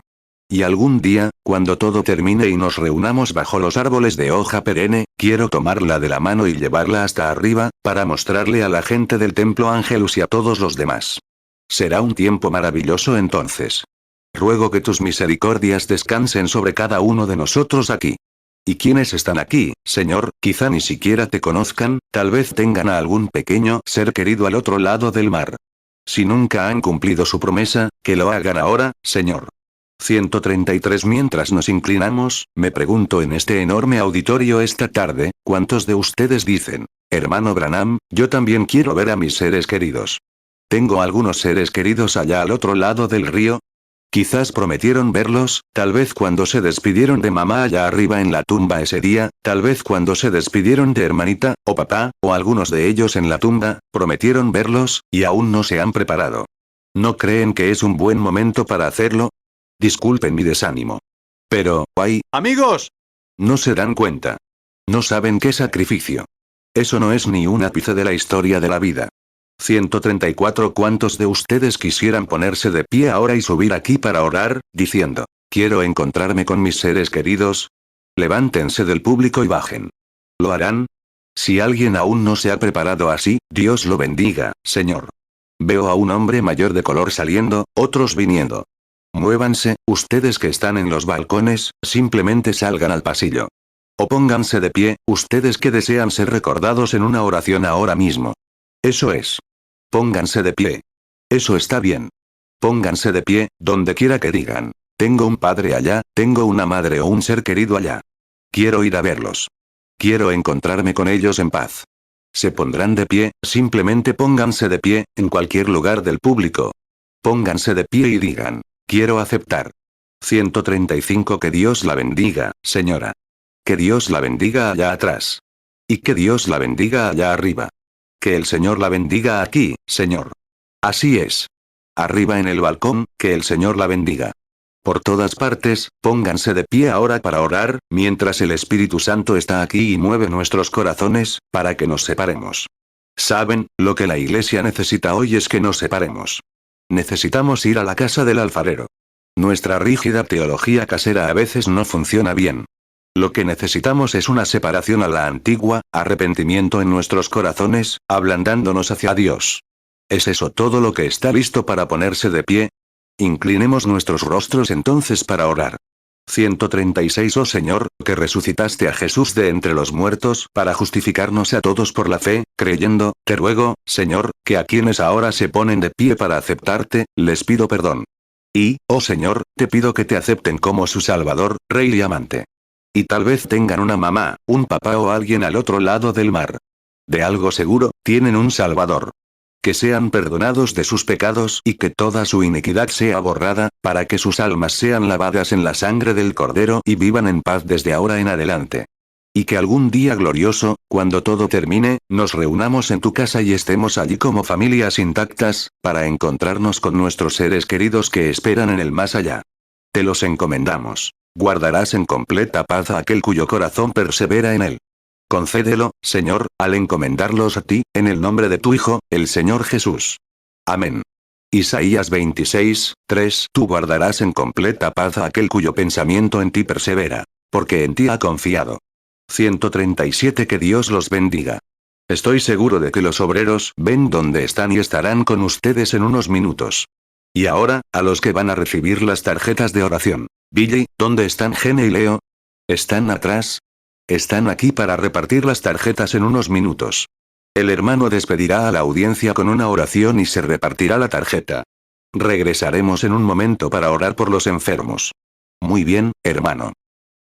Y algún día, cuando todo termine y nos reunamos bajo los árboles de hoja perenne, quiero tomarla de la mano y llevarla hasta arriba, para mostrarle a la gente del templo Ángelus y a todos los demás. Será un tiempo maravilloso entonces. Ruego que tus misericordias descansen sobre cada uno de nosotros aquí. Y quienes están aquí, Señor, quizá ni siquiera te conozcan, tal vez tengan a algún pequeño ser querido al otro lado del mar. Si nunca han cumplido su promesa, que lo hagan ahora, Señor. 133 Mientras nos inclinamos, me pregunto en este enorme auditorio esta tarde, ¿cuántos de ustedes dicen, hermano Branham, yo también quiero ver a mis seres queridos? ¿Tengo algunos seres queridos allá al otro lado del río? Quizás prometieron verlos, tal vez cuando se despidieron de mamá allá arriba en la tumba ese día, tal vez cuando se despidieron de hermanita, o papá, o algunos de ellos en la tumba, prometieron verlos, y aún no se han preparado. ¿No creen que es un buen momento para hacerlo? Disculpen mi desánimo. Pero, ¡ay! ¡Amigos! No se dan cuenta. No saben qué sacrificio. Eso no es ni un ápice de la historia de la vida. 134. ¿Cuántos de ustedes quisieran ponerse de pie ahora y subir aquí para orar, diciendo, quiero encontrarme con mis seres queridos? Levántense del público y bajen. ¿Lo harán? Si alguien aún no se ha preparado así, Dios lo bendiga, Señor. Veo a un hombre mayor de color saliendo, otros viniendo. Muévanse, ustedes que están en los balcones, simplemente salgan al pasillo. O pónganse de pie, ustedes que desean ser recordados en una oración ahora mismo. Eso es. Pónganse de pie. Eso está bien. Pónganse de pie, donde quiera que digan. Tengo un padre allá, tengo una madre o un ser querido allá. Quiero ir a verlos. Quiero encontrarme con ellos en paz. Se pondrán de pie, simplemente pónganse de pie, en cualquier lugar del público. Pónganse de pie y digan, quiero aceptar. 135. Que Dios la bendiga, señora. Que Dios la bendiga allá atrás. Y que Dios la bendiga allá arriba. Que el Señor la bendiga aquí, Señor. Así es. Arriba en el balcón, que el Señor la bendiga. Por todas partes, pónganse de pie ahora para orar, mientras el Espíritu Santo está aquí y mueve nuestros corazones, para que nos separemos. ¿Saben? Lo que la iglesia necesita hoy es que nos separemos. Necesitamos ir a la casa del alfarero. Nuestra rígida teología casera a veces no funciona bien. Lo que necesitamos es una separación a la antigua, arrepentimiento en nuestros corazones, ablandándonos hacia Dios. ¿Es eso todo lo que está listo para ponerse de pie? Inclinemos nuestros rostros entonces para orar. 136. Oh Señor, que resucitaste a Jesús de entre los muertos para justificarnos a todos por la fe, creyendo, te ruego, Señor, que a quienes ahora se ponen de pie para aceptarte, les pido perdón. Y, oh Señor, te pido que te acepten como su Salvador, Rey y amante. Y tal vez tengan una mamá, un papá o alguien al otro lado del mar. De algo seguro, tienen un Salvador. Que sean perdonados de sus pecados y que toda su iniquidad sea borrada, para que sus almas sean lavadas en la sangre del Cordero y vivan en paz desde ahora en adelante. Y que algún día glorioso, cuando todo termine, nos reunamos en tu casa y estemos allí como familias intactas, para encontrarnos con nuestros seres queridos que esperan en el más allá. Te los encomendamos. Guardarás en completa paz a aquel cuyo corazón persevera en él. Concédelo, Señor, al encomendarlos a ti, en el nombre de tu Hijo, el Señor Jesús. Amén. Isaías 26, 3. Tú guardarás en completa paz a aquel cuyo pensamiento en ti persevera, porque en ti ha confiado. 137. Que Dios los bendiga. Estoy seguro de que los obreros ven dónde están y estarán con ustedes en unos minutos. Y ahora, a los que van a recibir las tarjetas de oración. Billy, ¿dónde están Gene y Leo? ¿Están atrás? Están aquí para repartir las tarjetas en unos minutos. El hermano despedirá a la audiencia con una oración y se repartirá la tarjeta. Regresaremos en un momento para orar por los enfermos. Muy bien, hermano.